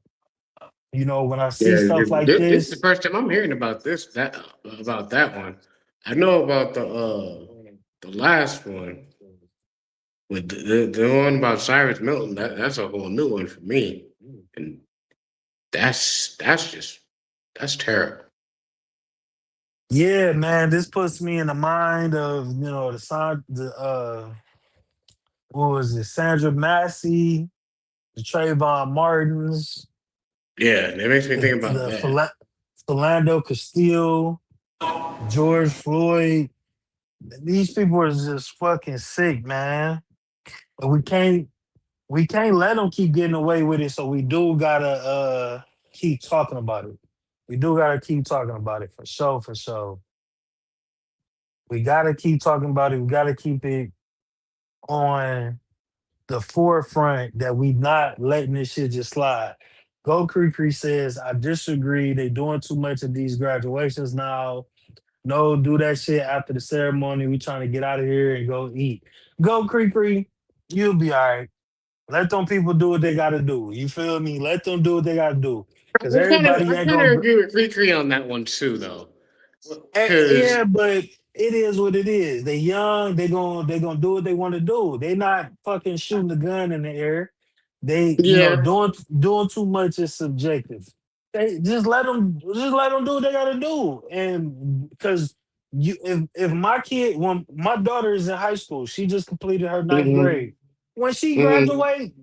You know, when I see Yeah, stuff like this is the this, first time I'm hearing about about that one. I know about the last one, but the one about Cyrus Milton, that's a whole new one for me, and that's terrible. yeah, man, this puts me in the mind of the what was it, Sandra Massey, the Trayvon Martins, Yeah, it makes me think about the that. Philando Castile, George Floyd. These people are just fucking sick, man. But we can't let them keep getting away with it. So we do gotta keep talking about it. We do gotta keep talking about it for sure, for sure. We gotta keep talking about it. We gotta keep it on the forefront that we not letting this shit just slide. Go Creek says, I disagree. They doing too much of these graduations now. No, do that shit after the ceremony. We trying to get out of here and go eat. Go Creek, you'll be all right. Let them people do what they gotta do. You feel me? Let them do what they gotta do. Cause everybody I ain't kind of gonna. agree with Cree on that one too, though, because Yeah, but it is what it is. They young. They gonna do what they want to do. They not fucking shooting the gun in the air. They yeah, doing too much is subjective. They just let them do what they gotta do. And because if my kid when my daughter is in high school, she just completed her ninth hmm grade. When she hmm graduate,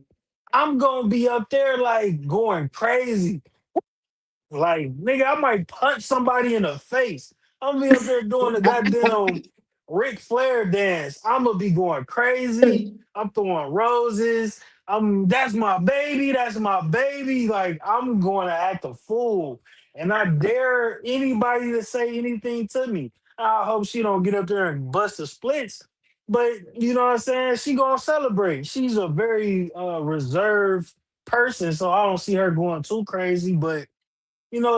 I'm gonna be up there like going crazy. Like, nigga, I might punch somebody in the face. I'm gonna be up there doing the goddamn Ric Flair dance. I'm gonna be going crazy. I'm throwing roses. That's my baby. That's my baby. Like, I'm going to act a fool. And I dare anybody to say anything to me. I hope she don't get up there and bust the splits. But you know what I'm saying? She gonna celebrate. She's a very reserved person, so I don't see her going too crazy. But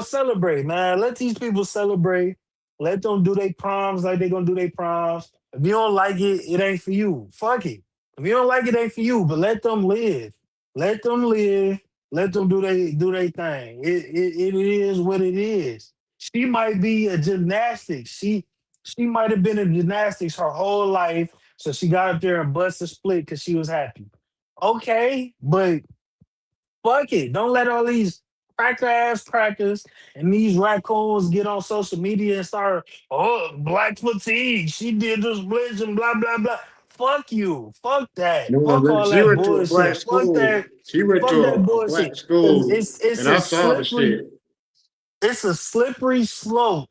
celebrate, man. Let these people celebrate. Let them do their proms like they gonna do their proms. If you don't like it, it ain't for you. Fuck it. If you don't like it, ain't for you. But let them live. Let them live. Let them do their thing. It is what it is. She might be a gymnastics. She might have been in gymnastics her whole life. So she got up there and bust a split because she was happy. Okay, but fuck it. Don't let all these cracker ass crackers and these raccoons get on social media and start, oh, black fatigue. She did this blitz and blah, blah, blah. Fuck you. Fuck that. no, Fuck but all she that went to a black bullshit. Fuck school. that. She went Fuck to that a black bullshit. Because school, it's and a I saw the slippery shit. it's a slippery slope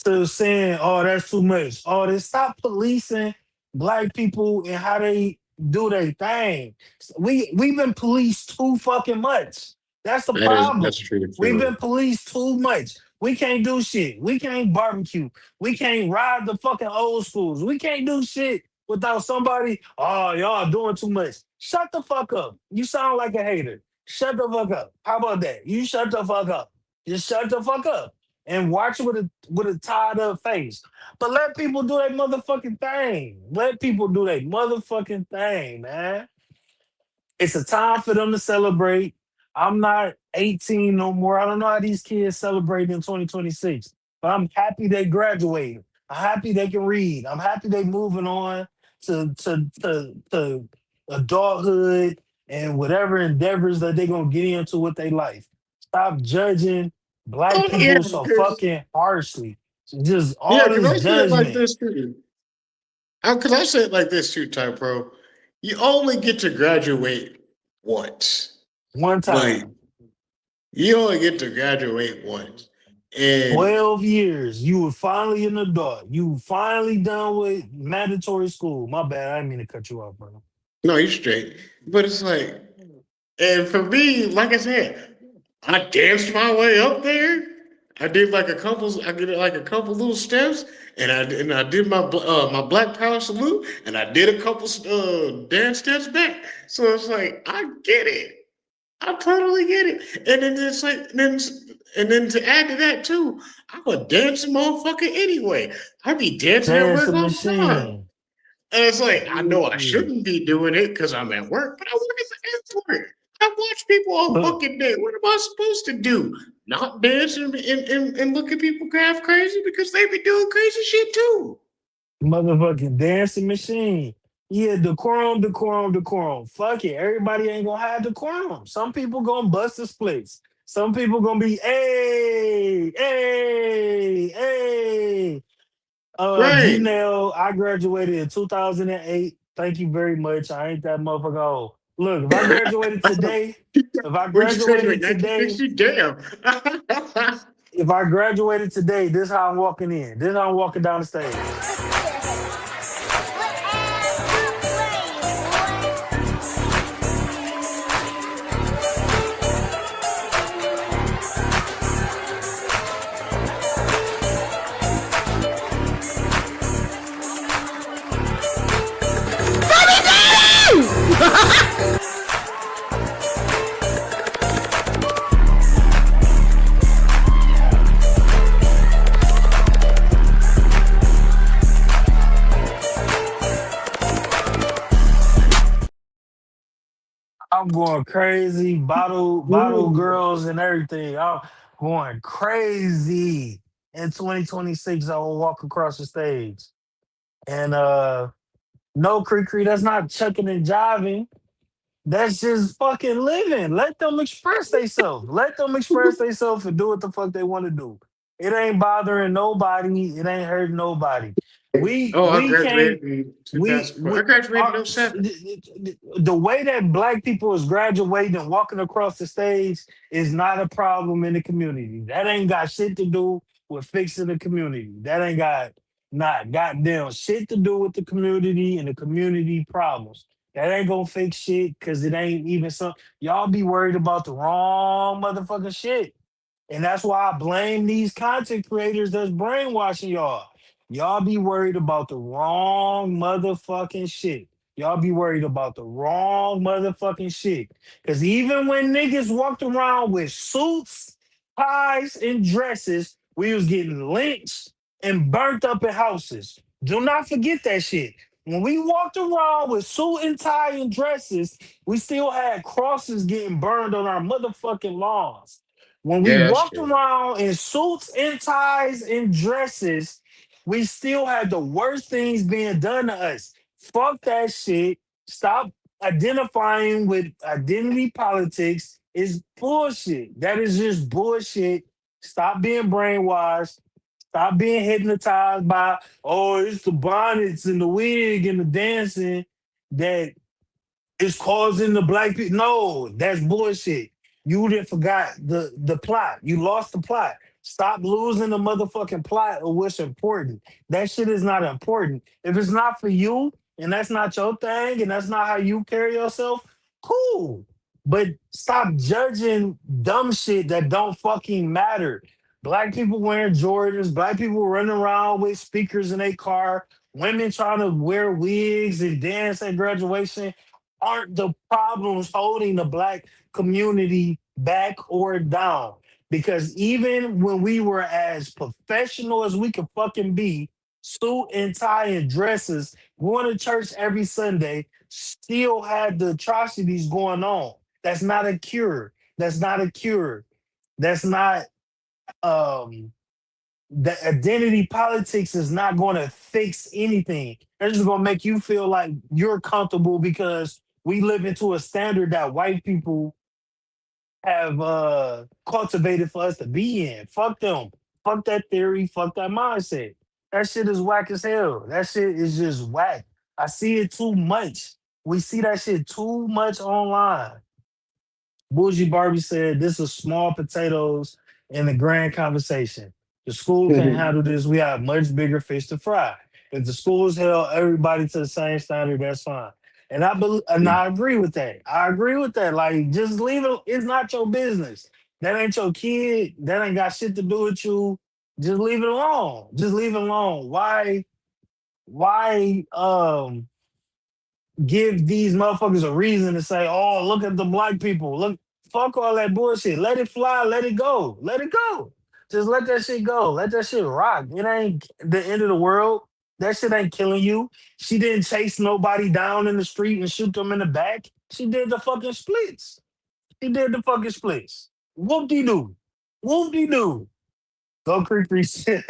to saying, "Oh, that's too much." Oh, they stop policing black people and how they do their thing. We've been policed too fucking much. That's the That's problem. true We've been too. policed too much. We can't do shit. We can't barbecue. We can't ride the fucking old schools. We can't do shit without somebody. Oh, y'all doing too much. Shut the fuck up. You sound like a hater. Shut the fuck up. How about that? You shut the fuck up. Just shut the fuck up and watch it with a tied up face. But let people do their motherfucking thing. Let people do their motherfucking thing, man. It's a time for them to celebrate. I'm not 18 no more. I don't know how these kids celebrate in 2026, but I'm happy they graduated. I'm happy they can read. I'm happy they moving on to adulthood and whatever endeavors that they're gonna get into with their life. Stop judging black Oh yeah, people so fucking harshly. Just yeah, all because this I said it like judgment. this too. Because I said it like this too, Type Pro. You only get to graduate once. One Like time. you only get to graduate once, and 12 years. You were finally an adult. You finally done with mandatory school. My bad. I didn't mean to cut you off, bro. no, you're straight. But it's like, and for me, like I said, I danced my way up there. I did like a couple little steps, and I did my Black Power salute, and I did a couple dance steps back. So it's like I get it. I totally get it. And then it's like and then to add to that too, I'm a dancing motherfucker anyway. I be dancing at work Dancing all the time. machine. And it's like I know I Yeah. shouldn't be doing it because I'm at work, but I work at the airport. I watch people all Look, fucking day. What am I supposed to do? Not dance and look at people half crazy because they be doing crazy shit too. motherfucking dancing machine. Yeah, decorum, decorum, decorum. Fuck it. Everybody ain't gonna have decorum. Some people gonna bust the splits. Some people gonna be, hey, hey, hey. Right. G-Nail, I graduated in 2008. Thank you very much. I ain't that motherfucker old. Look, if I graduated today, if I Where'd you graduate? graduated today, 1960? Damn. if I graduated today, this is how I'm walking in. This is how I'm walking down the stage. I'm going crazy, bottle girls and everything. I'm going crazy. In 2026, I will walk across the stage. And no Cree, that's not chucking and jiving. That's just fucking living. Let them express themselves. Let them express themselves and do what the fuck they want to do. It ain't bothering nobody. It ain't hurting nobody. We Oh, I we graduated can't in we 2004. I graduated are in '07. the way that black people is graduating and walking across the stage is not a problem in the community. That ain't got shit to do with fixing the community. That ain't got not goddamn shit to do with the community and the community problems. That ain't gonna fix shit because it ain't even some. Y'all be worried about the wrong motherfucking shit. And that's why I blame these content creators that's brainwashing y'all. Y'all be worried about the wrong motherfucking shit. Y'all be worried about the wrong motherfucking shit. Because even when niggas walked around with suits, ties, and dresses, we was getting lynched and burnt up in houses. Do not forget that shit. When we walked around with suit and tie and dresses, we still had crosses getting burned on our motherfucking lawns. When we Yeah, that's walked true. around in suits and ties and dresses, we still had the worst things being done to us. Fuck that shit. Stop identifying with identity politics. It's bullshit. That is just bullshit. Stop being brainwashed. Stop being hypnotized by, oh, it's the bonnets and the wig and the dancing that it's causing the black people. No, that's bullshit. You didn't forgot the plot. You lost the plot. Stop losing the motherfucking plot of what's important. That shit is not important. If it's not for you and that's not your thing and that's not how you carry yourself, cool. But stop judging dumb shit that don't fucking matter. Black people wearing Jordans, black people running around with speakers in their car, women trying to wear wigs and dance at graduation aren't the problems holding the black community back or down. Because even when we were as professional as we could fucking be, suit and tie and dresses, going to church every Sunday, still had the atrocities going on. That's not a cure. That's not a cure. That's not um the identity politics is not going to fix anything. It's just going to make you feel like you're comfortable because we live into a standard that white people have cultivated for us to be in. Fuck them. Fuck that theory. Fuck that mindset. That shit is whack as hell. That shit is just whack. I see it too much. We see that shit too much online. Bougie Barbie said, "This is small potatoes in the grand conversation. The school can't handle this. We have much bigger fish to fry. If the schools held everybody to the same standard, that's fine." And I agree with that. I agree with that. Like, just leave it. It's not your business. That ain't your kid. That ain't got shit to do with you. Just leave it alone. Just leave it alone. Why give these motherfuckers a reason to say, oh, look at the black people. Look, fuck all that bullshit. Let it fly, let it go. Let it go. Just let that shit go. Let that shit rock. It ain't the end of the world. That shit ain't killing you. She didn't chase nobody down in the street and shoot them in the back. She did the fucking splits. She did the fucking splits. Whoop de doo. Whoop de doo. Go Creek said,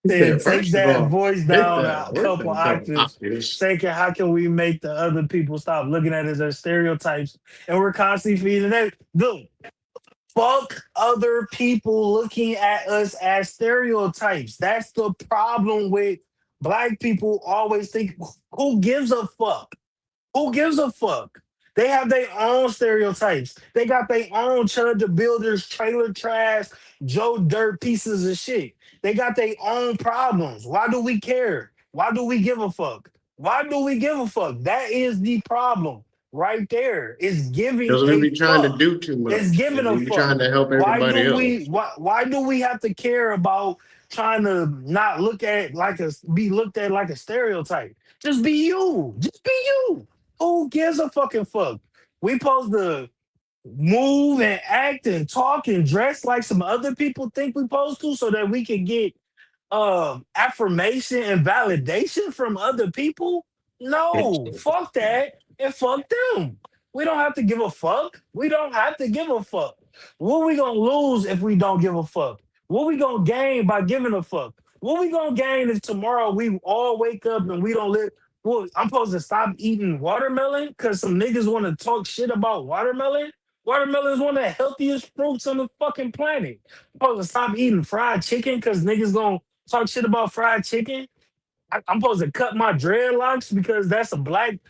take First of that all, voice take down that a away couple from the octaves. obvious. Second, how can we make the other people stop looking at us as stereotypes? And we're constantly feeding that. Dude, fuck other people looking at us as stereotypes. That's the problem with black people always think, who gives a fuck? Who gives a fuck? They have their own stereotypes. They got their own Chud the Builders, trailer trash, Joe Dirt pieces of shit. They got their own problems. Why do we care? Why do we give a fuck? Why do we give a fuck? That is the problem right there. It's giving Because we a be trying to fuck. do too It's much, giving and a we be fuck. trying to help everybody else. Why do we have to care about trying to not look at like a be looked at like a stereotype? Just be you. Just be you. Who gives a fucking fuck? We supposed to move and act and talk and dress like some other people think we supposed to so that we can get affirmation and validation from other people? No, fuck that and fuck them. We don't have to give a fuck. We don't have to give a fuck. What we gonna lose if we don't give a fuck? What we gonna gain by giving a fuck? What we gonna gain if tomorrow we all wake up and we don't live? Well, I'm supposed to stop eating watermelon because some niggas want to talk shit about watermelon. Watermelon is one of the healthiest fruits on the fucking planet. I'm supposed to stop eating fried chicken because niggas gonna talk shit about fried chicken. I'm supposed to cut my dreadlocks because that's some black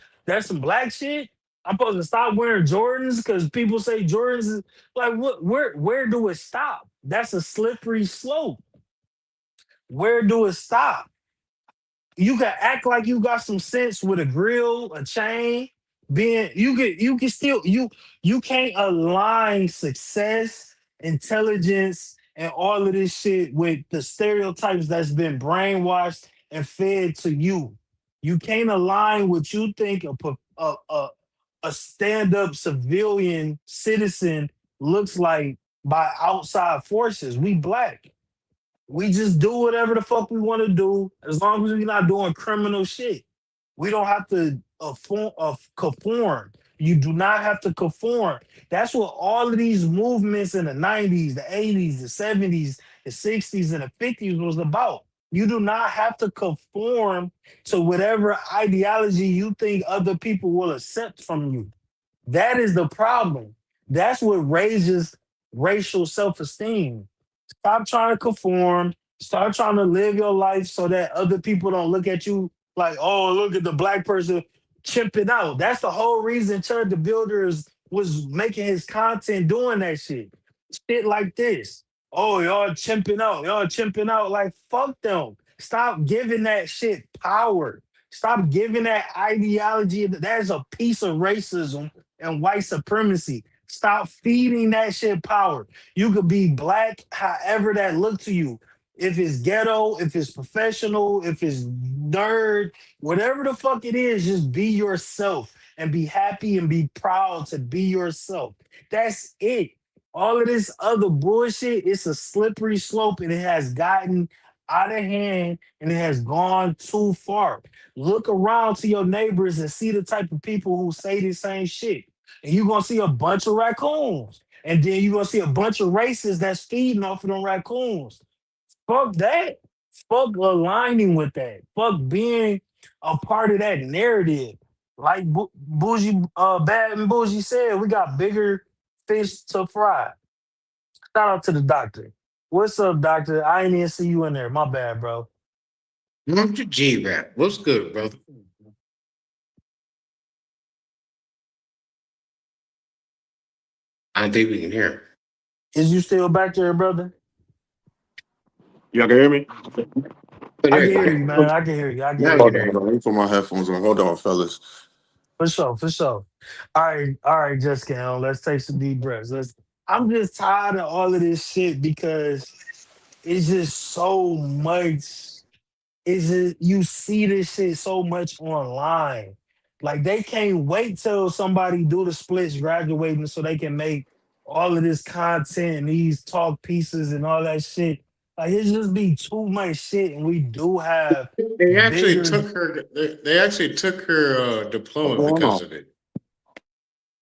shit. I'm supposed to stop wearing Jordans because people say Jordans is like what where do it stop? That's a slippery slope. Where do it stop? You can act like you got some sense with a grill, a chain, being you can still you can't align success, intelligence, and all of this shit with the stereotypes that's been brainwashed and fed to you. You can't align what you think a stand-up civilian citizen looks like by outside forces. We black. We just do whatever the fuck we want to do as long as we're not doing criminal shit. We don't have to conform. You do not have to conform. That's what all of these movements in the 90s, the 80s, the 70s, the 60s, and the 50s was about. You do not have to conform to whatever ideology you think other people will accept from you. That is the problem. That's what raises racial self esteem. Stop trying to conform. Start trying to live your life so that other people don't look at you like, oh, look at the black person chimping out. That's the whole reason Chud the Builders was making his content doing that shit. Shit like this. Oh, y'all chimping out. Y'all chimping out. Like, fuck them. Stop giving that shit power. Stop giving that ideology. That's a piece of racism and white supremacy. Stop feeding that shit power. You could be black however that look to you. If it's ghetto, if it's professional, if it's nerd, whatever the fuck it is, just be yourself and be happy and be proud to be yourself. That's it. All of this other bullshit, it's a slippery slope and it has gotten out of hand and it has gone too far. Look around to your neighbors and see the type of people who say the same shit. And you're gonna see a bunch of raccoons. And then you're gonna see a bunch of racists that's feeding off of them raccoons. Fuck that. Fuck aligning with that. Fuck being a part of that narrative. Like Bougie, Bad and Bougie said, we got bigger fish to fry. Shout out to the doctor. What's up, doctor? I ain't even see you in there. My bad, bro. What's your G-Rap? What's good, brother? I think we can hear him. Is you still back there, brother? Y'all can hear me? I can hear you, man. I can hear you. I can hear Hold you. on, hold on. Let me put my headphones on. Hold on, fellas. For sure, for sure. All right, Jessica. Let's take some deep breaths. I'm just tired of all of this shit because it's just so much. Is it you see this shit so much online? Like they can't wait till somebody do the splits graduating so they can make all of this content and these talk pieces and all that shit. Like it just be too much shit, and we do have They actually bigger. took her. They actually took her diploma because of it.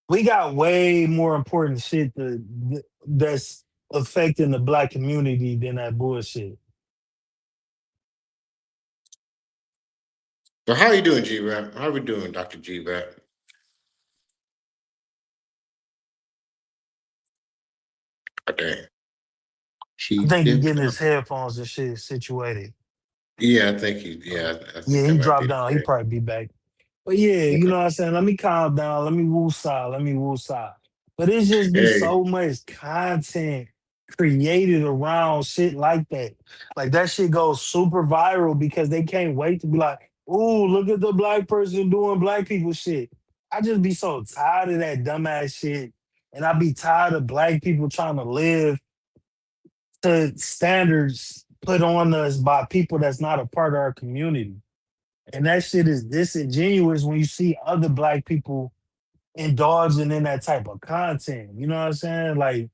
We got way more important shit that's affecting the black community than that bullshit. So how you doing, G-Rap? How we doing, Dr. G-Rap? Okay. I She think he dipped getting out. his headphones and shit situated. Yeah, I think he. Yeah, I think Yeah, that he might dropped be the down. He case. probably be back. But yeah, you Okay. know what I'm saying? Let me calm down. Let me woo side. Let me woo side. But it's just be Hey, so much content created around shit like that. Like that shit goes super viral because they can't wait to be like, ooh, look at the black person doing black people shit. I just be so tired of that dumbass shit. And I be tired of black people trying to live to standards put on us by people that's not a part of our community. And that shit is disingenuous when you see other black people indulging in that type of content. You know what I'm saying? Like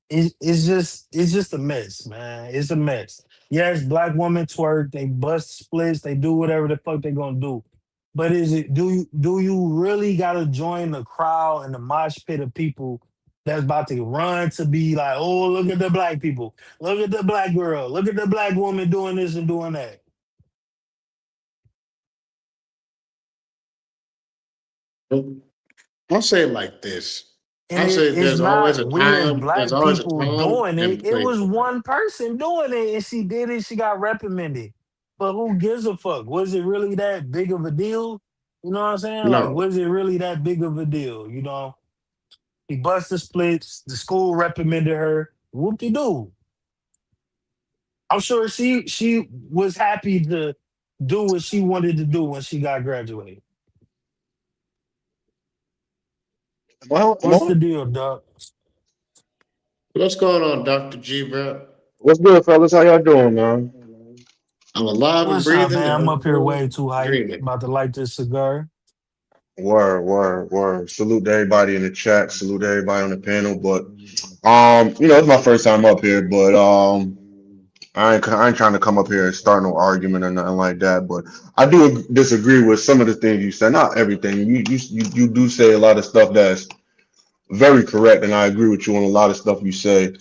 it's just a mess, man. It's a mess. Yes, black women twerk, they bust splits, they do whatever the fuck they gonna do. But is it do you really gotta join the crowd and the mosh pit of people that's about to run to be like, oh, look at the black people, look at the black girl, look at the black woman doing this and doing that. I'll say it like this. And I'll say it's there's always not a weird time. There's black always a people time doing and it. a It place was for that. one person doing it and she did it. She got reprimanded. But who gives a fuck? Was it really that big of a deal? You know what I'm saying? Like, No. was it really that big of a deal? You know, he busted splits. The school reprimanded her. Whoop de doo. I'm sure she was happy to do what she wanted to do when she got graduated. Well, What's the deal, Doc? What's going on, Dr. G-Rap? what's good, fellas? How y'all doing, man? I'm alive and What's up, breathing man? and I'm I'm up here still way too hype. dreaming. About to light this cigar. Word, word, word. Salute to everybody in the chat. Salute to everybody on the panel. But it's my first time up here, but I ain't trying to come up here and start no argument or nothing like that. But I do disagree with some of the things you said. Not everything. You do say a lot of stuff that's very correct, and I agree with you on a lot of stuff you say.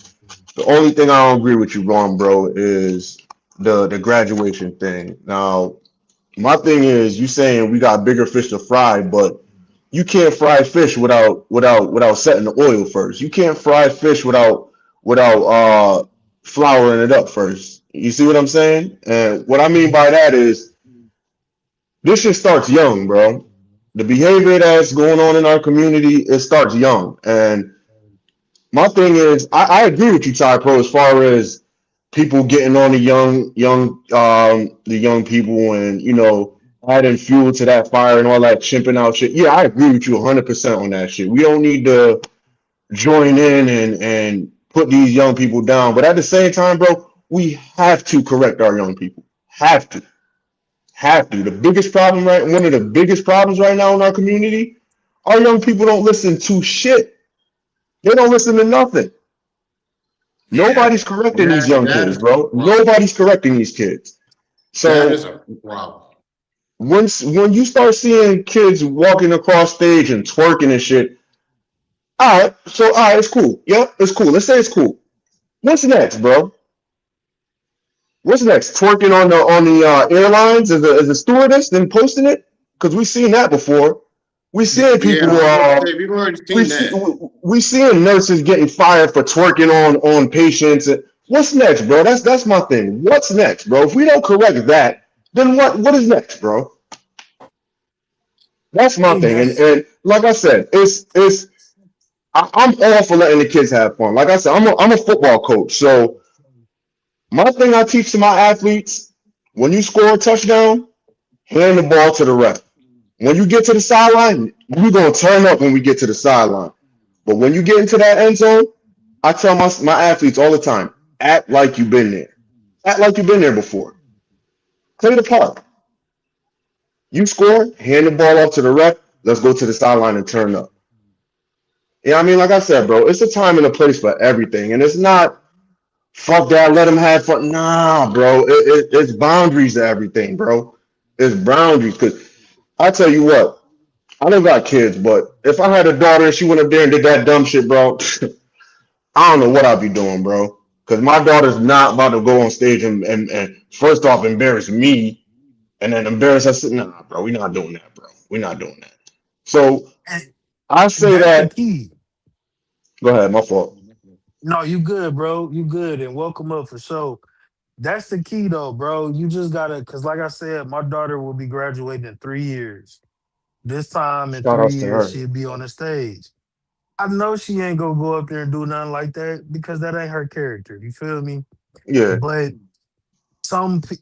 The only thing I don't agree with you on, bro, is the graduation thing. Now, my thing is, you saying we got bigger fish to fry, but you can't fry fish without setting the oil first. You can't fry fish without flouring it up first. You see what I'm saying? And what I mean by that is this shit starts young, bro. The behavior that's going on in our community, it starts young. And my thing is, I agree with you, Ty Pro, as far as people getting on the young people and adding fuel to that fire and all that chimping out shit. Yeah, I agree with you 100% on that shit. We don't need to join in and put these young people down, but at the same time, bro, we have to correct our young people. Have to. One of the biggest problems right now in our community, our young people don't listen to shit. They don't listen to nothing. Yeah, Nobody's correcting these that young that kids, is a bro. problem. Nobody's correcting these kids. That is So a problem. when you start seeing kids walking across stage and twerking and shit, all right, it's cool. Yep, it's cool. Let's say it's cool. What's next, bro? What's next? Twerking on the airlines as a stewardess, then posting it? Because we've seen that before. We seeing Yeah, people. I was gonna say we've already We seen see that. we seeing nurses getting fired for twerking on patients. What's next, bro? That's my thing. What's next, bro? If we don't correct that, then what is next, bro? That's I my think thing. And that's and like I said, I'm all for letting the kids have fun. Like I said, I'm a football coach, so my thing I teach to my athletes: when you score a touchdown, hand the ball to the ref. When you get to the sideline, we're gonna turn up when we get to the sideline. But when you get into that end zone, I tell my athletes all the time, Act like you've been there. Act like you've been there before. Play the part. You score, hand the ball off to the ref. Let's go to the sideline and turn up. Yeah, I mean, like I said, bro, it's a time and a place for everything, and it's not fuck that. Let them have fun. Nah, bro, it's boundaries to everything, bro. It's boundaries. Because I tell you what, I don't got kids, but if I had a daughter and she went up there and did that dumb shit, bro, I don't know what I'd be doing, bro. Because my daughter's not about to go on stage and first off embarrass me and then embarrass us. Nah, bro, we're not doing that, bro. We're not doing that. So I say That's the that. key. Go ahead, my fault. No, you good, bro. You good, and welcome up for sure. That's the key, though, bro. You just gotta, cause like I said, my daughter will be graduating in 3 years. This time in Shout three outs to years, her. she'll be on the stage. I know she ain't gonna go up there and do nothing like that because that ain't her character. You feel me? Yeah. But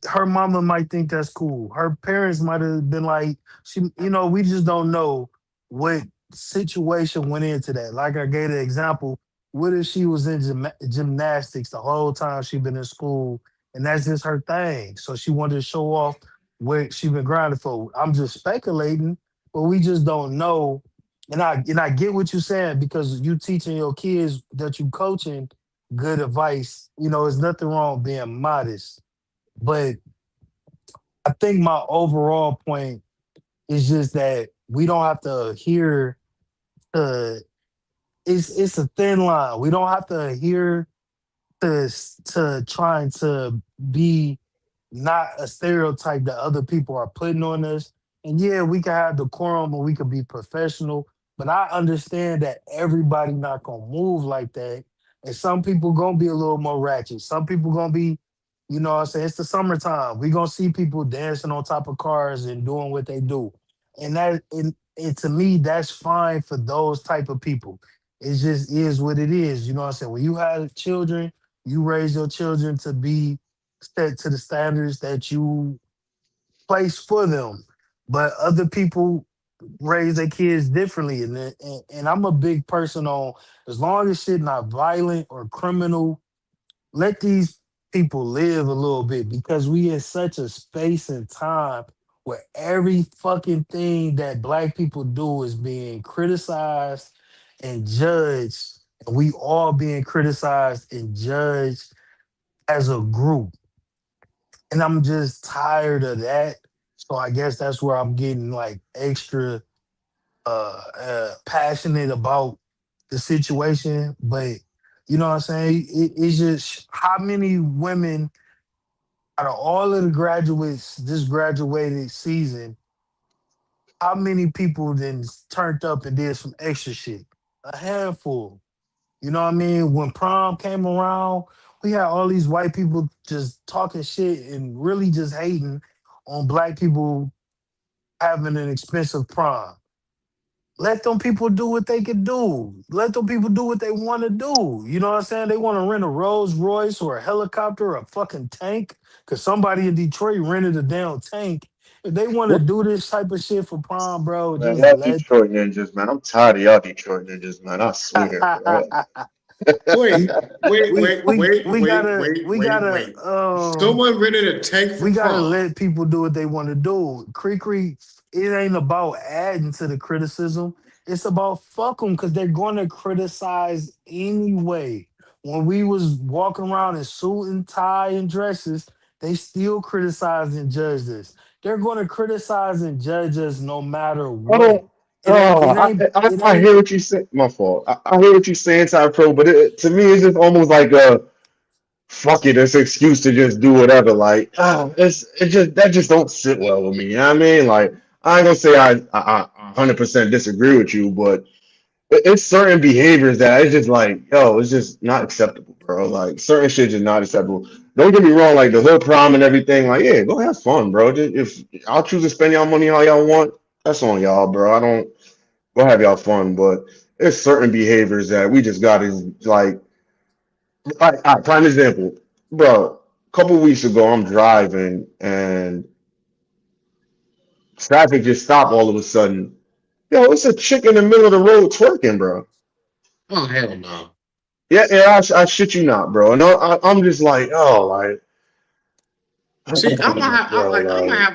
her mama might think that's cool. Her parents might have been like, we just don't know what situation went into that. Like I gave the example, what if she was in gymnastics the whole time she been in school, and that's just her thing. So she wanted to show off what she been grinding for. I'm just speculating, but we just don't know. And I get what you're saying because you teaching your kids that you coaching good advice. There's nothing wrong being modest, but I think my overall point is just that we don't have to adhere to it's a thin line. We don't have to adhere to trying to be not a stereotype that other people are putting on us. And yeah, we can have decorum and we can be professional, but I understand that everybody not gonna move like that. And some people gonna be a little more ratchet. Some people gonna be, what I'm saying, it's the summertime. We gonna see people dancing on top of cars and doing what they do. And to me, that's fine for those type of people. It just is what it is. You know what I'm saying? When you have children, you raise your children to be set to the standards that you place for them. But other people raise their kids differently, and I'm a big person on as long as shit not violent or criminal, let these people live a little bit because we in such a space and time where every fucking thing that black people do is being criticized and judged, and we all being criticized and judged as a group. And I'm just tired of that. So I guess that's where I'm getting like extra passionate about the situation. But you know what I'm saying? It's just how many women out of all of the graduates this graduated season, how many people then turned up and did some extra shit? A handful. You know what I mean? When prom came around, we had all these white people just talking shit and really just hating on black people having an expensive prom. Let them people do what they can do. Let them people do what they want to do. You know what I'm saying? They want to rent a Rolls Royce or a helicopter or a fucking tank because somebody in Detroit rented a damn tank. If they want to What? do this type of shit for prom, bro, Man, just y'all let. Detroit ninjas, man. I'm tired of y'all Detroit ninjas, man. I swear, bro. Wait, wait, we wait, we wait, we wait, gotta wait, we wait, gotta wait. Someone rented a tank for we gotta prom. let people do what they want to do. Creek, it ain't about adding to the criticism. It's about fuck them because they're gonna criticize anyway. When we was walking around in suit and tie and dresses, they still criticized and judged us. They're gonna criticize and judge us no matter I what. don't. It ain't Oh, it ain't it I ain't hear what you say. My fault. I hear what you're saying, Ty Pro, but to me, it's just almost like a fuck it. It's an excuse to just do whatever. Like, it just that just don't sit well with me. You know what I mean? Like, I ain't gonna say I 100% disagree with you, but it's certain behaviors that it's just like, yo, it's just not acceptable, bro. Like certain shit just not acceptable. Don't get me wrong, like the hood prom and everything, like, yeah, go have fun, bro. Just, if I'll choose to spend y'all money how y'all want, that's on y'all, bro. I don't go have y'all fun, but there's certain behaviors that we just gotta like. Prime example, bro. A couple weeks ago, I'm driving and traffic just stopped all of a sudden. Yo, it's a chick in the middle of the road twerking, bro. Oh hell no. Yeah, yeah, I shit you not, bro. And I'm just like, oh, like, See, bro, like,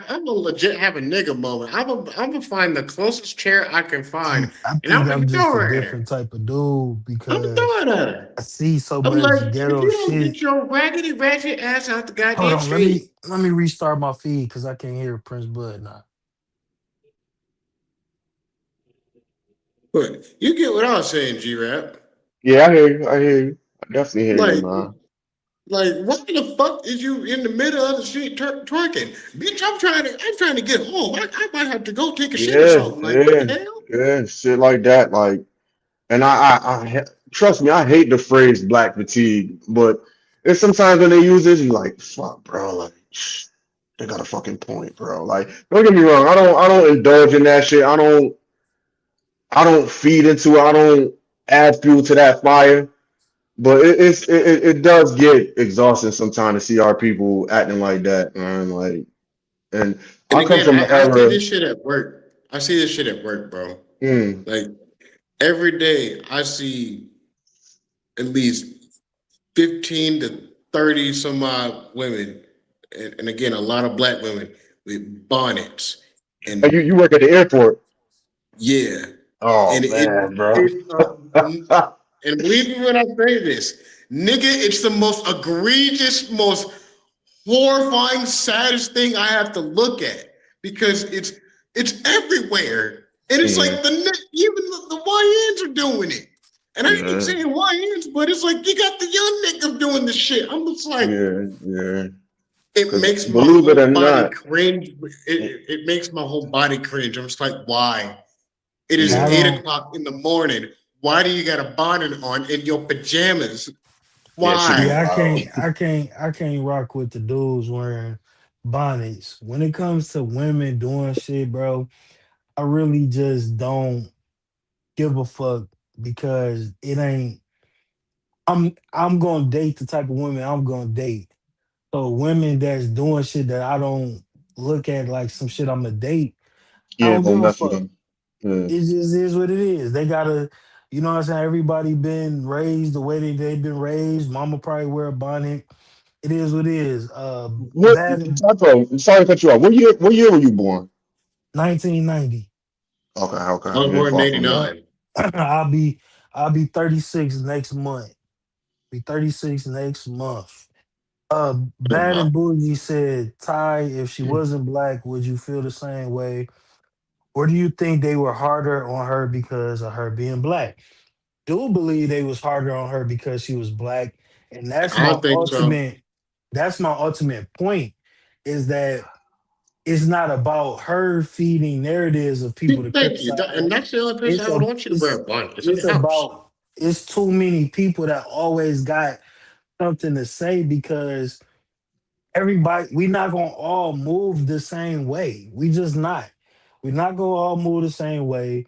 I'm gonna legit have a nigga moment. I'm gonna find the closest chair I can find, I and I'm think gonna I'm just a throw it at different her. type of dude I'm gonna because throw it at her. I see so I'm much like, if ghetto you don't shit. get your raggedy ratchet ass out the Hold goddamn on, street, let me restart my feed because I can't hear Prince Bud now. but you get what I was saying, G Rap. yeah, I hear you. I hear you. I definitely hear you, Like, man. why the fuck is you in the middle of the street twerking, bitch? I'm trying to get home. I might have to go take a shit or Yeah, something. Like, what yeah, the hell? yeah, shit like that. Like, and trust me, I hate the phrase black fatigue, but it's sometimes when they use this, you're like, fuck, bro, like, they got a fucking point, bro. Like, don't get me wrong, I don't indulge in that shit. I don't feed into it. I don't add fuel to that fire. But it does get exhausting sometimes to see our people acting like that, man. Like, and And I come again, from an I see era. this shit at work. I see this shit at work, bro. Mm, Like every day, I see at least 15 to 30 some odd women, and again, a lot of black women with bonnets. and And you work at the airport. yeah, Oh and man, bro. and believe me when I say this, nigga, it's the most egregious, most horrifying, saddest thing I have to look at because it's everywhere, and it's like Yeah, even the YNs are doing it. And I ain't even yeah, saying YNs, but it's like you got the young niggas doing this shit. I'm just like, yeah, yeah. it Because makes my believe it whole or body not, cringe. it, It makes my whole body cringe. I'm just like, why? It is Yeah, I yeah, 8 o'clock in the morning. Why do you got a bonnet on in your pajamas? yeah, should be yeah, Why? wild. I can't rock with the dudes wearing bonnets. When it comes to women doing shit, bro, I really just don't give a fuck because it ain't. I'm gonna date the type of women I'm gonna date. So women that's doing shit that I don't look at like some shit I'm gonna date, I Yeah, don't don't give a mess with fuck. them. Yeah, It just is what it is. They gotta, you know what I'm saying? Everybody been raised the way that they've been raised. Mama probably wear a bonnet. It is what it is. what? Bad in Sorry to cut you off. What year were you born? 1990. Okay, I okay, was you ain't born in far from me. Yup. '89. I'll be 36 next month. Be 36 next month. Oh Bad my! and Bougie said, Ty, if she wasn't black, would you feel the same way? Or do you think they were harder on her because of her being black? Do believe they was harder on her because she was black. And I don't think so. that's my ultimate point, is that it's not about her feeding narratives of people to Thank you. criticize And her. that's the only person It's I would a want you to wear a bonnet. It's in it's the house. about it's too many people that always got something to say because everybody we not gonna all move the same way. We just not. We're not gonna all move the same way.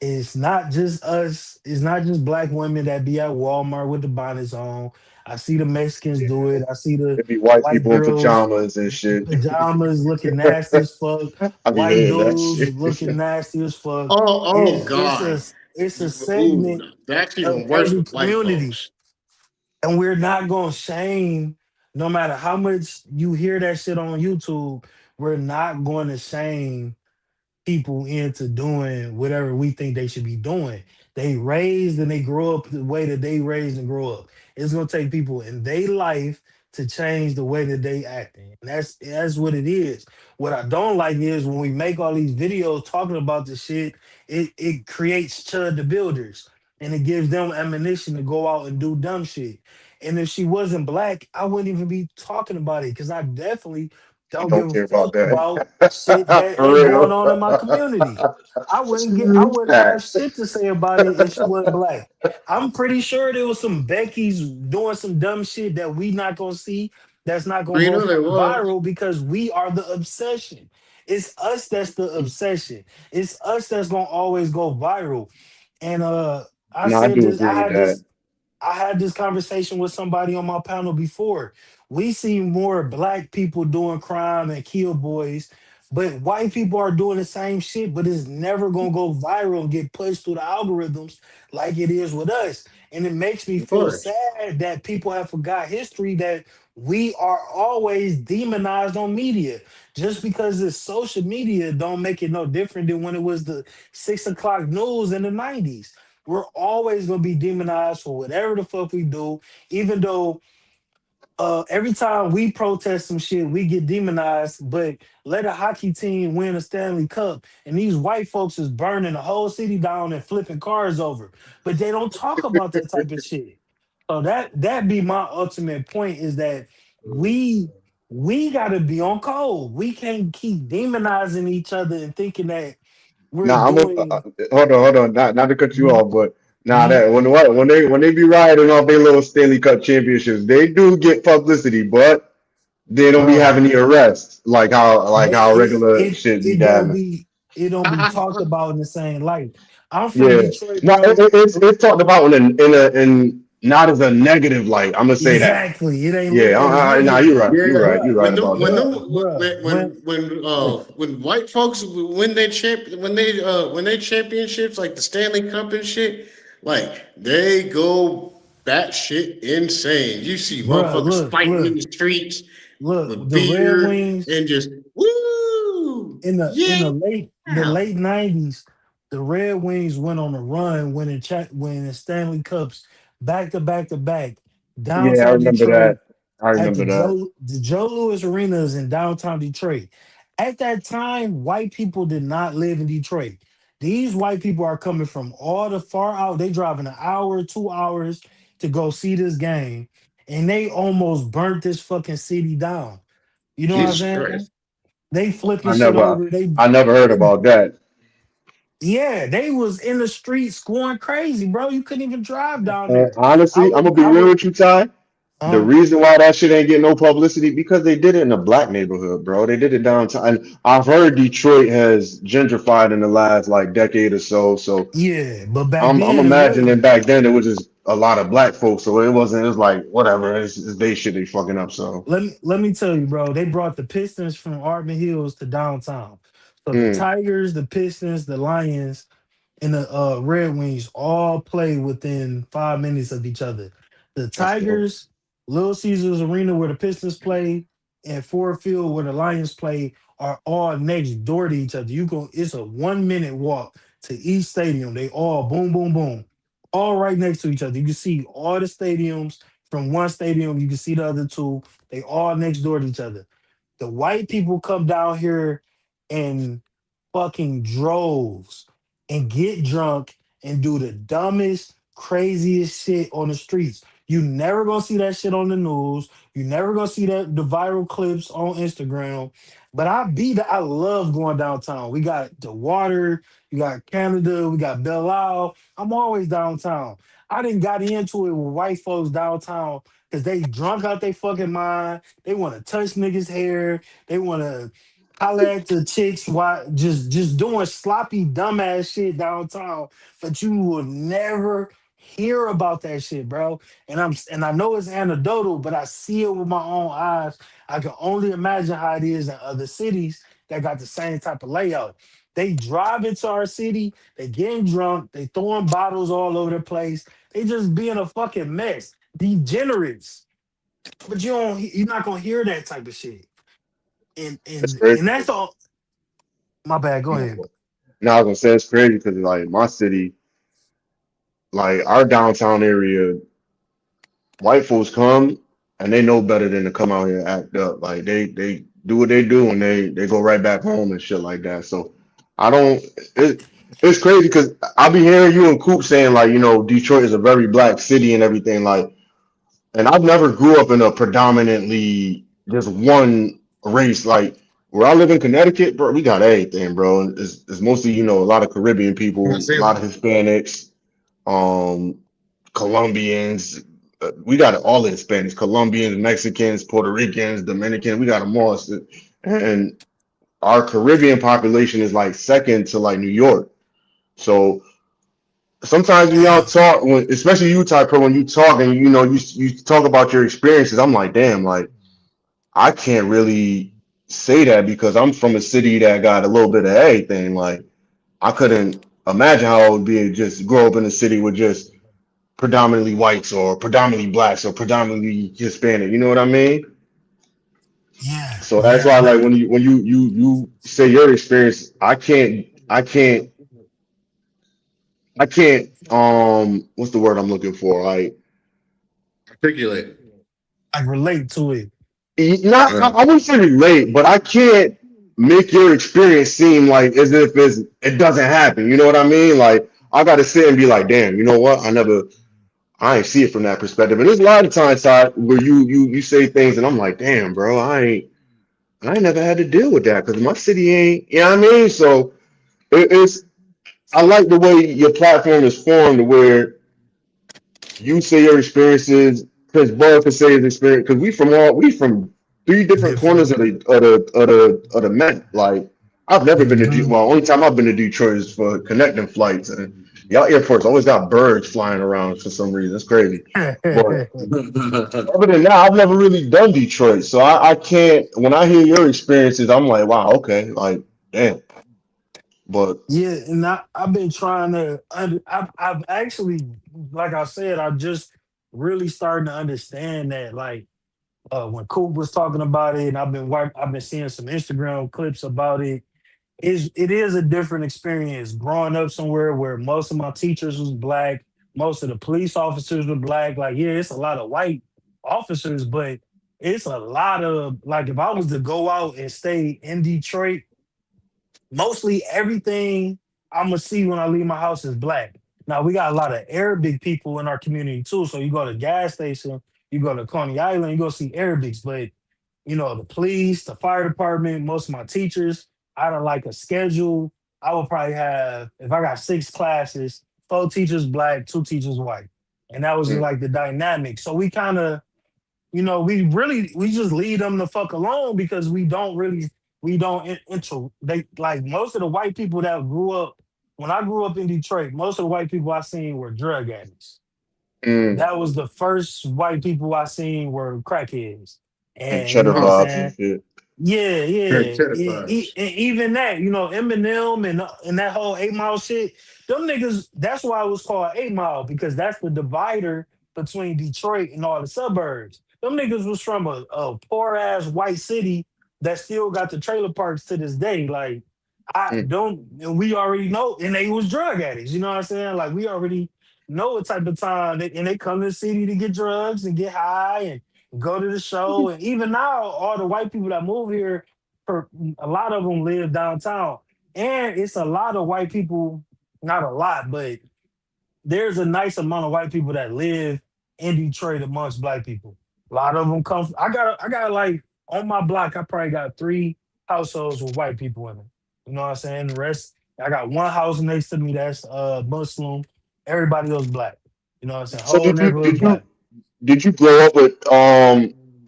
It's not just us. It's not just black women that be at Walmart with the bonnets on. I see the Mexicans do it. I see the It'd be white white people in girls pajamas and shit. pajamas looking nasty as fuck. I be White hearing that dudes shit. looking nasty as fuck. Oh God. It's a Ooh, segment that's of even worse every with white community, folks. and we're not gonna shame. No matter how much you hear that shit on YouTube, we're not going to shame people into doing whatever we think they should be doing. They raised and they grow up the way that they raised and grow up. It's gonna take people in their life to change the way that they acting. And that's what it is. What I don't like is when we make all these videos talking about the shit, it creates chud the builders and it gives them ammunition to go out and do dumb shit. And if she wasn't black, I wouldn't even be talking about it because I definitely You don't give don't a care about fuck that. about shit that For ain't going real. on in my community. I wouldn't have Facts. shit to say about it if she wasn't black. I'm pretty sure there was some Becky's doing some dumb shit that we not gonna see, that's not gonna You go know there was. viral because we are the obsession. It's us that's the obsession. It's us that's gonna always go viral. And I No, I said do this, agree with that. I had this conversation with somebody on my panel before. We see more black people doing crime and kill boys But white people are doing the same shit, but it's never gonna go viral and get pushed through the algorithms like it is with us. And it makes me Of feel course. sad that people have forgot history, that we are always demonized on media. Just because it's social media don't make it no different than when it was the 6 o'clock news in the 90s. We're always gonna be demonized for whatever the fuck we do, even though every time we protest some shit, we get demonized. But let a hockey team win a Stanley Cup, and these white folks is burning the whole city down and flipping cars over. But they don't talk about that type of shit. So that be my ultimate point is that we we got to be on code. We can't keep demonizing each other and thinking that we're Nah, doing. hold on, not to cut you Mhm, off, but nah, mhm. that when they be riding off their little Stanley Cup championships, they do get publicity, but they don't be Bro. having the arrests like They how regular shit be having. it don't be talked about in the same light. I'm from Yeah, Detroit, no, bro. it's talked about in not as a negative light. I'm gonna say that. Exactly. It ain't looked Yeah, at as nah, negative. Yeah, you're right But about that. when white folks when they championships like the Stanley Cup and shit, like they go batshit insane. You see bruh, motherfuckers look, fighting in look, the streets look, with the Red beer Wings and just woo, in yeah. the late '90s, the Red Wings went on a run, winning Stanley Cups back to back to back. Yeah, I Downtown remember that. Detroit I at remember that. The Joe Louis Arenas in downtown Detroit. At that time, white people did not live in Detroit. These white people are coming from all the far out. They driving an hour, 2 hours to go see this game, and they almost burnt this fucking city down. You know what I'm Jesus saying? Christ. They flipping I shit never over. I never heard They about that. yeah, they was in the streets going crazy, bro. You couldn't even drive down there. Honestly, I'm gonna be I real would, with you, Ty. The uh, reason why that shit ain't getting no publicity because they did it in a black neighborhood, bro. They did it downtown. And I've heard Detroit has gentrified in the last like decade or so. So yeah, but back I'm then it imagining wasn't. back then it was just a lot of black folks. So it wasn't. It was like whatever. It's they shit they fucking up. So Let me tell you, bro. They brought the Pistons from Arden Hills to downtown. So the mm, Tigers, the Pistons, the Lions, and the Red Wings all play within 5 minutes of each other. The that's dope. Tigers, Little Caesars Arena where the Pistons play, and Ford Field where the Lions play are all next door to each other. It's a 1 minute walk to each stadium. They all boom, boom, boom, all right next to each other. You can see all the stadiums from one stadium. You can see the other two. They all next door to each other. The white people come down here in fucking droves and get drunk and do the dumbest, craziest shit on the streets. You never gonna see that shit on the news. You never gonna see the viral clips on Instagram. But I love going downtown. We got the water, you got Canada, we got Belle Isle. I'm always downtown. I didn't got into it with white folks downtown because they drunk out their fucking mind. They want to touch niggas' hair. They want to holler at the chicks while just doing sloppy dumbass shit downtown. But you will never hear about that shit, bro. And I know it's anecdotal, but I see it with my own eyes. I can only imagine how it is in other cities that got the same type of layout. They drive into our city, they getting drunk, they throwing bottles all over the place. They just being a fucking mess. Degenerates. But you're not gonna hear that type of shit. And It's and crazy. and that's all. My bad. Go ahead. Now I was gonna say it's crazy because like my city, like our downtown area, white folks come and they know better than to come out here and act up. Like they do what they do and they go right back home and shit like that. So I don't. It's crazy because I be hearing you and Coop saying like Detroit is a very black city and everything like, and I've never grew up in a predominantly just one race like. Where I live in Connecticut, bro, we got everything, bro. It's mostly, a lot of Caribbean people, a lot of Hispanics, um, Colombians. We got all the Hispanics, Colombians, Mexicans, Puerto Ricans, Dominicans. We got them all. And our Caribbean population is like second to like New York. So sometimes when y'all Damn. talk, especially you, Type, when you talk and you talk about your experiences, I'm like, damn, like I can't really say that because I'm from a city that got a little bit of everything. Like I couldn't imagine how it would be to just grow up in a city with just predominantly whites or predominantly blacks or predominantly Hispanic. You know what I mean? Yeah, So that's yeah, why, like, nah. when you say your experience, I can't. What's the word I'm looking for? Like, Articulate. I relate to it. not. I wouldn't say relate, but I can't make your experience seem like as if it doesn't happen. You know what I mean? Like, I got to sit and be like, damn. You know what? I ain't see it from that perspective. And there's a lot of times, Todd, where you say things, and I'm like, damn, bro, I ain't never had to deal with that because my city ain't. You know what I mean? So it's. I like the way your platform is formed, to where you say your experiences, because Bud can say his experience, because we from three different corners Different. of the Met. Like I've never been to Hmm. well, only time I've been to Detroit is for connecting flights, and y'all airports always got birds flying around for some reason. It's crazy. But other than that, I've never really done Detroit, so I can't. When I hear your experiences, I'm like, wow, okay, like damn. But Yeah, and I've been trying to. I've actually, like I said, I just really starting to understand that. Like when Coop was talking about it, and I've been seeing some Instagram clips about it. It is a different experience growing up somewhere where most of my teachers was black, most of the police officers were black. Like, yeah, it's a lot of white officers, but it's a lot of like if I was to go out and stay in Detroit, mostly everything I'm gonna see when I leave my house is black. Now we got a lot of Arabic people in our community too. So you go to gas station, you go to Coney Island, you go see Arabics, but the police, the fire department, most of my teachers, out of like a schedule, I would probably have, if I got six classes, four teachers black, two teachers white. And that was just mm, like the dynamic. So we kind of, we just leave them the fuck alone because we don't intro. They like most of the white people that grew up, when I grew up in Detroit, most of the white people I seen were drug addicts. mm, That was the first white people I seen were crackheads. and And you cheddar know what I'm vibes and saying? shit. Yeah, Very yeah. terrifies. And even that, Eminem and that whole 8 Mile shit, them niggas, that's why it was called 8 Mile, because that's the divider between Detroit and all the suburbs. Them niggas was from a poor ass white city that still got the trailer parks to this day. Like, I Mm, don't, and we already know, and they was drug addicts, you know what I'm saying? Like, we already know what type of time, and they come to the city to get drugs and get high and go to the show. And even now, all the white people that move here, a lot of them live downtown. And it's a lot of white people, not a lot, but there's a nice amount of white people that live in Detroit amongst black people. A lot of them come. I got like on my block. I probably got three households with white people in them. You know what I'm saying? The rest, I got one house next to me that's Muslim. Everybody else black. You know what I'm saying? So Whole did you neighborhood did you black. did you grow up with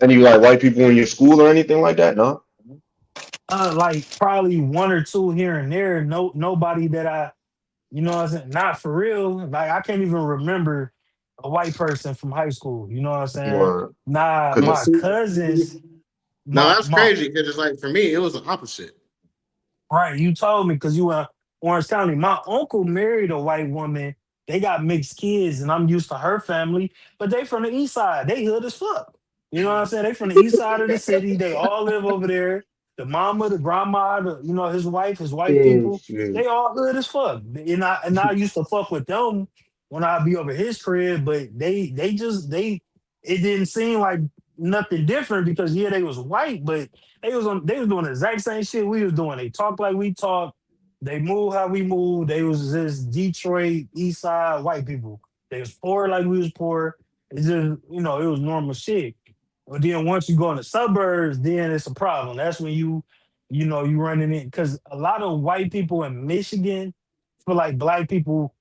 any like white people in your school or anything like that? No. Like probably one or two here and there. No, nobody that what I'm saying? Not for real. Like I can't even remember a white person from high school. You know what I'm saying? Or Nah, Well, my cause see, cousins, no, my that's my crazy because it's like for me, it was the opposite. right. You told me because you were Orange County. My uncle married a white woman. They got mixed kids, and I'm used to her family, but they from the east side. They hood as fuck. You know what I'm saying? They from the east side of the city. They all live over there. The mama, the grandma, his wife oh people, shit. they all hood as fuck. And I used to fuck with them when I'd be over his crib, but they it didn't seem like nothing different because yeah, they was white, but they was doing the exact same shit we was doing. They talk like we talk. They move how we move. They was just Detroit East Side white people. They was poor like we was poor. It's just it was normal shit. But then once you go in the suburbs, then it's a problem. That's when you running in because a lot of white people in Michigan feel like black people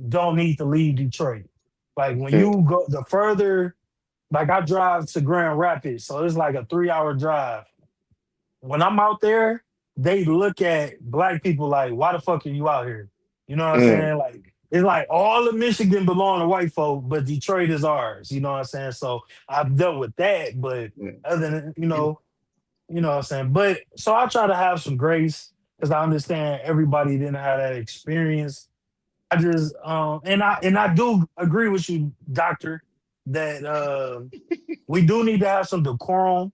don't need to leave Detroit. Like when Mm, you go the further, like I drive to Grand Rapids, so it's like a 3 hour drive. When I'm out there, they look at black people like, why the fuck are you out here? You know what I'm mm, saying? Like it's like all of Michigan belong to white folk, but Detroit is ours. You know what I'm saying? So I've dealt with that, but mm. other than You know what I'm saying? But so I try to have some grace because I understand everybody didn't have that experience. I just and I do agree with you, Doctor, that we do need to have some decorum.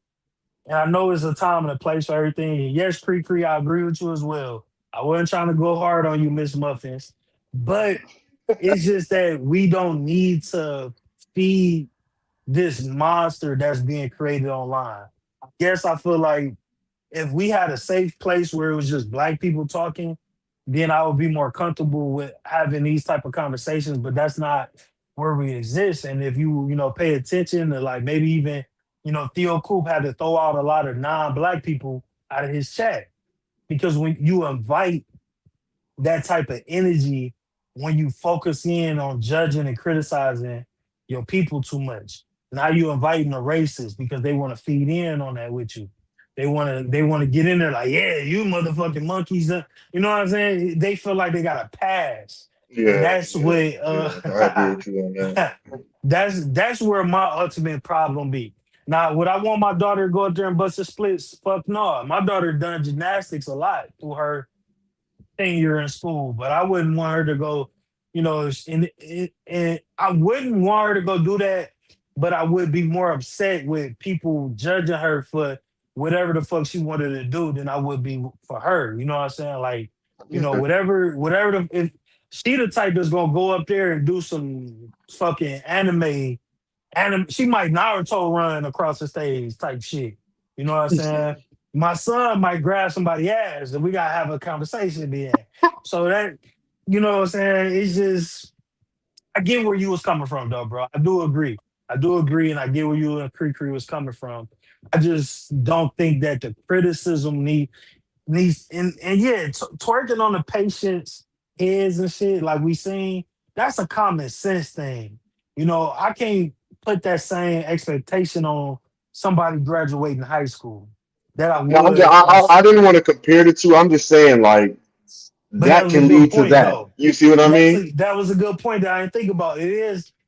And I know it's a time and a place for everything. And yes, Cree, I agree with you as well. I wasn't trying to go hard on you, Miss Muffins, but it's just that we don't need to feed this monster that's being created online. Yes, I feel like if we had a safe place where it was just black people talking, then I would be more comfortable with having these type of conversations. But that's not where we exist. And if you pay attention to like maybe even Theo Coop had to throw out a lot of non-black people out of his chat because when you invite that type of energy when you focus in on judging and criticizing your people too much. Now you inviting the racists because they want to feed in on that with you. They want to get in there like, yeah, you motherfucking monkeys. You know what I'm saying? They feel like they got a pass. And Yeah, that's yeah, what yeah. I agree with you on that. that's where my ultimate problem be. Now, would I want my daughter to go out there and bust the splits? Fuck no. My daughter done gymnastics a lot through her tenure in school, but I wouldn't want her to go, and I wouldn't want her to go do that, but I would be more upset with people judging her for whatever the fuck she wanted to do than I would be for her. You know what I'm saying? Like, Yeah. whatever if she the type that's gonna go up there and do some fucking she might Naruto run across the stage type shit. You know what I'm saying? My son might grab somebody's ass and we gotta have a conversation then. So that, you know what I'm saying? It's just I get where you was coming from though, bro. I do agree. I do agree and I get where you and Cree was coming from. I just don't think that the criticism needs and yeah, twerking on the patient's heads and shit, like we seen, that's a common sense thing. I can't put that same expectation on somebody graduating high school that I No, would on. I didn't want to compare the two. I'm just saying, like, But that that was a can good lead to point, that. though. You see what I mean? That was a good point that I didn't think about.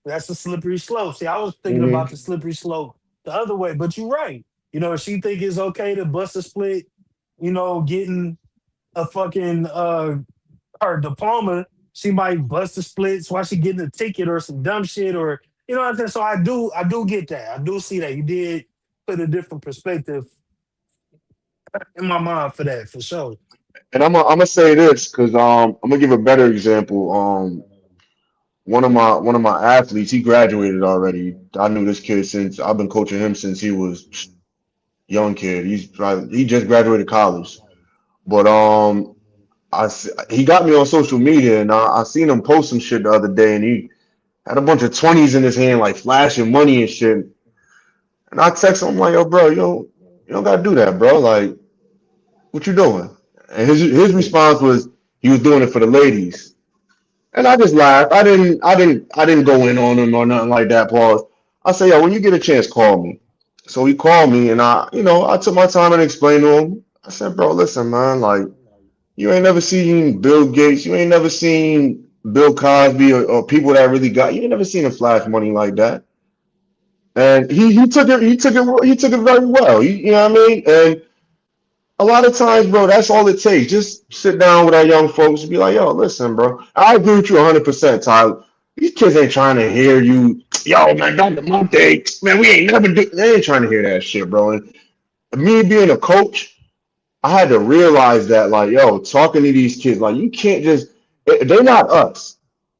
That's a slippery slope. See, I was thinking Hmm. about the slippery slope the other way, but you're right. If she think it's okay to bust a split, getting a fucking her diploma, she might bust the splits while she getting a ticket or some dumb shit or you know what I'm saying. So I do get that. I do see that you did put a different perspective in my mind for that for sure. And I'm gonna say this because I'm gonna give a better example. One of my athletes, he graduated already. I knew this kid since I've been coaching him since he was young kid. He just graduated college. But he got me on social media and I seen him post some shit the other day and he had a bunch of 20s in his hand, like flashing money and shit. And I text him, I'm like, yo, bro, you don't gotta do that, bro. Like, what you doing? And his response was he was doing it for the ladies. And I just laughed. I didn't go in on him or nothing like that, Pause. I say, yo, when you get a chance, call me. So he called me and I took my time and explained to him. I said, bro, listen, man, like you ain't never seen Bill Gates, you ain't never seen Bill Cosby or people that really got you ain't never seen a flash money like that. And he took it very well. You know what I mean? And a lot of times, bro, that's all it takes. Just sit down with our young folks and be like, yo, listen, bro. I agree with you 100%, Tyler. These kids ain't trying to hear you, yo, man, back in my day, man, we ain't never do. They ain't trying to hear that shit, bro. And me being a coach, I had to realize that, like, yo, talking to these kids, like, you can't just, they're not us.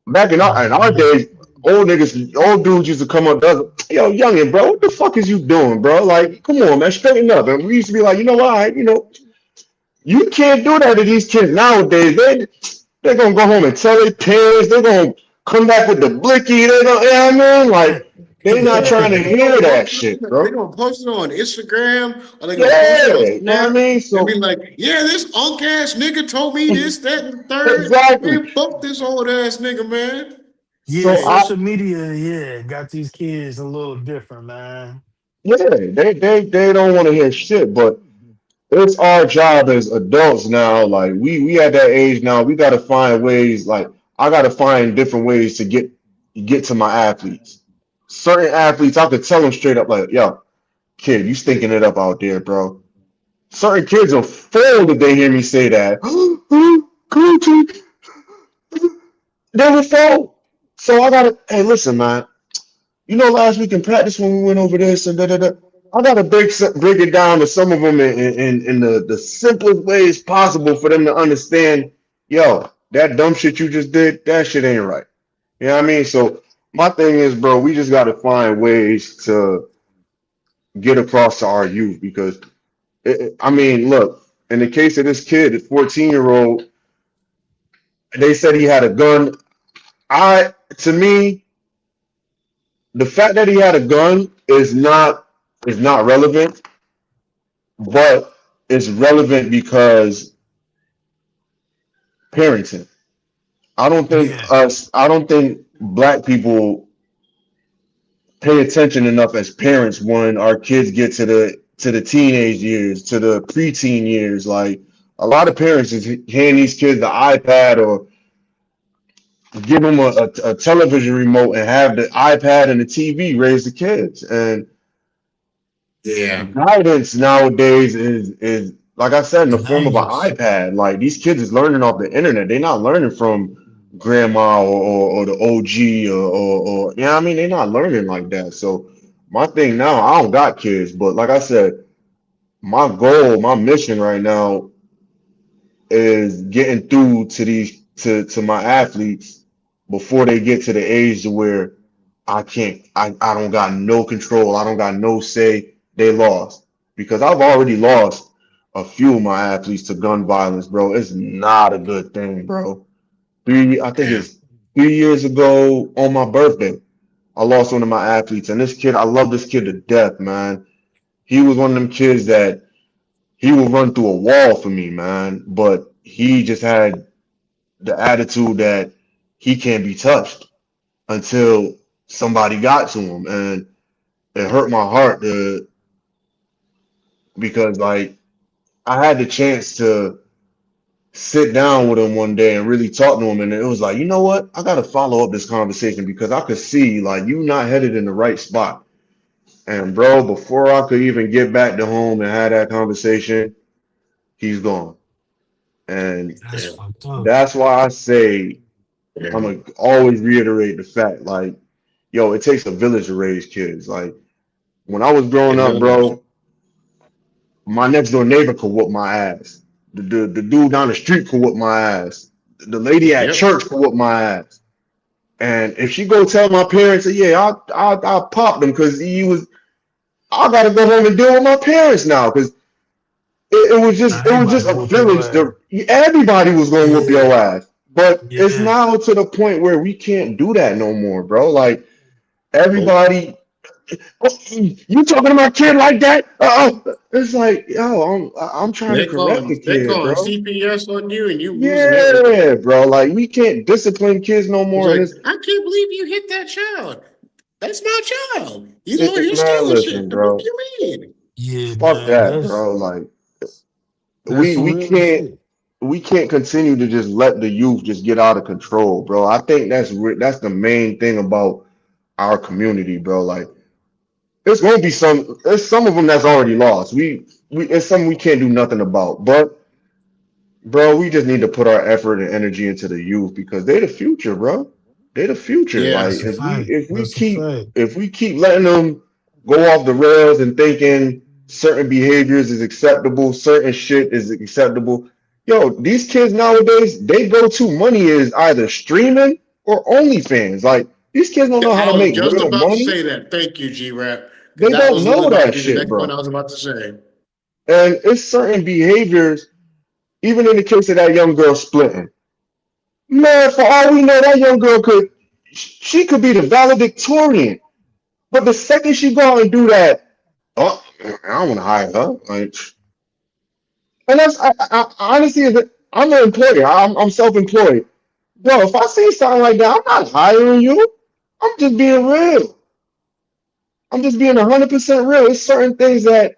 Back in our days, old dudes used to come up to us, yo, youngin, bro, what the fuck is you doing, bro? Like, come on, man, straighten up. And we used to be like, you know what, you can't do that to these kids nowadays. They're gonna go home and tell their parents. They're gonna come back with the blicky. They're gonna, you know what I mean? Like, they're not trying to They gonna hear that post shit, they bro. gonna post it on Instagram or they gonna post it Yeah, on you know what I Snap mean? and be So like, yeah, this unk ass nigga told me this, that, and the third. exactly. Man, fuck this old ass nigga, man. Yeah, So social media, yeah, got these kids a little different, man. yeah, they don't want to hear shit, but it's our job as adults now. Like we at that age now, we gotta find ways. Like I gotta find different ways to get to my athletes. Certain athletes, I could tell them straight up, like, yo, kid, you stinking it up out there, bro. Certain kids will fold if they hear me say that. Gucci, they will fold. So I gotta. Hey, listen, man. You know, last week in practice when we went over this and da da da, I gotta break it down to some of them in the simplest ways possible for them to understand. Yo, that dumb shit you just did, that shit ain't right. You know what I mean? So my thing is, bro, we just gotta find ways to get across to our youth because I mean, look, in the case of this kid, the 14-year-old, they said he had a gun. To me, the fact that he had a gun is not relevant, but it's relevant because parenting. Yeah, I don't think black people pay attention enough as parents when our kids get to the teenage years, to the preteen years. Like a lot of parents is handing these kids the iPad or give them a television remote and have the iPad and the TV raise the kids. And Yeah. guidance nowadays is like I said in the form of an dangerous. iPad. Like these kids is learning off the internet. They're not learning from grandma or the OG or you know what I mean? They're not learning like that. So my thing now, I don't got kids, but like I said, my goal, my mission right now is getting through to to my athletes before they get to the age to where I don't got no control. I don't got no say. They lost. Because I've already lost a few of my athletes to gun violence, bro. It's not a good thing, bro. I think Yeah. it's 3 years ago on my birthday. I lost one of my athletes. And this kid, I love this kid to death, man. He was one of them kids that he would run through a wall for me, man. But he just had the attitude that he can't be touched until somebody got to him. And it hurt my heart because like I had the chance to sit down with him one day and really talk to him, and it was like, you know what? I got to follow up this conversation because I could see like you not headed in the right spot. And bro, before I could even get back to home and have that conversation, he's gone. And That's Yeah. fucked up. that's why I say I'm Yeah. gonna always reiterate the fact, like, yo, it takes a village to raise kids. Like when I was growing It up, does. bro, my next door neighbor could whoop my ass. The dude down the street could whoop my ass. The lady at Yep. church could whoop my ass. And if she go tell my parents, yeah, I popped him because he was. I gotta go home and deal with my parents now because Now it was everybody just a whoop your village. ass. Everybody was gonna whoop Yeah, your ass. But it's yeah. now to the point where we can't do that no more, bro. Like Nope. everybody, "Oh, you talking to my kid like that? It's like, yo, I'm trying to correct the They kid, calling bro. CPS on you and you losing everything. Yeah, bro. Like we can't discipline kids no It's more. And like, I can't believe you hit that child. That's my child. He's over here man, stealing shit. listen, The fuck bro. you mean? Yeah, Fuck man. that, That's bro. Like that's we some we real can't shit. we can't continue to just let the youth just get out of control, bro. I think that's the main thing about our community, bro. Like there's some of them that's already lost. We it's something we can't do nothing about. But bro, we just need to put our effort and energy into the youth because they the future, bro. They the future. Yeah. Like That's a fact. That's a fact. if we keep letting them go off the rails and thinking certain behaviors is acceptable, certain shit is acceptable. Yo, these kids nowadays, they go to money is either streaming or OnlyFans. Like these kids don't know how to I was make just real about to money. say that. Thank you, G Rap. Because They that don't was literally know about to that be the shit, next point bro. I was about to say. And it's certain behaviors, even in the case of that young girl splitting. Man, for all we know, that young girl she could be the valedictorian. But the second she go out and do that, oh, I don't want to hire her. Like, and honestly, I'm an employer. I'm self-employed. Bro, if I see something like that, I'm not hiring you. I'm just being real. I'm just being 100% real. It's certain things that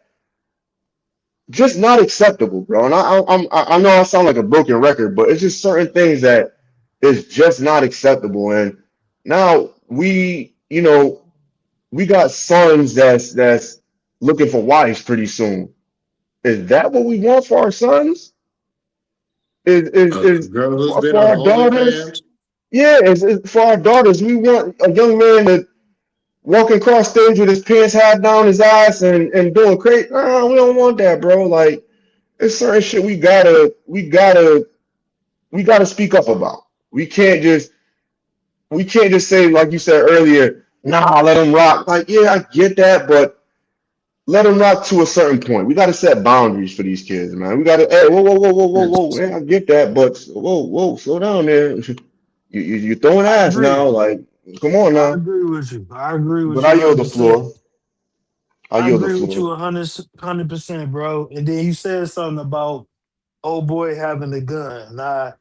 just not acceptable, bro. And I know I sound like a broken record, but it's just certain things that is just not acceptable. And now we got sons that's looking for wives pretty soon. Is that what we want for our sons? A Is girl who's been for on our daughters? OnlyFans. Yeah, for our daughters. We want a young man that walking across stage with his pants half down his ass and doing crazy. We don't want that, bro. Like, there's certain shit we gotta speak up about. We can't just we can't just say like you said earlier. Nah, let them rock. Like, yeah, I get that, but let them rock to a certain point. We got to set boundaries for these kids, man. We got to, hey, whoa, whoa, whoa, whoa, whoa, whoa. Yeah, I get that, but whoa, whoa, slow down there. You're throwing I ass now. agree. Like, come on I now. agree with you. I agree But with I you yield the 100%. floor. I I yield the agree with floor. you 100%, bro. And then you said something about old boy having a gun. Nah,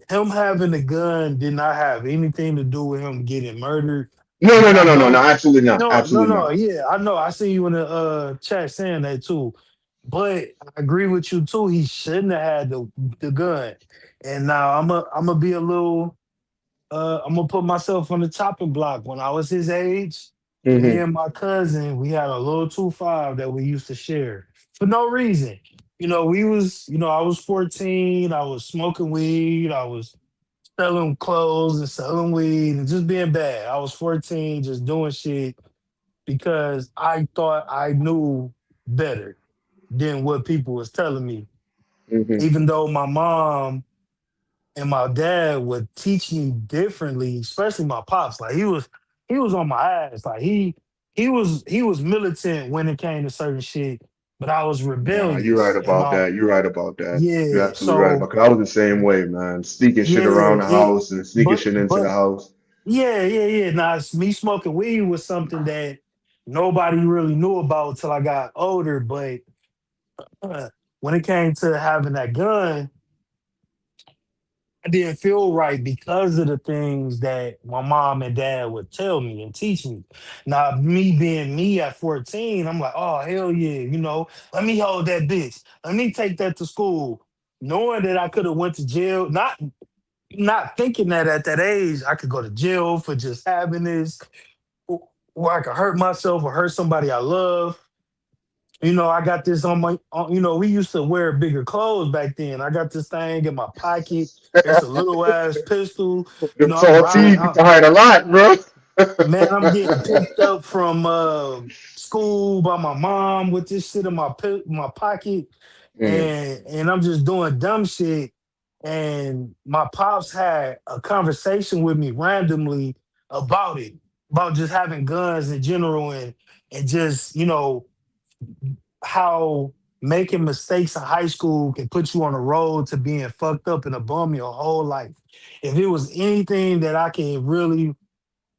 him having a gun did not have anything to do with him getting murdered. No, no, But no, I no, no, no. don't. Absolutely not. No, no, Absolutely no. not. Yeah, I know. I see you in the chat saying that too. But I agree with you too. He shouldn't have had the gun. And now I'm gonna be a little. I'm gonna put myself on the chopping block. When I was his age, me Mm-hmm. and my cousin, we had a little 2.5 that we used to share for no reason. I was 14. I was smoking weed. I was selling clothes and selling weed and just being bad. I was 14, just doing shit because I thought I knew better than what people was telling me. Mm-hmm. Even though my mom and my dad would teach me differently, especially my pops. Like he was on my ass. Like he was militant when it came to certain shit, but I was Nah, you're right rebellious. And about my that. You're right about that. You're yeah, absolutely right so about. Cause I was the same way, man. Sneaking shit yeah, around the it house and sneaking but shit into the but house. yeah. Now me smoking weed was something that nobody really knew about until I got older. But when it came to having that gun, I didn't feel right because of the things that my mom and dad would tell me and teach me. Now, me being me at 14, I'm like, oh hell yeah, let me hold that bitch. Let me take that to school. Knowing that I could have went to jail, not thinking that at that age I could go to jail for just having this, or I could hurt myself or hurt somebody I love. I got this we used to wear bigger clothes back then. I got this thing in my pocket. It's a little ass pistol. Them I'm tall riding. tees get to hide a lot, bro. Man, I'm getting picked up from school by my mom with this shit in my pocket, Mm. and I'm just doing dumb shit. And my pops had a conversation with me randomly about it, about just having guns in general, and just how making mistakes in high school can put you on the road to being fucked up and a bum your whole life. If it was anything that I can really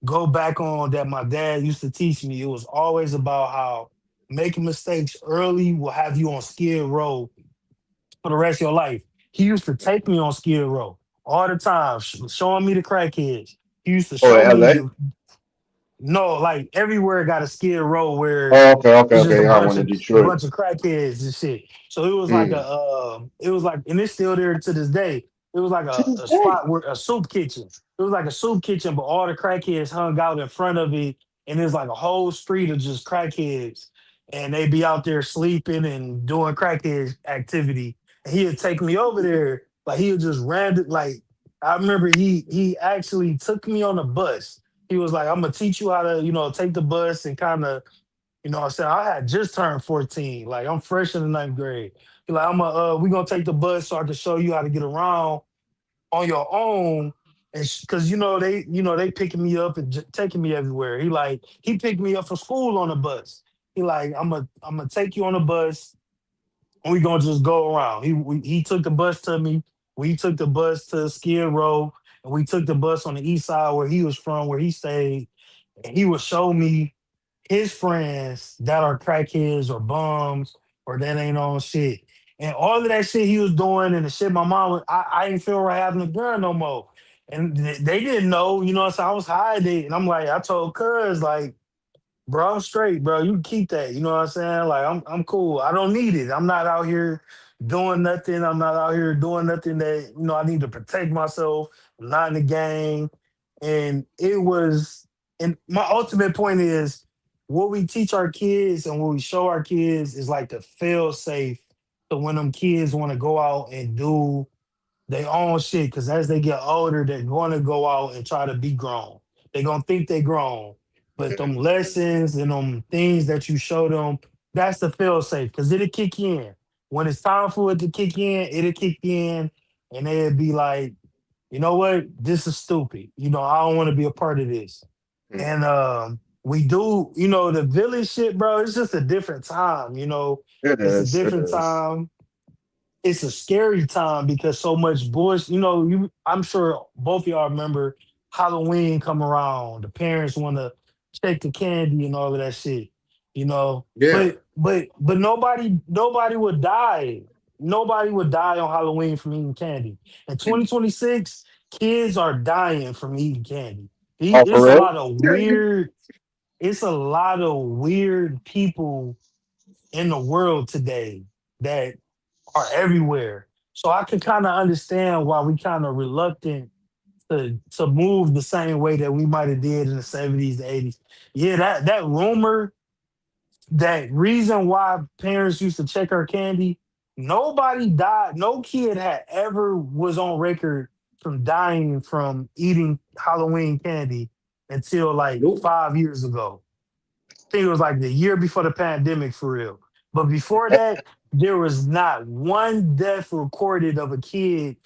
go back on that my dad used to teach me, it was always about how making mistakes early will have you on skid row for the rest of your life. He used to take me on skid row all the time, showing me the crackheads. He used to Oh, show in me LA? no, like everywhere got a skid row where Oh, okay, okay, it's just okay. a I bunch went to of Detroit. crackheads and shit. So it was like Mm. and it's still there to this day. It was like To a, this a day. spot where a soup kitchen. It was like a soup kitchen, but all the crackheads hung out in front of it, and there's like a whole street of just crackheads, and they be out there sleeping and doing crackhead activity. And he'd take me over there, like he would just random like. I remember he actually took me on a bus. He was like, I'm gonna teach you how to, take the bus and kind of, I said I had just turned 14. Like I'm fresh in the ninth grade. He like, we gonna take the bus so I can show you how to get around on your own. And because they picking me up and taking me everywhere. He picked me up from school on the bus. He like, I'm gonna take you on the bus and we gonna just go around. He took the bus to me. We took the bus to Skid Row, and we took the bus on the east side where he was from, where he stayed. And he would show me his friends that are crackheads or bums or that ain't on shit. And all of that shit he was doing and the shit my mom was, I didn't feel right having a gun no more. And they didn't know, so I was hiding. And I'm like, I told cuz, like, bro, I'm straight, bro. You can keep that. You know what I'm saying? Like, I'm cool. I don't need it. I'm not out here doing nothing. I'm not out here doing nothing that, I need to protect myself. I'm not in the gang. And my ultimate point is what we teach our kids and what we show our kids is like the fail safe So when them kids want to go out and do their own shit, because as they get older, they're going to go out and try to be grown. They're going to think they grown. But them lessons and them things that you show them, that's the fail safe, because it'll kick in. When it's time for it to kick in, it'll kick in, and they'll be like, you know what? This is stupid. I don't want to be a part of this. And we do, the village shit, bro, it's just a different time. It It's a is. It different is. time. It's a scary time because so much bullshit. I'm sure both of y'all remember Halloween come around. The parents want to check the candy and all of that shit. Yeah. But nobody would die. Nobody would die on Halloween from eating candy. In 2026, kids are dying from eating candy. Oh, for It's a real? lot of weird. It's a lot of weird people in the world today that are everywhere. So I can kind of understand why we kind of reluctant to move the same way that we might have did in the 70s, the 80s. Yeah, that rumor, that reason why parents used to check our candy, nobody died. No kid had ever was on record from dying from eating Halloween candy until like Nope. 5 years ago. I think it was like the year before the pandemic for real. But before that, there was not one death recorded of a kid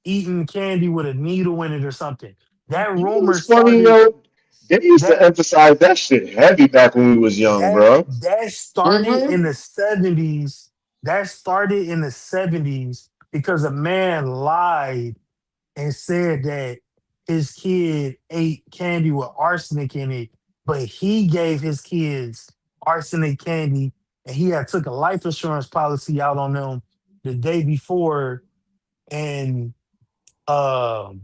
eating candy with a needle in it or something. That You know rumor what's funny, started yo? They used to that emphasize that shit heavy back when we was young, that bro. that started in Mm-hmm. the 70s. That started in the 70s because a man lied and said that his kid ate candy with arsenic in it, but he gave his kids arsenic candy, and he had took a life insurance policy out on them the day before, and um,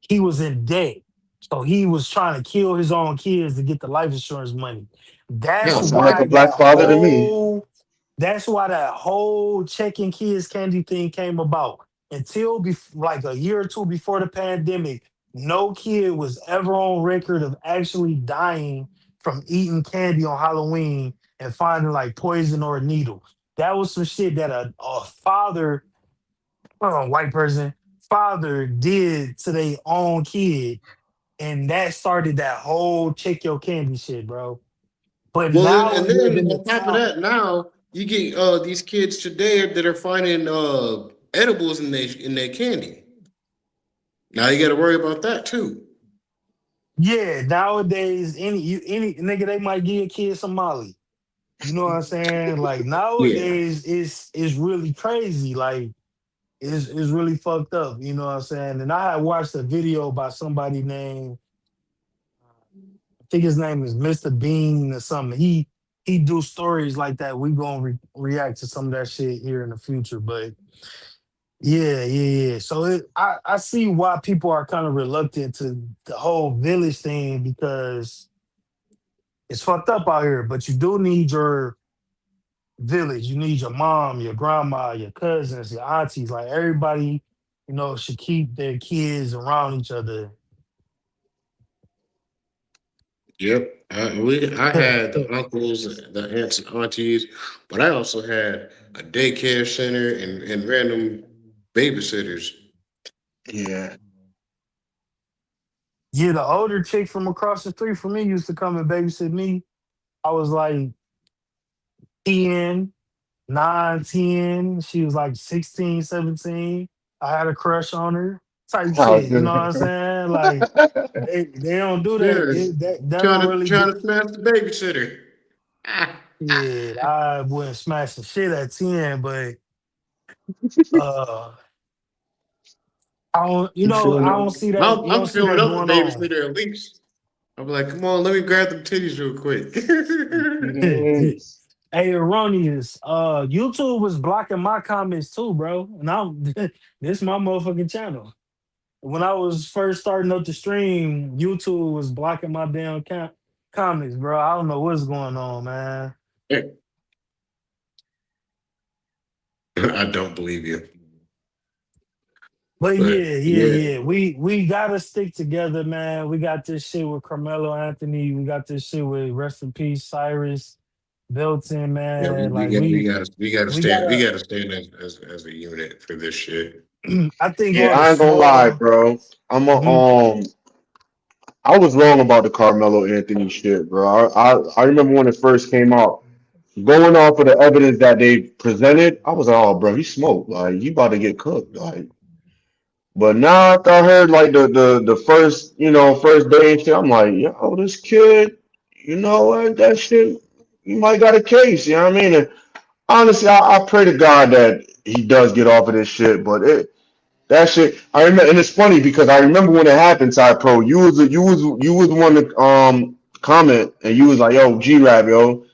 he was in debt. So he was trying to kill his own kids to get the life insurance money. That's Yeah, That sound like a why black that father to me. whole that's why that whole checking kids candy thing came about. Until like a year or two before the pandemic, no kid was ever on record of actually dying from eating candy on Halloween and finding like poison or a needle. That was some shit that a father, white person, father did to their own kid, and that started that whole check your candy shit, bro. But Well, now and we live then in the on top of time. that, now you get these kids today that are finding edibles in their candy. Now you got to worry about that too. Yeah, nowadays any nigga they might give a kid some Molly. You know what I'm saying? Like Yeah. nowadays it's really crazy. Like it's really fucked up. You know what I'm saying? And I had watched a video by somebody named, I think his name is Mr. Bean or something. He do stories like that. We gonna react to some of that shit here in the future. But yeah. So I see why people are kind of reluctant to the whole village thing because it's fucked up out here. But you do need your village. You need your mom, your grandma, your cousins, your aunties. Like everybody, should keep their kids around each other. Yep. I had the uncles, the aunts and aunties, but I also had a daycare center and random babysitters. Yeah. Yeah, the older chick from across the street from me used to come and babysit me. I was like 10, 9, 10. She was like 16, 17. I had a crush on her type Oh, shit. You know what I'm saying? Like they don't do that. Yes. That Trying don't to really trying get to smash the babysitter. it. I wouldn't smash the shit at 10, but uh I'm I filling up. don't see that you I'm don't see filling that up the going on. babysitter at least. I'm like, come on, let me grab them titties real quick. Hey, erroneous. YouTube was blocking my comments too, bro. And I'm this my motherfucking channel. When I was first starting up the stream, YouTube was blocking my damn comments, bro. I don't know what's going on, man. I don't believe you, But but yeah, yeah. We gotta stick together, man. We got this shit with Carmelo Anthony. We got this shit with rest in peace, Cyrus. Belton, Yeah, man. Like we we gotta. gotta stand as a unit for this shit. I think Yeah, all the I ain't gonna lie, small. bro. I'm a, Mhm. I was wrong about the Carmelo Anthony shit, bro. I remember when it first came out, going off of the evidence that they presented, I was like, oh, bro, he smoked. Like, he about to get cooked. Like, but now after I heard like the first, first day and shit, I'm like, yo, this kid, what, that shit, he might got a case. You know what I mean? And honestly, I pray to God that he does get off of this shit. But that shit, I remember, and it's funny because I remember when it happened, Ty Pro. You was one to comment, and you was like, "Yo, G-Rap, yo,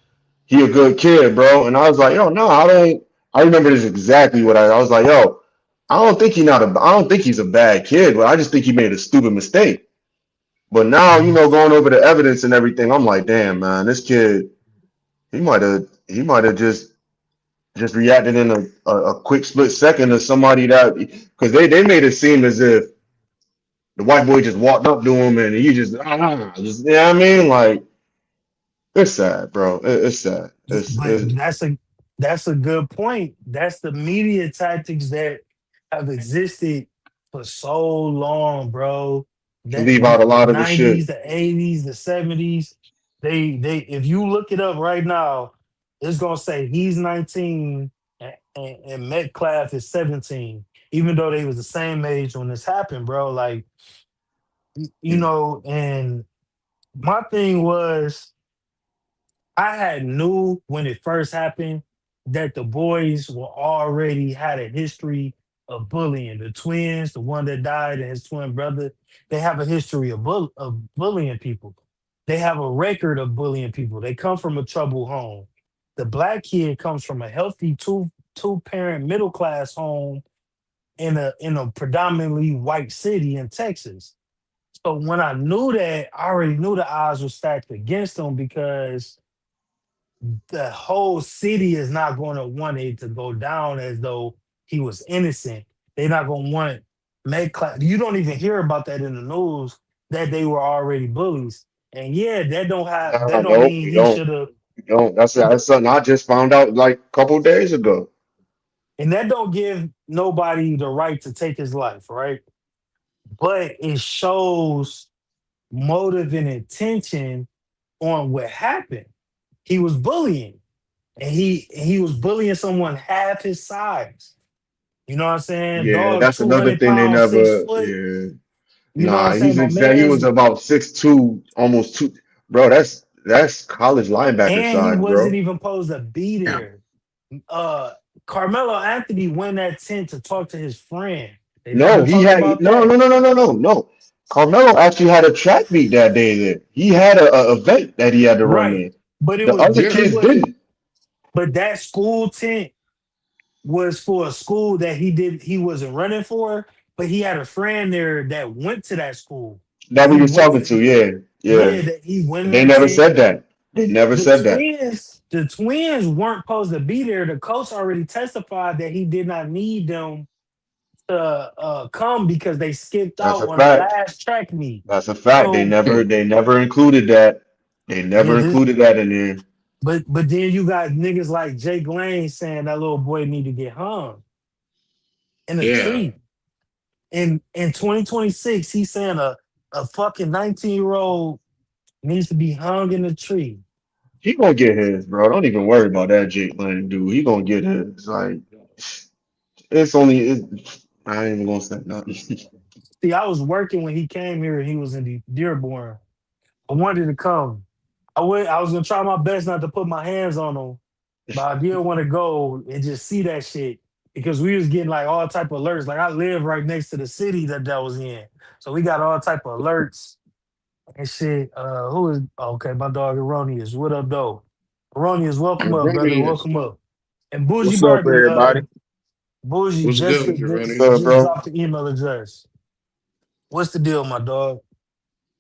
he a good kid, bro." And I was like, "Yo, no, I don't." I remember this exactly what I was like, "Yo, I don't think he's a bad kid, but I just think he made a stupid mistake." But now, going over the evidence and everything, I'm like, "Damn, man, this kid, he might have just reacted in a quick split second to somebody that because they made it seem as if the white boy just walked up to him and he just you know what I mean? Like it's sad, bro. It's sad. But that's a good point. That's the media tactics that have existed for so long, bro. That Leave out a the lot of the shit. '90s, the '80s, the '70s. They if you look it up right now, it's gonna say he's 19 and Metcalf is 17, even though they was the same age when this happened, bro. Like and my thing was I had knew when it first happened that the boys were already had a history of bullying. The twins, the one that died and his twin brother, they have a history of bullying people. They have a record of bullying people. They come from a troubled home. The black kid comes from a healthy two parent middle class home in a predominantly white city in Texas. So when I knew that, I already knew the odds were stacked against them because the whole city is not going to want it to go down as though he was innocent. They're not going to want make class. You don't even hear about that in the news that they were already bullies. And yeah, that don't Nope, mean you he don't. should have. You don't. That's something I just found out like a couple days ago. And that don't give nobody the right to take his life, right? But it shows motive and intention on what happened. He was bullying, and he was bullying someone half his size. You know what I'm saying? Yeah, Dog, that's two another hundred thing they pounds, six never. foot. Yeah, You know what I'm nah, saying? he's My exact. He was man's, about 6'2", almost two. Bro, that's college linebacker and he size, wasn't bro. even supposed to be there. Uh, Carmelo Anthony went that tent to talk to his friend. They No, never he talked had about no, that, no, no, no, no, no, no. Carmelo actually had a track meet that day. There, he had a event that he had to run right? in. But The other he kids wasn't. didn't. But that school tent was for a school that he wasn't running for. But he had a friend there that went to that school, and That we he was went. talking to. Yeah, yeah. Yeah, that he went in They that never tent. said that. They never The said that. twins weren't supposed to be there. The coach already testified that he did not need them to come because they skipped That's out a on the fact. last track meet. That's a fact. They So never, they never included that. They yeah, never included that in there. but then you got niggas like Jake Lane saying that little boy need to get hung in a Yeah. tree. In 2026, he's saying a fucking 19-year-old needs to be hung in a tree. He gonna get his, bro. Don't even worry about that Jake Lane dude. He gonna get his. Like it's only. I ain't even gonna say nothing. See, I was working when he came here and he was in Dearborn. I wanted to come. I was gonna try my best not to put my hands on him, but I did want to go and just see that shit because we was getting like all type of alerts. Like I live right next to the city that was in, so we got all type of alerts and shit. Who is okay? My dog Erroneous. What up, though? Erroneous, welcome up, brother. Erroneous. Welcome up. And Bougie What's up, Barkley. everybody? Bougie What's just good, just Erroneous? Good, just bro. dropped the email address. What's the deal, my dog?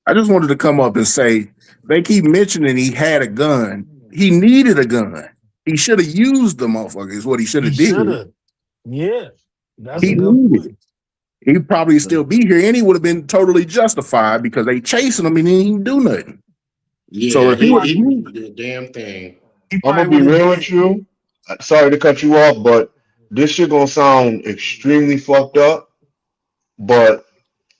I just wanted to come up and say they keep mentioning he had a gun. He needed a gun. He should have used the motherfucker. Is what he should He have did. should have. Yeah, that's a He good needed it. point. He'd probably still be here, and he would have been totally justified because they chasing him and he didn't do nothing. So Yeah, if he he would he have did the damn thing. He I'm probably gonna be would have real did. with you. Sorry to cut you off, but this shit gonna sound extremely fucked up. But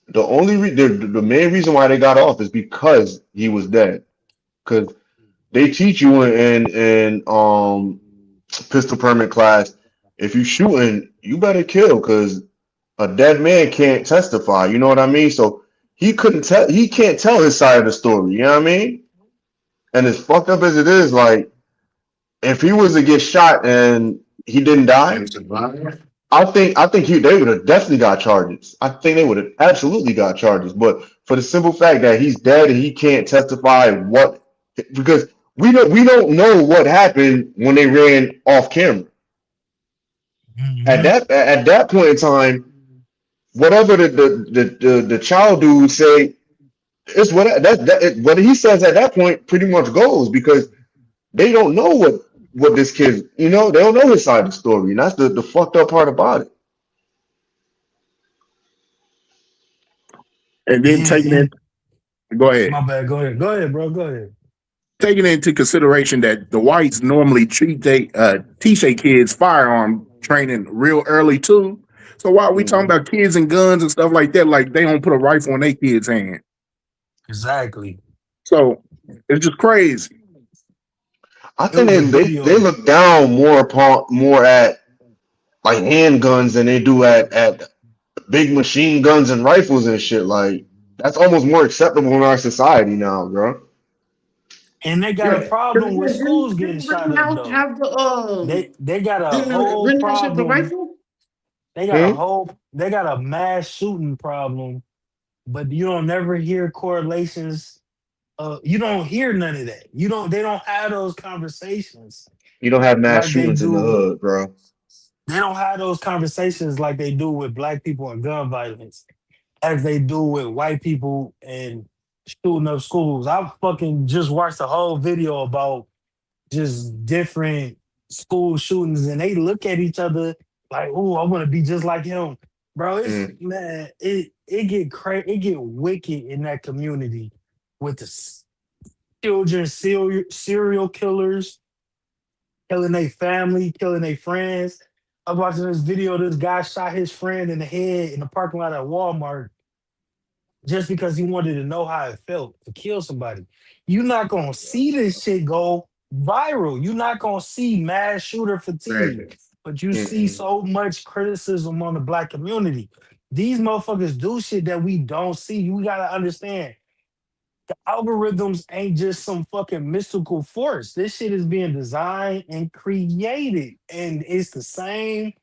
the main reason why they got off is because he was dead. Because they teach you in pistol permit class, if you shooting, you better kill because a dead man can't testify. You know what I mean? So he can't tell his side of the story. You know what I mean? And as fucked up as it is, like if he was to get shot and he didn't die, I think they would have definitely got charges. I think they would have absolutely got charges. But for the simple fact that he's dead and he can't testify what because we don't know what happened when they ran off camera. At that point in time, whatever the child dude say, it's what he says at that point pretty much goes because they don't know what this kid, they don't know his side of the story, and that's the fucked up part about it. And then Yeah, taking and it, go ahead. my bad. Go ahead. Go ahead, bro. Go ahead. Taking into consideration that the whites normally teach their kids firearm training real early too. So why are we talking Mhm. about kids and guns and stuff like that? Like they don't put a rifle in their kids' hand. Exactly. So it's just crazy. I It think was a they video. look down more at like handguns than they do at big machine guns and rifles and shit. Like that's almost more acceptable in our society now, bro. And they got a Yeah, problem with schools getting didn't shot up Rittenhouse though. have the They got a didn't whole Rittenhouse have the problem. rifle? Hmm? They got a mass shooting problem, but you don't never hear correlations. You don't hear none of that. They don't have those conversations You don't have mass like they shootings in the do. hood, bro. They don't have those conversations like they do with black people and gun violence, as they do with white people and shooting up schools. I fucking just watched a whole video about just different school shootings, and they look at each other like, "Oh, I want to be just like him." Bro, it's Mm. man, it get crazy, it get wicked in that community with the children, serial killers killing their family, killing their friends. I was watching this video. This guy shot his friend in the head in the parking lot at Walmart just because he wanted to know how it felt to kill somebody. You're not gonna see this shit go viral. You're not gonna see mass shooter fatigue, but you see Mm-mm. so much criticism on the black community. These motherfuckers do shit that we don't see. We gotta understand the algorithms ain't just some fucking mystical force. This shit is being designed and created, and it's the same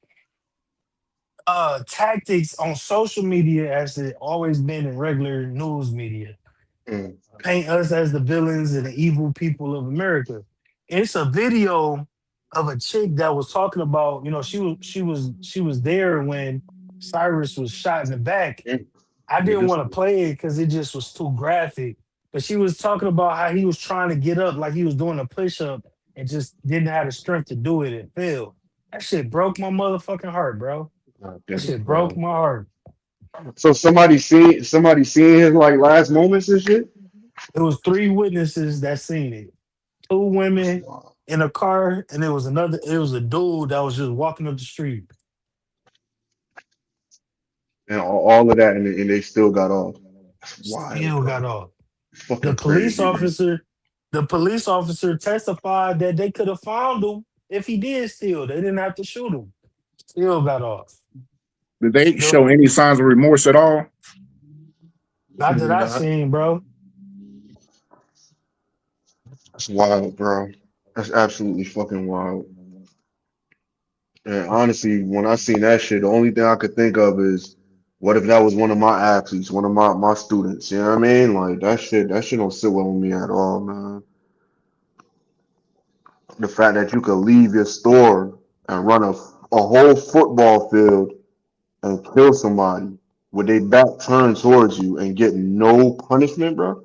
tactics on social media as it always been in regular news media. Mm. Paint us as the villains and the evil people of America. It's a video of a chick that was talking about, she was there when Cyrus was shot in the back. Mm. I Yeah, didn't this want to play it because it just was too graphic. But she was talking about how he was trying to get up like he was doing a push-up and just didn't have the strength to do it and failed. That shit broke my motherfucking heart, bro. God That damn it, shit broke bro. my heart. So somebody seen his like last moments and shit. It was three witnesses that seen it. Two women in a car, and it was a dude that was just walking up the street. And all of that, and they still got off. That's wild, Still got bro. off. It's The fucking police crazy, man. officer, the police officer testified that they could have found him if he did steal. They didn't have to shoot him. Still got off. Did they The, show any signs of remorse at all? not that I Nah. seen, bro. That's wild, bro. That's absolutely fucking wild. And honestly, when I seen that shit, the only thing I could think of is, what if that was one of my athletes, one of my students? You know what I mean? Like that shit don't sit well with me at all, man. The fact that you could leave your store and run a whole football field and kill somebody with their back turned towards you and get no punishment, bro.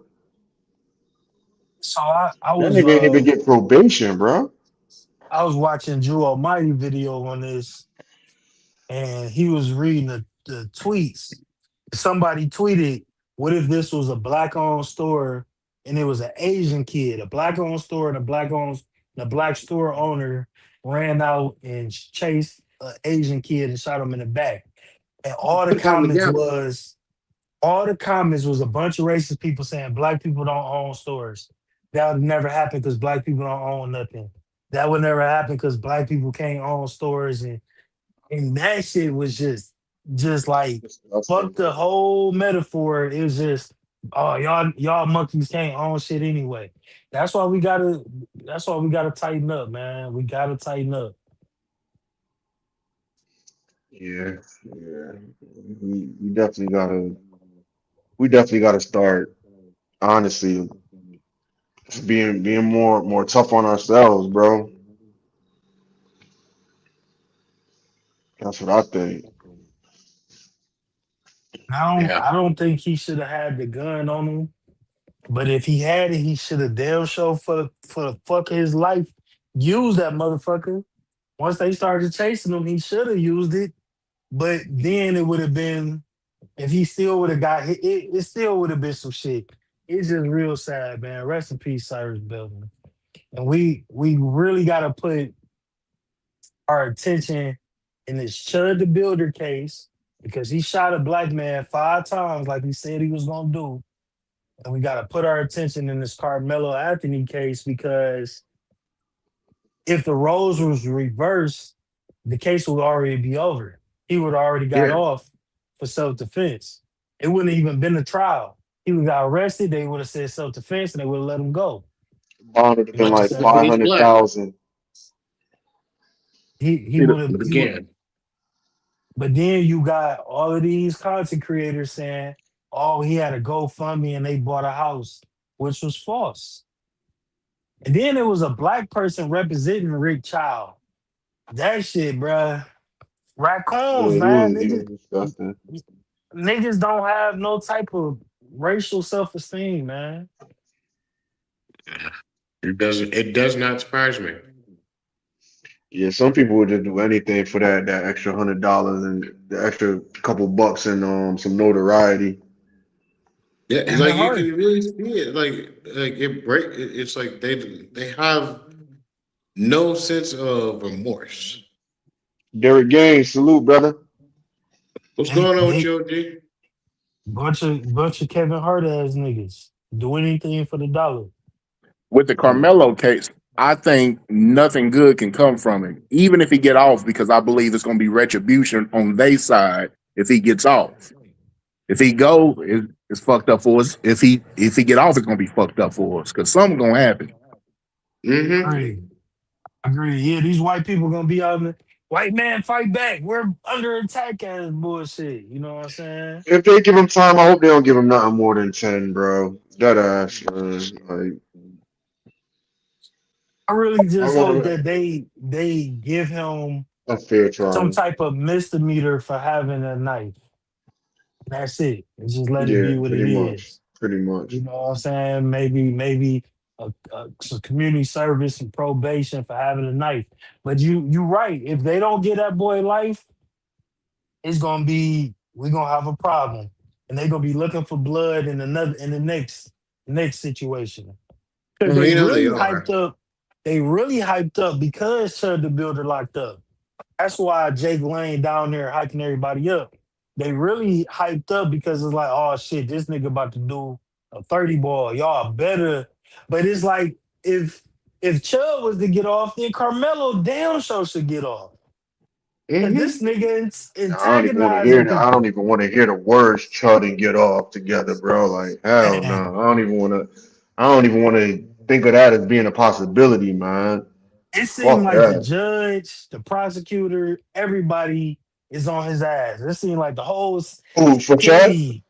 So I That was nigga ain't even get probation, bro. I was watching Drew Almighty video on this, and he was reading the tweets. Somebody tweeted, "What if this was a black-owned store and it was an Asian kid, a black-owned store and a black-owned The black store owner ran out and chased an Asian kid and shot him in the back. And Put that together. all the comments was a bunch of racist people saying black people don't own stores. That would never happen because black people don't own nothing. That would never happen because black people can't own stores, and that shit was just like fuck the whole metaphor. It was just, oh, y'all monkeys can't own shit anyway. That's why we gotta tighten up, man. We gotta tighten up. Yeah, yeah. We definitely gotta start honestly being more tough on ourselves, bro. That's what I think. Yeah. I don't think he should have had the gun on him. But if he had it, he should have damn sure for the fuck of his life used that motherfucker. Once they started chasing him, he should have used it. But then it would have been, if he still would have got hit, it still would have been some shit. It's just real sad, man. Rest in peace, Cyrus Belton. And we really gotta put our attention in this Chud the Builder case because he shot a black man 5 times like he said he was gonna do. And we gotta put our attention in this Carmelo Anthony case because if the roles was reversed, the case would already be over. He would already got Yeah. off for self-defense. It wouldn't have even been a trial. He would have got arrested, they would have said self-defense, and they would have let him go. Bond would have been But like instead, five He's hundred black. thousand. he See the would have But he would again, but then you got all of these content creators saying, oh, he had a GoFundMe and they bought a house, which was false. And then there was a black person representing Rick Child. That shit, bruh. Raccoons, Yeah, man. he was disgusting. Niggas don't have no type of racial self-esteem, man. it does not surprise me. Yeah, some people would just do anything for that extra $100 and the extra couple bucks and some notoriety. Yeah, it's And the like you heart. can really see it. Like it's like they have no sense of remorse. Derek Gaines, salute, brother. What's They going on with they you, OG? bunch of Kevin Hart ass niggas. Do anything for the dollar. with the Carmelo case, I think nothing good can come from it, even if he get off, because I believe it's going to be retribution on their side if he gets off. If he go, it's fucked up for us. If he get off, it's going to be fucked up for us because something going to happen. Mm-hmm. Agree. Yeah, these white people gonna be out in the white man fight back. We're under attack ass bullshit. You know what I'm saying? If they give him time, I hope they don't give him nothing more than 10, bro. That ass, man. Like, I really I just hope want that they give him a fair some trial. type of misdemeanor for having a knife. That's it. And just let it Yeah, be what pretty it much. is. Pretty much. You know what I'm saying? Maybe some community service and probation for having a knife. But you right. If they don't get that boy life, it's gonna be we're gonna have a problem. And they're gonna be looking for blood in the next situation. Because Well, you know they are. they really hyped up because Chud the Builder locked up. That's why Jake Lane down there hyping everybody up. They really hyped up because it's like, oh shit, this nigga about to do a 30 ball. Y'all better. But it's like if Chud was to get off, then Carmelo damn sure should get off. Cause Mm-hmm. this nigga I don't even want to hear antagonizing that. I people. don't even want to hear the words "chud" and "get off" together, bro. Like, hell no. Man, I don't even want to. I don't even want to think of that as being a possibility, man. it seemed Fuck like the that. judge, the prosecutor, everybody is on his ass. It seemed like the whole Ooh, for Chad? city.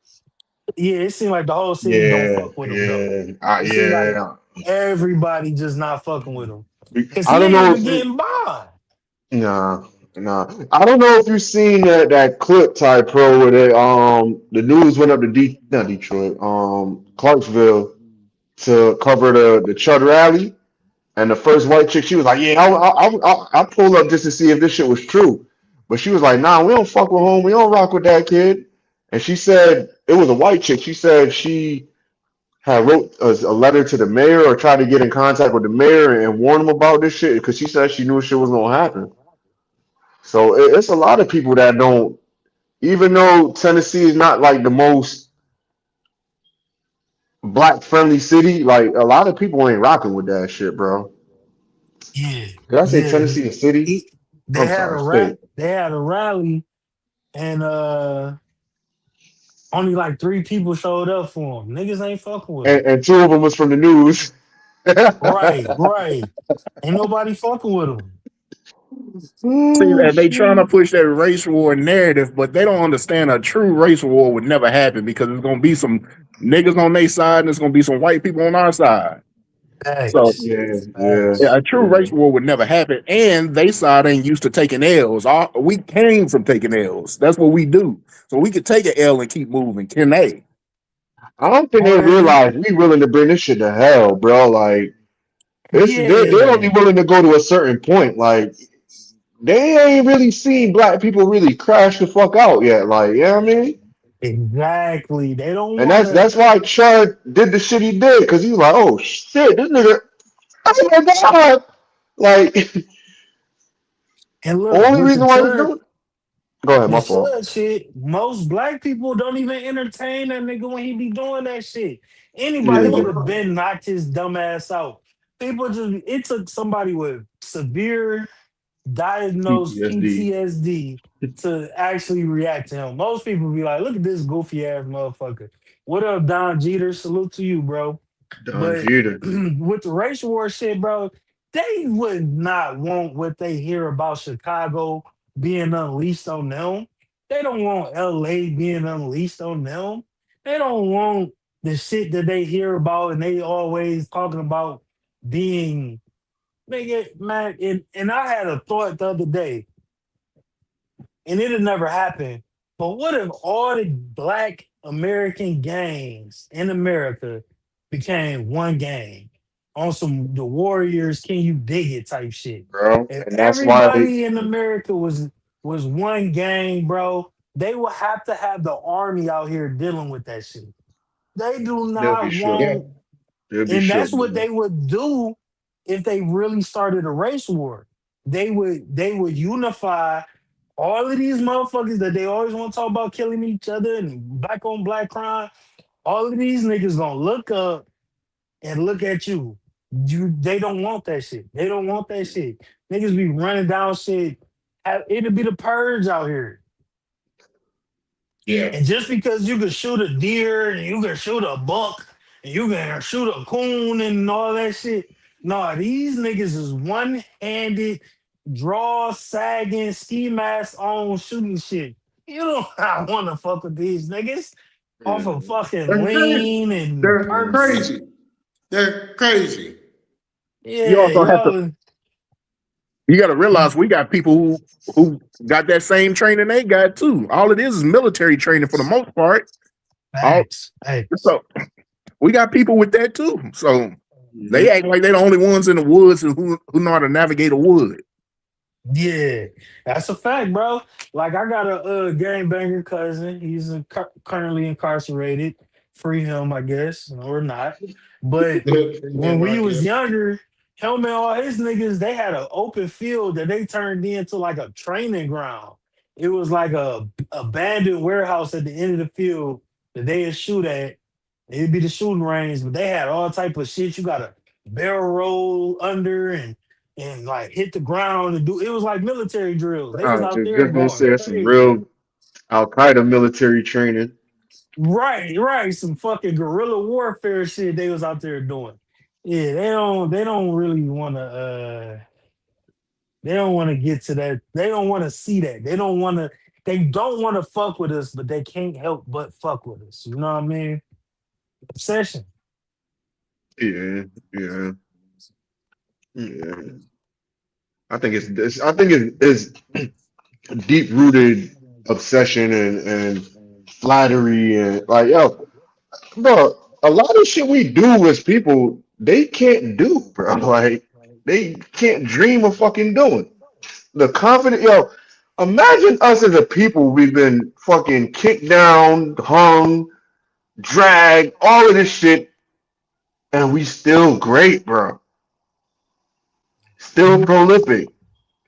Yeah, it seemed like the whole city don't Yeah, fuck with him though. yeah, It seemed like yeah. everybody just not fucking with him. Cause I he don't ain't know even if you. getting by. Nah, nah. I don't know if you've seen that clip, Ty Pro, where the news went up to not Detroit, Clarksville to cover the Chud rally. And the first white chick, she was like, "Yeah, I'll pull up just to see if this shit was true." But she was like, "Nah, we don't fuck with home. We don't rock with that kid." And she said it was a white chick. She said had wrote a letter to the mayor or tried to get in contact with the mayor and warn him about this shit because she said she knew shit was gonna happen. So it's a lot of people that don't, even though Tennessee is not like the most black friendly city, like a lot of people ain't rocking with that shit, bro. Yeah, Did I say yeah. Tennessee a city? They I'm had sorry, a state. they had a rally, and only like 3 people showed up for them. Niggas ain't fucking with them. And two of them was from the news. Right, right. Ain't nobody fucking with them. See, Oh that they trying to shit. push that race war narrative, but they don't understand a true race war would never happen because there's gonna be some niggas on their side and there's gonna be some white people on our side. So Facts, Yeah, yeah, yeah, facts. a true yeah. race war would never happen, and they side ain't used to taking L's. We came from taking L's. That's what we do. So we could take an L and keep moving. Can they? I don't think they Boy, realize we willing to bring this shit to hell, bro. Like they're only yeah. willing to go to a certain point. Like they ain't really seen black people really crash the fuck out yet. Like, you know what I mean? Exactly. They don't And want that's to. that's why Chud did the shit he did, because he was like, oh shit, this nigga, oh my god. Like, And look, only with the reason why he's church, doing, go ahead, the my fault. church shit, most black people don't even entertain that nigga when he be doing that shit. Anybody Yeah. could have been knocked his dumb ass out. People just, it took somebody with severe diagnosed PTSD. PTSD to actually react to him. Most people be like, look at this goofy ass motherfucker. What up, Don Jeter? Salute to you, bro. Don But Jeter. with the race war shit, bro, they would not want what they hear about Chicago being unleashed on them. They don't want LA being unleashed on them. They don't want the shit that they hear about and they always talking about being nigga, man. And I had a thought the other day, and it'll never happen. But what if all the black American gangs in America became one gang on some the Warriors, can you dig it type shit? Bro. If And that's why everybody in America was one gang, bro, they will have to have the army out here dealing with that shit. They do they'll be not shook. want, They'll be and shook, that's what bro. they would do if they really started a race war. They would unify all of these motherfuckers that they always want to talk about killing each other and black on black crime. All of these niggas gonna look up and look at you. They don't want that shit. They don't want that shit. Niggas be running down shit. It'll be the purge out here. Yeah. And just because you can shoot a deer and you can shoot a buck and you can shoot a coon and all that shit, no, these niggas is one-handed, draw sagging, ski mask on shooting shit. You don't not want to fuck with these niggas off of fucking They're crazy. lean and They're perks. crazy. They're crazy. You Yeah, also have to. yo, You got to realize we got people who got that same training they got too. All it is military training for the most part. facts. So we got people with that too. So they act like they're the only ones in the woods who know how to navigate a wood. Yeah, that's a fact, bro. Like I got a gangbanger cousin. He's currently incarcerated. Free him, I guess, or not. But when we Like was him. younger, him and all his niggas, they had an open field that they turned into like a training ground. It was like a abandoned warehouse at the end of the field that they'd shoot at. It'd be the shooting range, but they had all type of shit. You got to barrel roll under and like hit the ground and do. It was like military drills. They I was was out just there gonna going say some crazy. real Al Qaeda military training. Right, right. Some fucking guerrilla warfare shit they was out there doing. Yeah, they don't really want to they don't want to get to that. They don't want to see that. They don't want to fuck with us, but they can't help but fuck with us. You know what I mean? Obsession. Yeah, yeah, yeah. I think it's deep rooted obsession and flattery and like yo, bro. A lot of shit we do as people, they can't do, bro. Like they can't dream of fucking doing. The confident, yo. Imagine us as a people. We've been fucking kicked down, hung, dragged, all of this shit. and we still great, bro. Still prolific.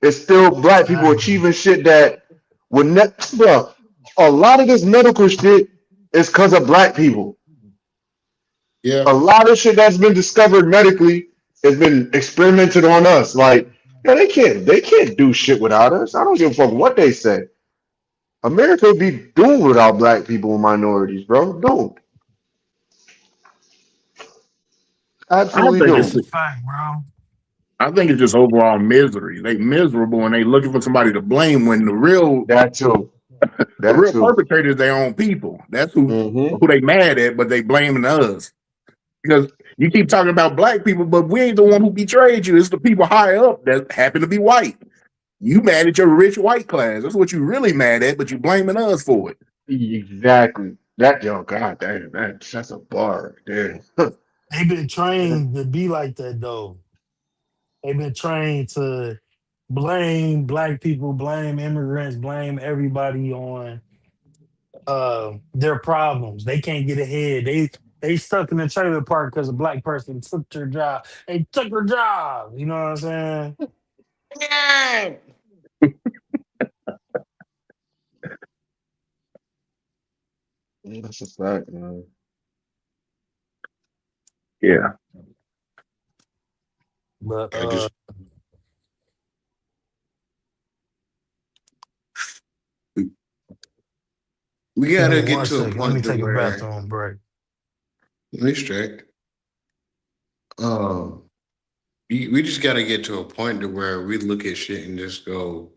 It's still black people Exactly. achieving shit that would never, bro. A lot of this medical shit is because of black people. Yeah. A lot of shit that's been discovered medically has been experimented on us. Like, yeah, they can't do shit without us. I don't give a fuck what they say. America would be doomed without black people and minorities, bro. Doomed. I Absolutely think That's it's a doomed. fact, bro. I think it's just overall misery. They miserable and they looking for somebody to blame when That too. the That real too. perpetrators their own people. That's Mm-hmm. who they mad at, but they blaming us. Because you keep talking about black people, but we ain't the one who betrayed you. It's the people high up that happen to be white. You mad at your rich white class. That's what you really mad at, but you blaming us for it. Exactly. That yo, god damn, that's a bar right there. They've been trained to be like that though. They've been trained to blame black people, blame immigrants, blame everybody on their problems. They can't get ahead. They stuck in the trailer park because a black person took their job. They took her job. You know what I'm saying? That's a fact, man. Yeah. But I just we give me gotta get one to a second. Let me point to take a where bathroom break. let me straight. Um, we just gotta get to a point to where we look at shit and just go,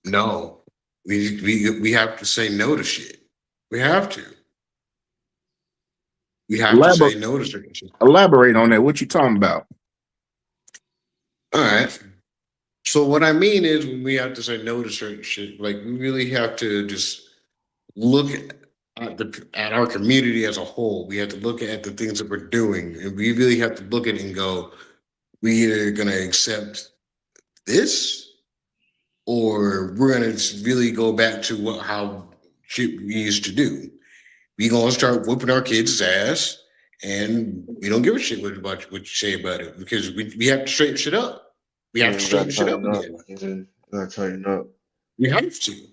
no. We have to say no to shit. We have to. We have to say Elaborate, no to certain shit. elaborate on that. What you talking about? All right. So what I mean is when we have to say no to certain shit, like we really have to just look at our community as a whole. We have to look at the things that we're doing, and we really have to look at it and go, we either gonna accept this, or we're gonna just really go back to how shit we used to do. We gonna start whooping our kids' ass, and we don't give a shit about what you say about it because we have to straighten shit up. We have Yeah, to we gotta straighten shit up tighten up. again. Yeah, we gotta tighten up. We have to.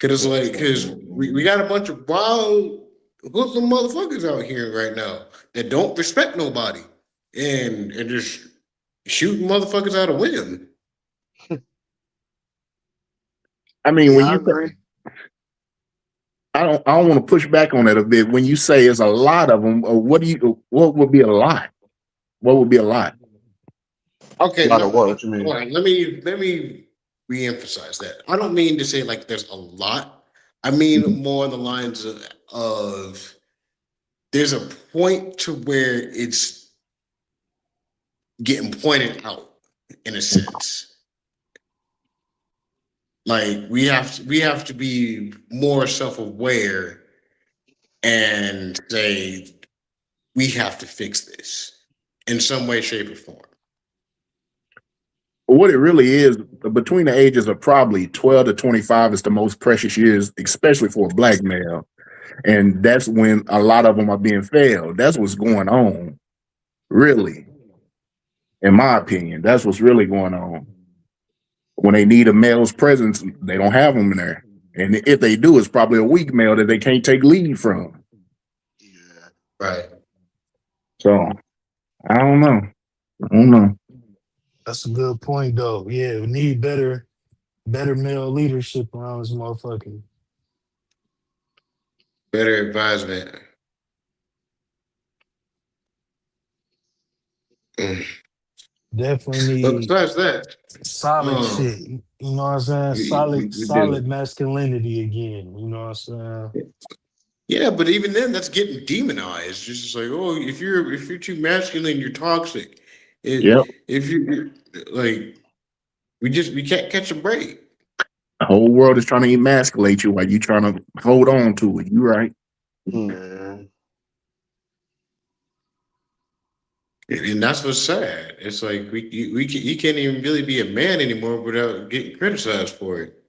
Cause Gotta like, tighten cause up, we man. got a bunch of wild hoodlum motherfuckers out here right now that don't respect nobody and just shooting motherfuckers out of whim. I mean, when Yeah, I you agree. I don't want to push back on that a bit. When you say it's a lot of them, what would be a lot? What would be a lot? Okay, A lot of what? What you all mean? right. Let me reemphasize that. I don't mean to say like there's a lot. I mean more on the lines of there's a point to where it's getting pointed out in a sense. Like we have to be more self-aware and say we have to fix this in some way, shape, or form. What it really is, between the ages of probably 12 to 25 is the most precious years, especially for a black male. And that's when a lot of them are being failed. That's what's going on, really, in my opinion. That's what's really going on. When they need a male's presence, they don't have them in there. And if they do, it's probably a weak male that they can't take lead from. Right. So I don't know. I don't know. That's a good point though. Yeah, we need better male leadership around this motherfucker. Better advisement. Mm. Definitely But need besides that, solid um, shit. You know what I'm saying? we Solid do. masculinity again. You know what I'm saying? Yeah, but even then, that's getting demonized. Just like, oh, if you're too masculine, you're toxic. Yep. If you like, we can't catch a break. The whole world is trying to emasculate you while you trying to hold on to it. You right. Man. And that's what's sad. It's like you can't even really be a man anymore without getting criticized for it.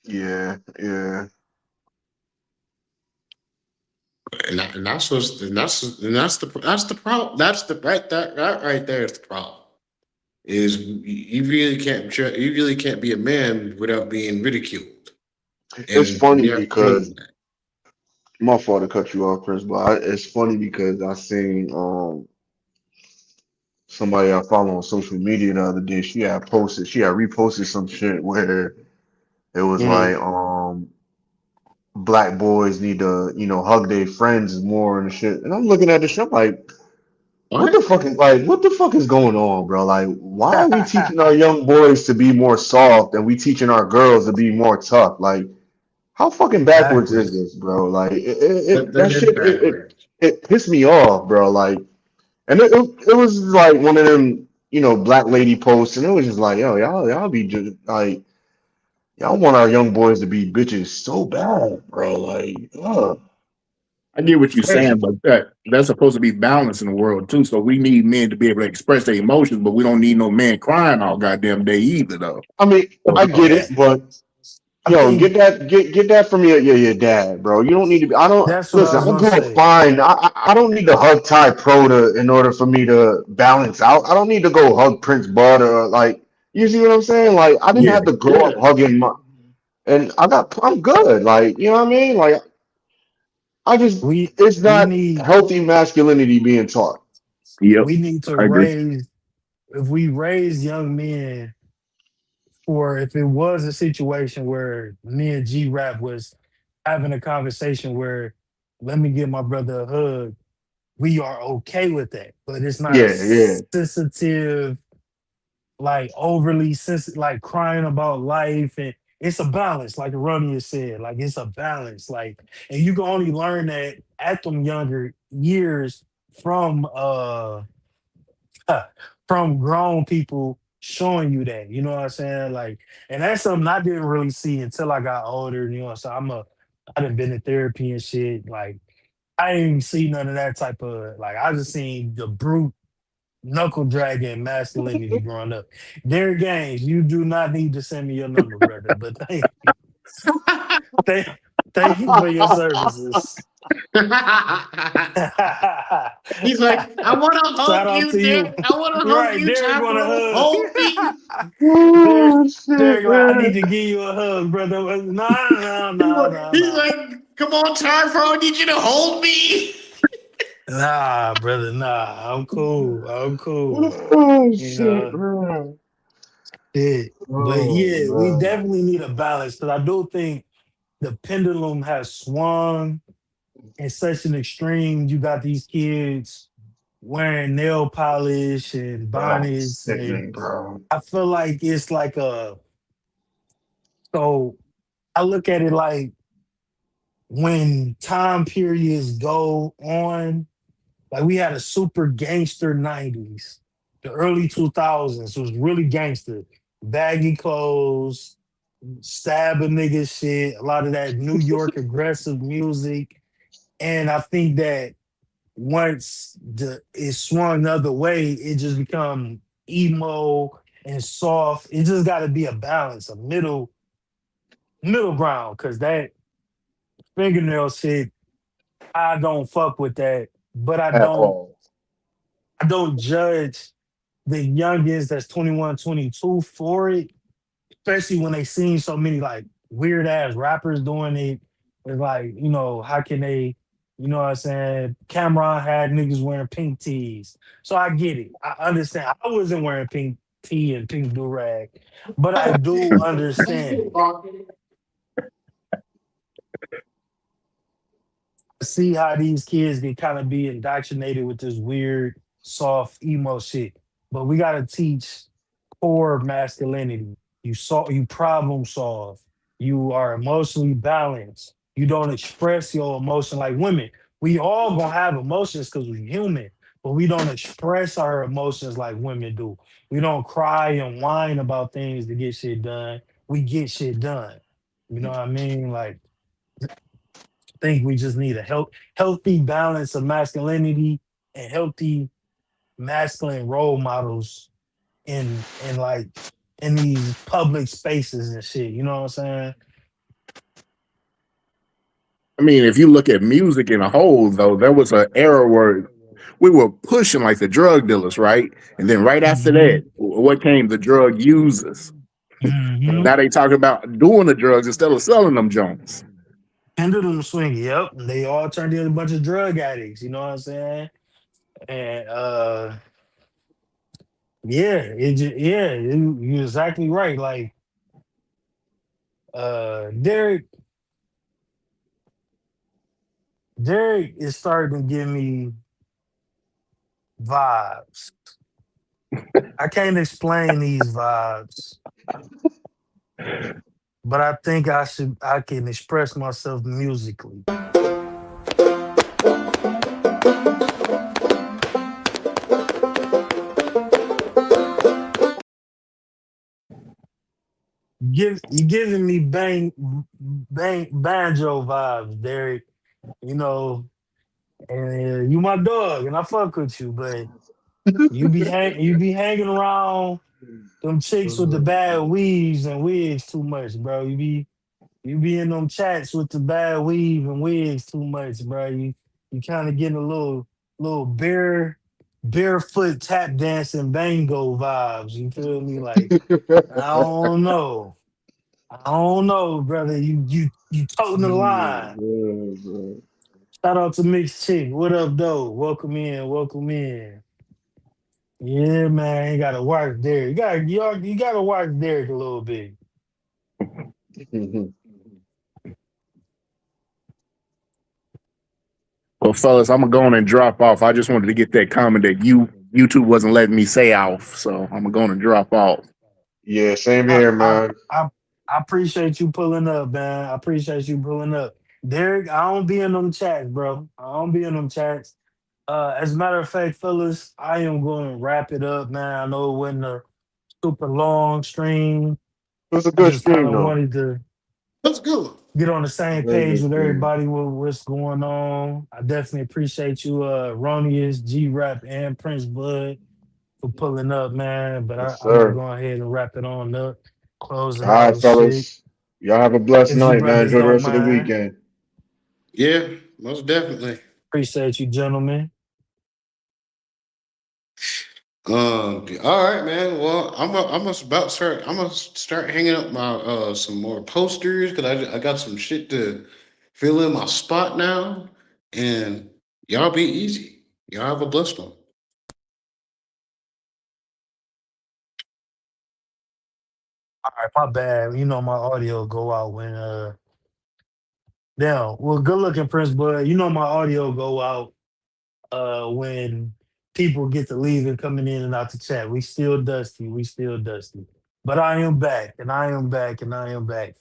Yeah, yeah. And that's what's and that's the problem. That's the that right there is the problem. Is you really can't be a man without being ridiculed. It's And funny they're because my fault to cut you off, Chris, but it's funny because I seen somebody I follow on social media the other day. She had reposted some shit where it was like Mhm. black boys need to, hug their friends more and shit. And I'm looking at this shit, I'm like, What? what the fuck is going on, bro? Like, why are we teaching our young boys to be more soft and we teaching our girls to be more tough? Like, how fucking backwards is Backwards. this, bro? Like, that That is shit, backward. it pissed me off, bro. Like, and it was like one of them, black lady posts, and it was just like, yo, y'all be just like, y'all want our young boys to be bitches so bad, bro. Like, I get what it's you're crazy. saying, but that's supposed to be balance in the world too. So we need men to be able to express their emotions, but we don't need no man crying all goddamn day either, though. I mean, So, I get it, but I yo, think get that from your dad, bro. You don't need to be. I don't that's what I listen. was I gonna grew up say. fine. I don't need to hug Ty Pro to in order for me to balance out. I don't need to go hug Prince Bud or like. You see what I'm saying? Like I didn't yeah, have to grow yeah, up hugging my. And I'm good. Like you know what I mean? Like I just We it's we not need healthy masculinity being taught. yep, we need to I agree. raise if we raise young men, or if it was a situation where me and G Rap was having a conversation where let me give my brother a hug, we are okay with that. But it's not a Yeah, yeah. sensitive, like overly sensitive, like crying about life. And it's a balance, like Erroneous said. Like it's a balance. Like, and you can only learn that at them younger years from from grown people showing you that. You know what I'm saying? Like, and that's something I didn't really see until I got older. You know, so I done been in therapy and shit. Like, I didn't even see none of that type of like. I just seen the brute knuckle dragging masculinity growing up. Derek Gaines, you do not need to send me your number, brother. But thank, thank you for your services. He's like, I want to Shout hug out you, to you. Dick. I want to You're hug right. you, Derek want a Tyrone. Hold me. hug. Derek, Oh shit, Derek, right. I need man. to give you a hug, brother. No, no, no, no, He's no. like, come on, Tyrone. I need you to hold me. Nah, brother. Nah, I'm cool. I'm cool. Oh You shit, know, man. shit. But Oh yeah, we man. definitely need a balance because I do think the pendulum has swung in such an extreme. You got these kids wearing nail polish and Bro, bonnets, and sickening, bro. I feel like it's like a so. I look at it like when time periods go on, like we had a super gangster 90s. The early 2000s was really gangster. Baggy clothes, stab a nigga shit, a lot of that New York aggressive music. And I think that once it swung the other way, it just become emo and soft. It just got to be a balance, a middle ground, because that fingernail shit, I don't fuck with that. But At all. I don't judge the youngins that's 21, 22 for it, especially when they seen so many like weird ass rappers doing it. It's like, how can they, you know what I'm saying? Cameron had niggas wearing pink tees. So I get it. I understand. I wasn't wearing pink tee and pink do rag, but I do understand it. See how these kids can kind of be indoctrinated with this weird, soft emo shit. But we gotta teach core masculinity. You problem solve. You are emotionally balanced. You don't express your emotion like women. We all gonna have emotions because we're human, but we don't express our emotions like women do. We don't cry and whine about things to get shit done. We get shit done. You know what I mean? Like, think we just need a healthy balance of masculinity and healthy masculine role models in like in these public spaces and shit. You know what I'm saying? I mean, if you look at music in a whole, though, there was an era where we were pushing like the drug dealers, right? And then right after Mm-hmm. that, what came? The drug users. Mm-hmm. Now they talking about doing the drugs instead of selling them Jones. Pendulum swing. Yep. They all turned into a bunch of drug addicts. You know what I'm saying? And yeah, you're exactly right. Like Derek, Derek is starting to give me vibes. I can't explain these vibes, but I think I can express myself musically. You giving me banjo vibes, Derek. You know, and you my dog, and I fuck with you, but you be hanging around them chicks with the bad weaves and wigs too much, bro. You be in them chats with the bad weave and wigs too much, bro. You kind of getting a little barefoot tap dancing bango vibes. You feel me? Like I don't know. I don't know, brother. You toting the line. Shout out to Mixed Chick. What up, though? Welcome in. Welcome in. Yeah, man. You gotta watch Derek. You gotta watch Derek a little bit. Well, fellas, I'm gonna go on and drop off. I just wanted to get that comment that YouTube wasn't letting me say off, so I'm gonna go on and drop off. Yeah, same I here, I man. I, I appreciate you pulling up, man. I appreciate you pulling up. Derek, I don't be in them chats, bro. I don't be in them chats. As a matter of fact, fellas, I am going to wrap it up, man. I know it wasn't a super long stream. It was a I good just kind stream, of though. wanted to Let's go. get on the same Very page good with stream. everybody with what's going on. I definitely appreciate you, Ronius, G Rap, and Prince Bud for pulling up, man. But Yes, I'm gonna sir. go ahead and wrap it on up, close All it out right, and shit. fellas. Y'all have a blessed If you night, man. brothers Enjoy the don't rest of the mind, weekend. Yeah, most definitely. appreciate you, gentlemen. All right, man. Well, I'm gonna start hanging up my some more posters because I got some shit to fill in my spot now, and y'all be easy. Y'all have a blessed one. All right, my bad. You know my audio go out when damn. Well, good looking, Prince Bud. You know my audio go out when people get to leave and coming in and out the chat. We still dusty. We still dusty. But I am back, and I am back, and I am back.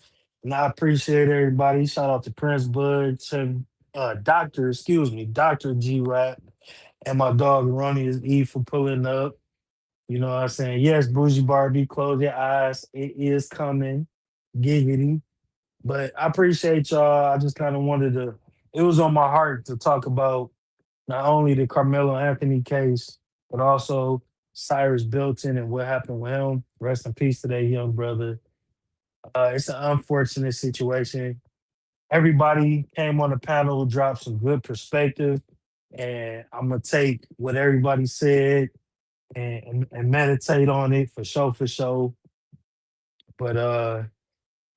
And I appreciate everybody. Shout out to Prince Bud, to Doctor, excuse me, Dr. G Rap, and my dog Ronnie is E for pulling up. You know what I'm saying? Yes, Bougie Barbie, close your eyes. It is coming. Giggity. But I appreciate y'all. I just kind of wanted to, it was on my heart to talk about not only the Carmelo Anthony case, but also Cyrus Belton and what happened with him. Rest in peace to that young brother. It's an unfortunate situation. Everybody came on the panel, dropped some good perspective, and I'm gonna take what everybody said and meditate on it for sure, for sure. But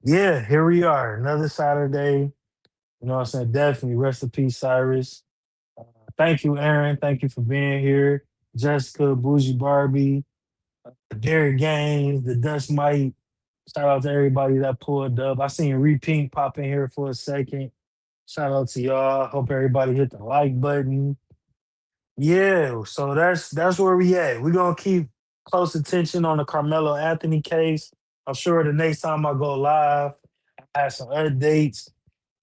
yeah, here we are, another Saturday. You know what I'm saying? Definitely rest in peace, Cyrus. Thank you, Aaron. Thank you for being here. Jessica, Bougie Barbie, Derek Gaines, the Dust Mite. Shout out to everybody that pulled up. I seen Repeat pop in here for a second. Shout out to y'all. Hope everybody hit the like button. Yeah, so that's where we at. We're gonna keep close attention on the Carmelo Anthony case. I'm sure the next time I go live, I have some updates.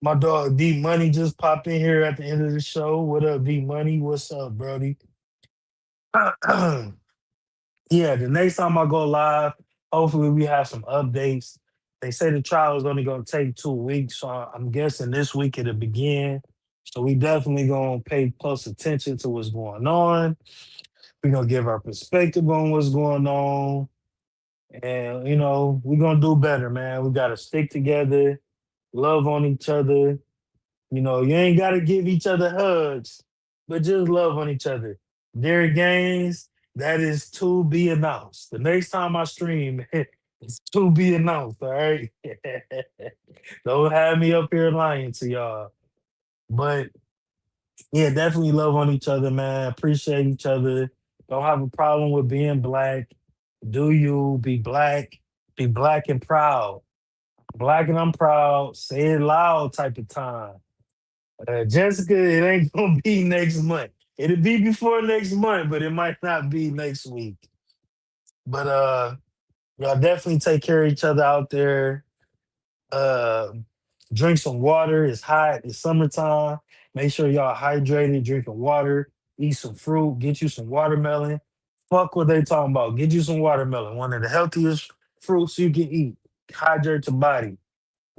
My dog D Money just popped in here at the end of the show. What up, D Money? What's up, Brody? Yeah, the next time I go live, hopefully we have some updates. They say the trial is only going to take 2 weeks, so I'm guessing this week it'll begin. So we definitely going to pay close attention to what's going on. We're going to give our perspective on what's going on. And, we're going to do better, man. We got to stick together, love on each other, You know, you ain't got to give each other hugs, but just love on each other. Derek Gaines, that is to be announced. The next time I stream, it's to be announced. All right. Don't have me up here lying to y'all. But yeah, definitely love on each other, man. Appreciate each other. Don't have a problem with being black. Do you be black and proud. Black and I'm proud. Say it loud type of time. Jessica, it ain't gonna be next month. It'll be before next month, but it might not be next week. But y'all definitely take care of each other out there. Uh, drink some water. It's hot. It's summertime. Make sure y'all hydrated, drinking water. Eat some fruit. Get you some watermelon. Fuck what they talking about. Get you some watermelon. One of the healthiest fruits you can eat. Hydrate your body.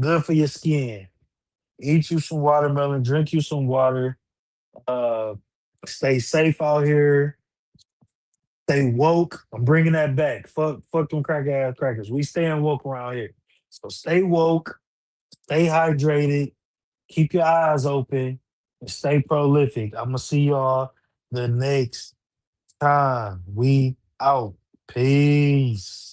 Good for your skin. Eat you some watermelon. Drink you some water. Uh, stay safe out here. Stay woke. I'm bringing that back. Fuck them crack ass crackers. We staying woke around here. So stay woke. Stay hydrated. Keep your eyes open. And stay prolific. I'm gonna see y'all the next time. We out. Peace.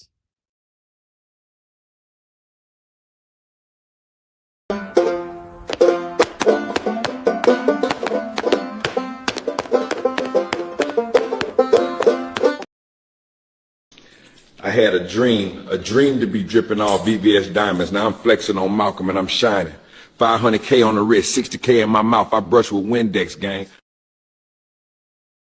I had a dream to be dripping off VVS diamonds. Now I'm flexing on Malcolm and I'm shining. 500K on the wrist, 60K in my mouth. I brush with Windex, gang.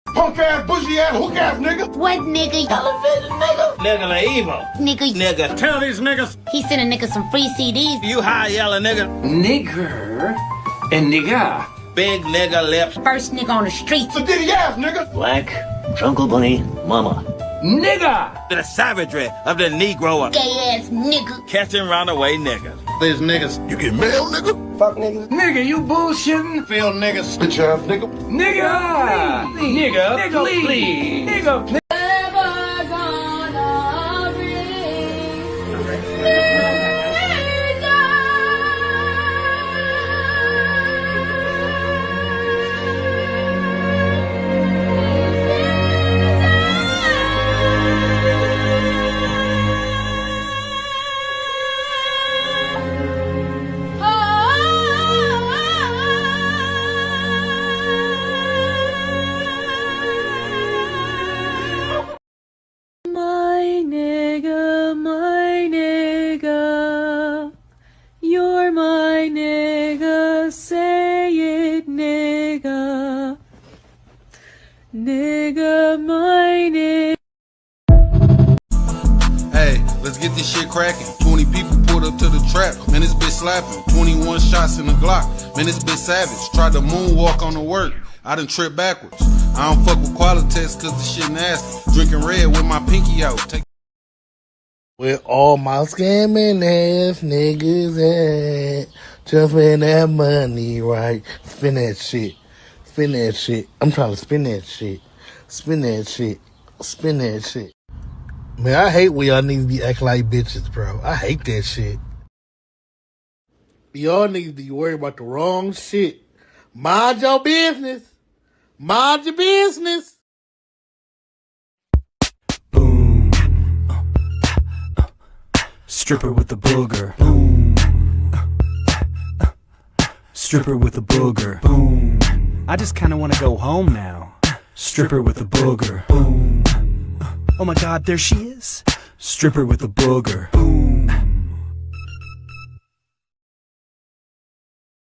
Punk ass, bushy ass, hook ass nigga. What nigga? Elevated nigga. Nigga la evil. Nigga. Tell these niggas. He sending niggas some free CDs. You high yelling nigga. Nigger and nigga. Big nigga lips. First nigga on the street. So diddy ass nigga. Black, Jungle Bunny, Mama. Nigga! The savagery of the Negro. Gay ass nigga. Catching runaway niggas. These niggas. You get mail, nigga? Fuck niggas. Nigga, you bullshitting? Feel niggas. Bitch ass nigga. Nigga! Nigga, please. Nigga, please. My nigga, you're my nigga, say it, nigga, nigga, my nigga. Hey, let's get this shit cracking. 20 people pulled up to the trap. Man, this bitch slapping. 21 shots in the Glock. Man, this bitch savage. Tried to moonwalk on the work. I done tripped backwards. I don't fuck with Qualitex cause the shit nasty. Drinking red with my pinky out. With all my scamming ass niggas at, just spend that money right. Spin that shit. Spin that shit. I'm trying to spin that shit. Spin that shit. Spin that shit. Man, I hate when y'all niggas be acting like bitches, bro. I hate that shit. Y'all niggas be worried about the wrong shit. Mind your business. Mind your business. Stripper with the booger. Boom. Stripper with the booger. Boom. I just kinda wanna go home now. Stripper with the booger. Boom. Oh my god, there she is. Stripper with the booger. Boom.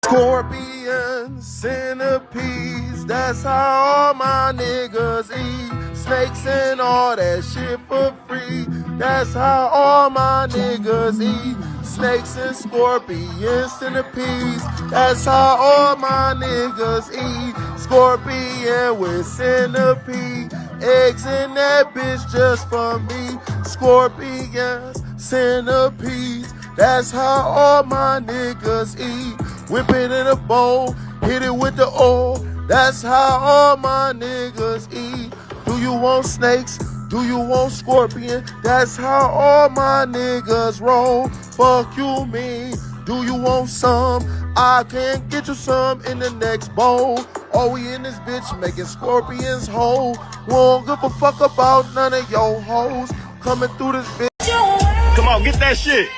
Scorpions, centipedes, that's how all my niggas eat. Snakes and all that shit for free. That's how all my niggas eat. Snakes and scorpions, centipedes. That's how all my niggas eat. Scorpion with centipede. Eggs in that bitch just for me. Scorpions, centipedes. That's how all my niggas eat. Whip it in a bowl, hit it with the oil. That's how all my niggas eat. Do you want snakes? Do you want scorpion? That's how all my niggas roll. Fuck you mean? Do you want some? I can get you some in the next bowl. Oh, we in this bitch making scorpions whole. Won't give a fuck about none of your hoes coming through this bitch. Come on, get that shit.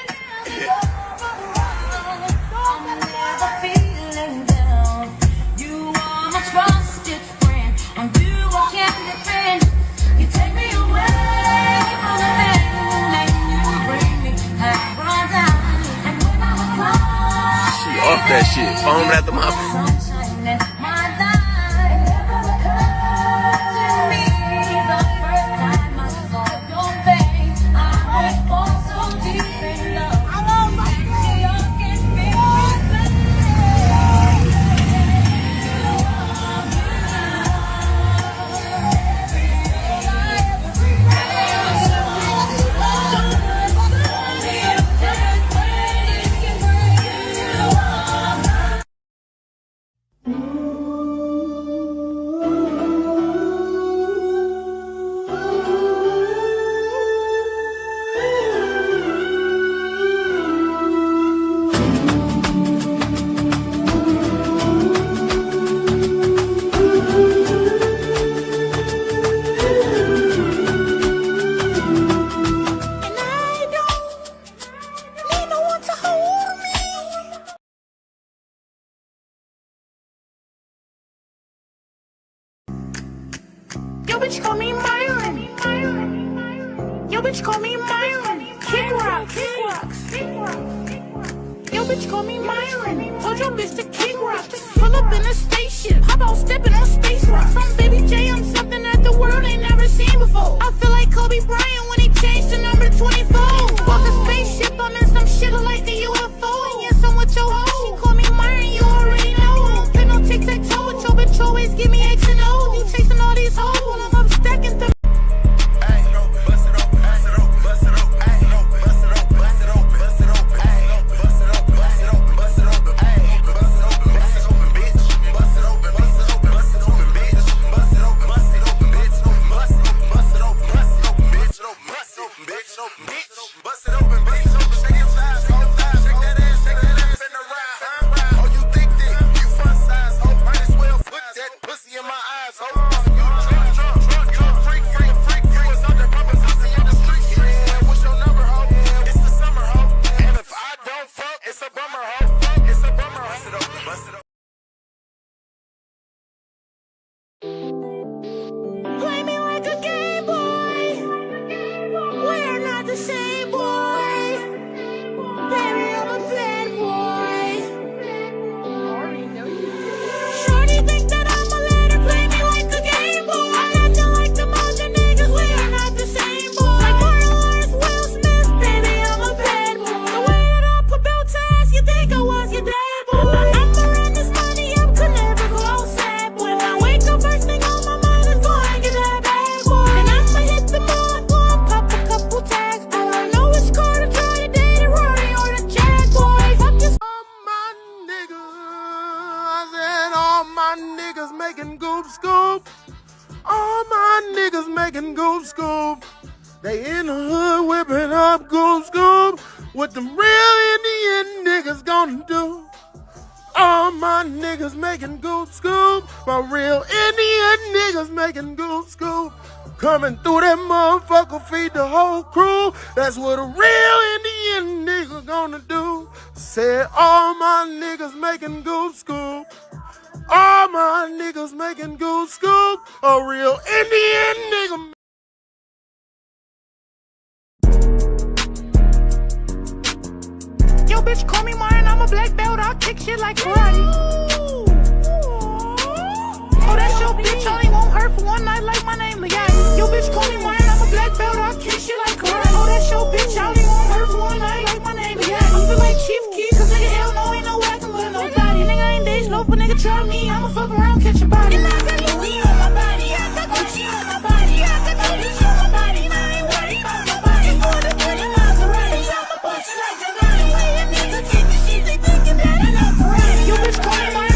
Off that shit, foaming at the mouth. Yo, bitch, call me Myron. Yo, bitch, call me Myron. Kick rocks. Yo, bitch, call me Myron. Told your bitch to kick rocks. Pull up in a spaceship. How about stepping on space rocks? From Baby J, I'm something that the world ain't never seen before. I feel like Kobe Bryant when he changed to number 24. Walk a spaceship, I'm in some shit like the UFO. And yes, I'm with your hoe. She call me Myron, you already know. Play no tic-tac-toe with your bitch, always give me X and O. You chasing all these hoes while I'm up stacking them. Play me like a Game Boy. We're not the same, boy. Baby, I'm a bad boy. Shorty think that I'ma let her play me like a Game Boy. I'm acting like the other niggas. We are not the same, boy. Like Marlon Will Smith, baby, I'm a bad boy. The way that I put belt to ass, you think I was your dad, boy. I'ma run this money up, could never go outside, boy. When I wake up, first thing on my mind is going get that bag, boy. And I'ma hit the mall, go and pop a couple tags, boy. I know which car to try to date, a Rory or the Jag, boy. Fuck this. All my niggas making goop scoop. All my niggas making goop scoop. They in the hood whipping up goop scoop. What the real Indian niggas gonna do? All my niggas making goop scoop. My real Indian niggas making goop scoop. Coming through that motherfucker, feed the whole crew. That's what a real Indian nigga gonna do. Said all my niggas making goop scoop. All my niggas making goose scoop. A real Indian nigga. Yo, bitch, call me Martin. I'm a black belt. I'll kick shit like karate. Oh, that's your bitch. I ain't won't hurt for one night like my name Leotti. Yo, bitch, call me Martin. I'm a black belt. I'll kick shit like karate. Oh, that's your bitch. I ain't won't hurt for one night like my name Leotti. I feel like Chief Keef, cause nigga, hell no, ain't no whacking with nobody. Nigga, I ain't days low, but nigga, try me. I'ma fuck around, catch a body. And I got Louis on my body. I got Gucci on my body. I got Gucci on my body. And I ain't worried about nobody. It's more than 30 Maserati. I'm a pussy like Giovanni. Way a nigga kick the shit, they thinking that I love karate. Yo, bitch, call me Martin.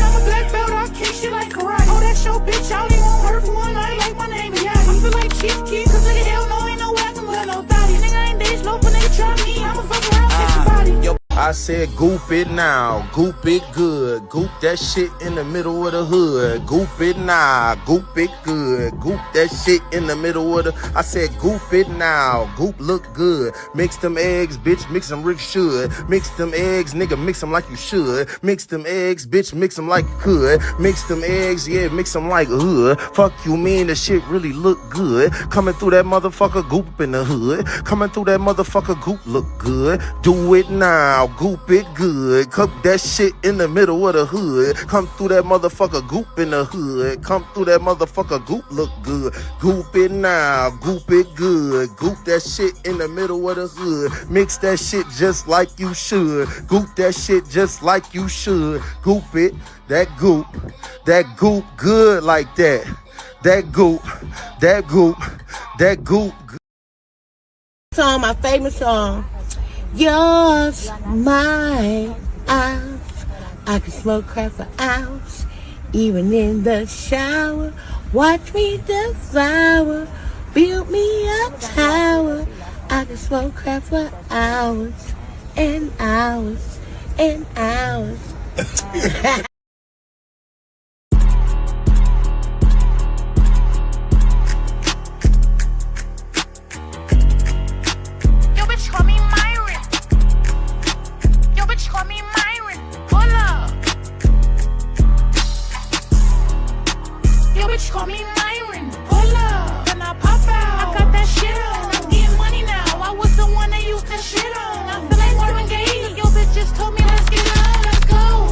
I said goop it now, goop it good. Goop that shit in the middle of the hood. Goop it now, goop it good. Goop that shit in the middle of the... I said goop it now, goop look good. Mix them eggs, bitch, mix them Rick should. Mix them eggs, nigga, mix them like you should. Mix them eggs, bitch, mix them like you could. Mix them eggs, yeah, mix them like Fuck you mean, the shit really look good. Coming through that motherfucker goop in the hood. Coming through that motherfucker goop look good. Do it now, goop it good. Cook that shit in the middle of the hood. Come through that motherfucker goop in the hood. Come through that motherfucker goop look good. Goop it now, goop it good. Goop that shit in the middle of the hood. Mix that shit just like you should. Goop that shit just like you should. Goop it, that goop good like that. That goop. Song, my favorite song. Yours, mine, ours. I can smoke crack for hours, even in the shower. Watch me devour, build me a tower. I can smoke crack for hours and hours and hours. Call me Myron. Yo, bitch, call me Myron. Hold up. Yo, bitch, call me Myron. Hold up. Then I pop out. I got that shit on. I'm getting money now. I was the one that used to shit on. I feel like Marvin Gaye. Yo, bitch, just told me let's get on. Let's go.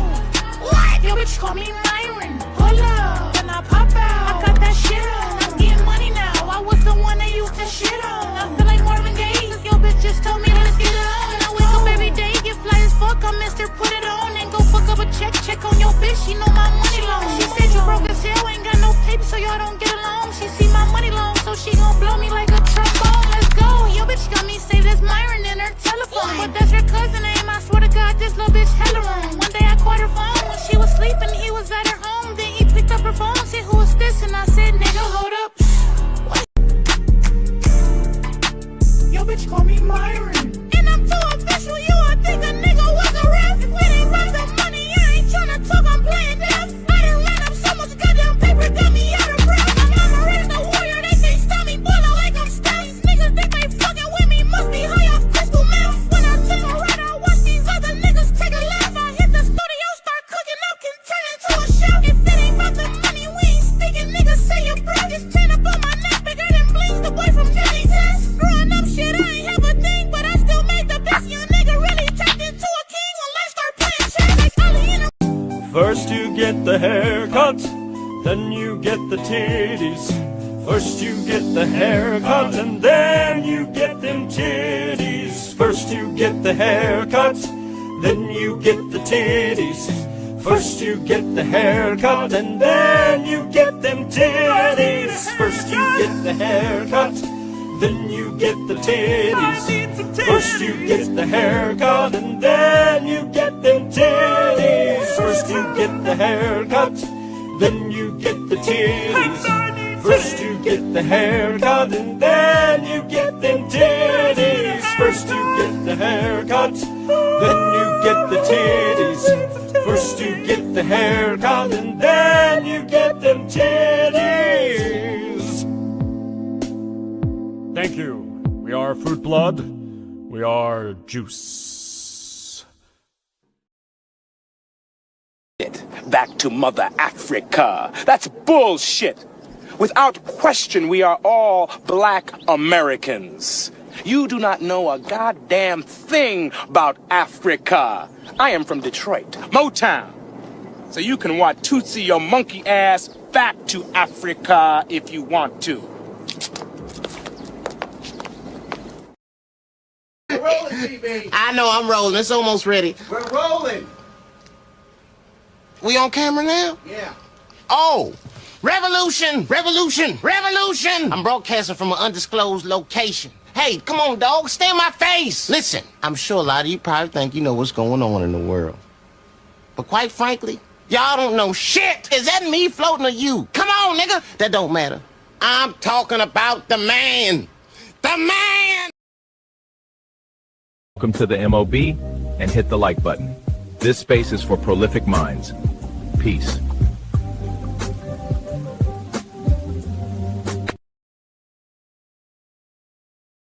What? Yo, bitch, call me Myron. Hold up. Then I pop out. I got that shit on. I'm getting money now. I was the one that used to shit on. I feel like Marvin Gaye. Yo, bitch, just told me let's get it on. I wake up every day, get fly as fuck. I missed her, put it on, and go fuck up a check on your bitch. She know my money long. She said you broke as hell, ain't got no paper, so y'all don't get along. She see my money long, so she gon' blow me like a trombone. Let's go. Yo, bitch got me saved as Myron in her telephone, but that's her cousin name. I swear to God, this little bitch hella wrong. One day I caught her phone when she was sleeping. He was at her home, then he picked up her phone, said who is this, and I said nigga, hold up. Yo, bitch, call me Myron. And I'm too official, you would think a nigga was a ref. If it ain't about the money, I ain't tryna talk, I'm playing deaf. I done ran up so much goddamn paper, got me out of breath. My mama raised a warrior, they can't stop me, boiling like I'm Steph. These niggas think they fucking with me, must be high off crystal meth. When I turn around, I watch these other niggas take a laugh. I hit the studio, start cooking up, can turn into a chef. If it ain't about the money, we ain't speaking, niggas say your breath. This chain up on my neck, bigger than Blings, the boy from Johnny Test. Growing up, shit, I ain't have a thing, but I still made the best. Young nigga really turned into a king when life start playing chess. Like Ali in a... First you get the haircut, then you get the titties. First you get the haircut, and then you get them titties. First you get the haircut, then you get the titties. First you get the haircut, and then you get them titties. First you get the haircut, then you get the titties. First you get the haircut, and then you get them titties. First you get the haircut, then you get the titties. First you get the haircut, and then you get them titties. First you get the haircut, then you get the titties. First you get the haircut, and then you get them titties. Thank you. We are Fruit Blood. We are Juice. Back to Mother Africa. That's bullshit. Without question, we are all black Americans. You do not know a goddamn thing about Africa. I am from Detroit, Motown. So you can want Tootsie your monkey ass back to Africa if you want to. We're rolling, GB. I know I'm rolling. It's almost ready. We're rolling. We on camera now? Yeah. Oh, revolution, revolution, revolution. I'm broadcasting from an undisclosed location. Hey, come on, dog. Stay in my face. Listen, I'm sure a lot of you probably think you know what's going on in the world. But quite frankly, y'all don't know shit. Is that me floating or you? Come on, nigga. That don't matter. I'm talking about the man. The man! Welcome to the MOB. and hit the like button. This space is for prolific minds. Peace.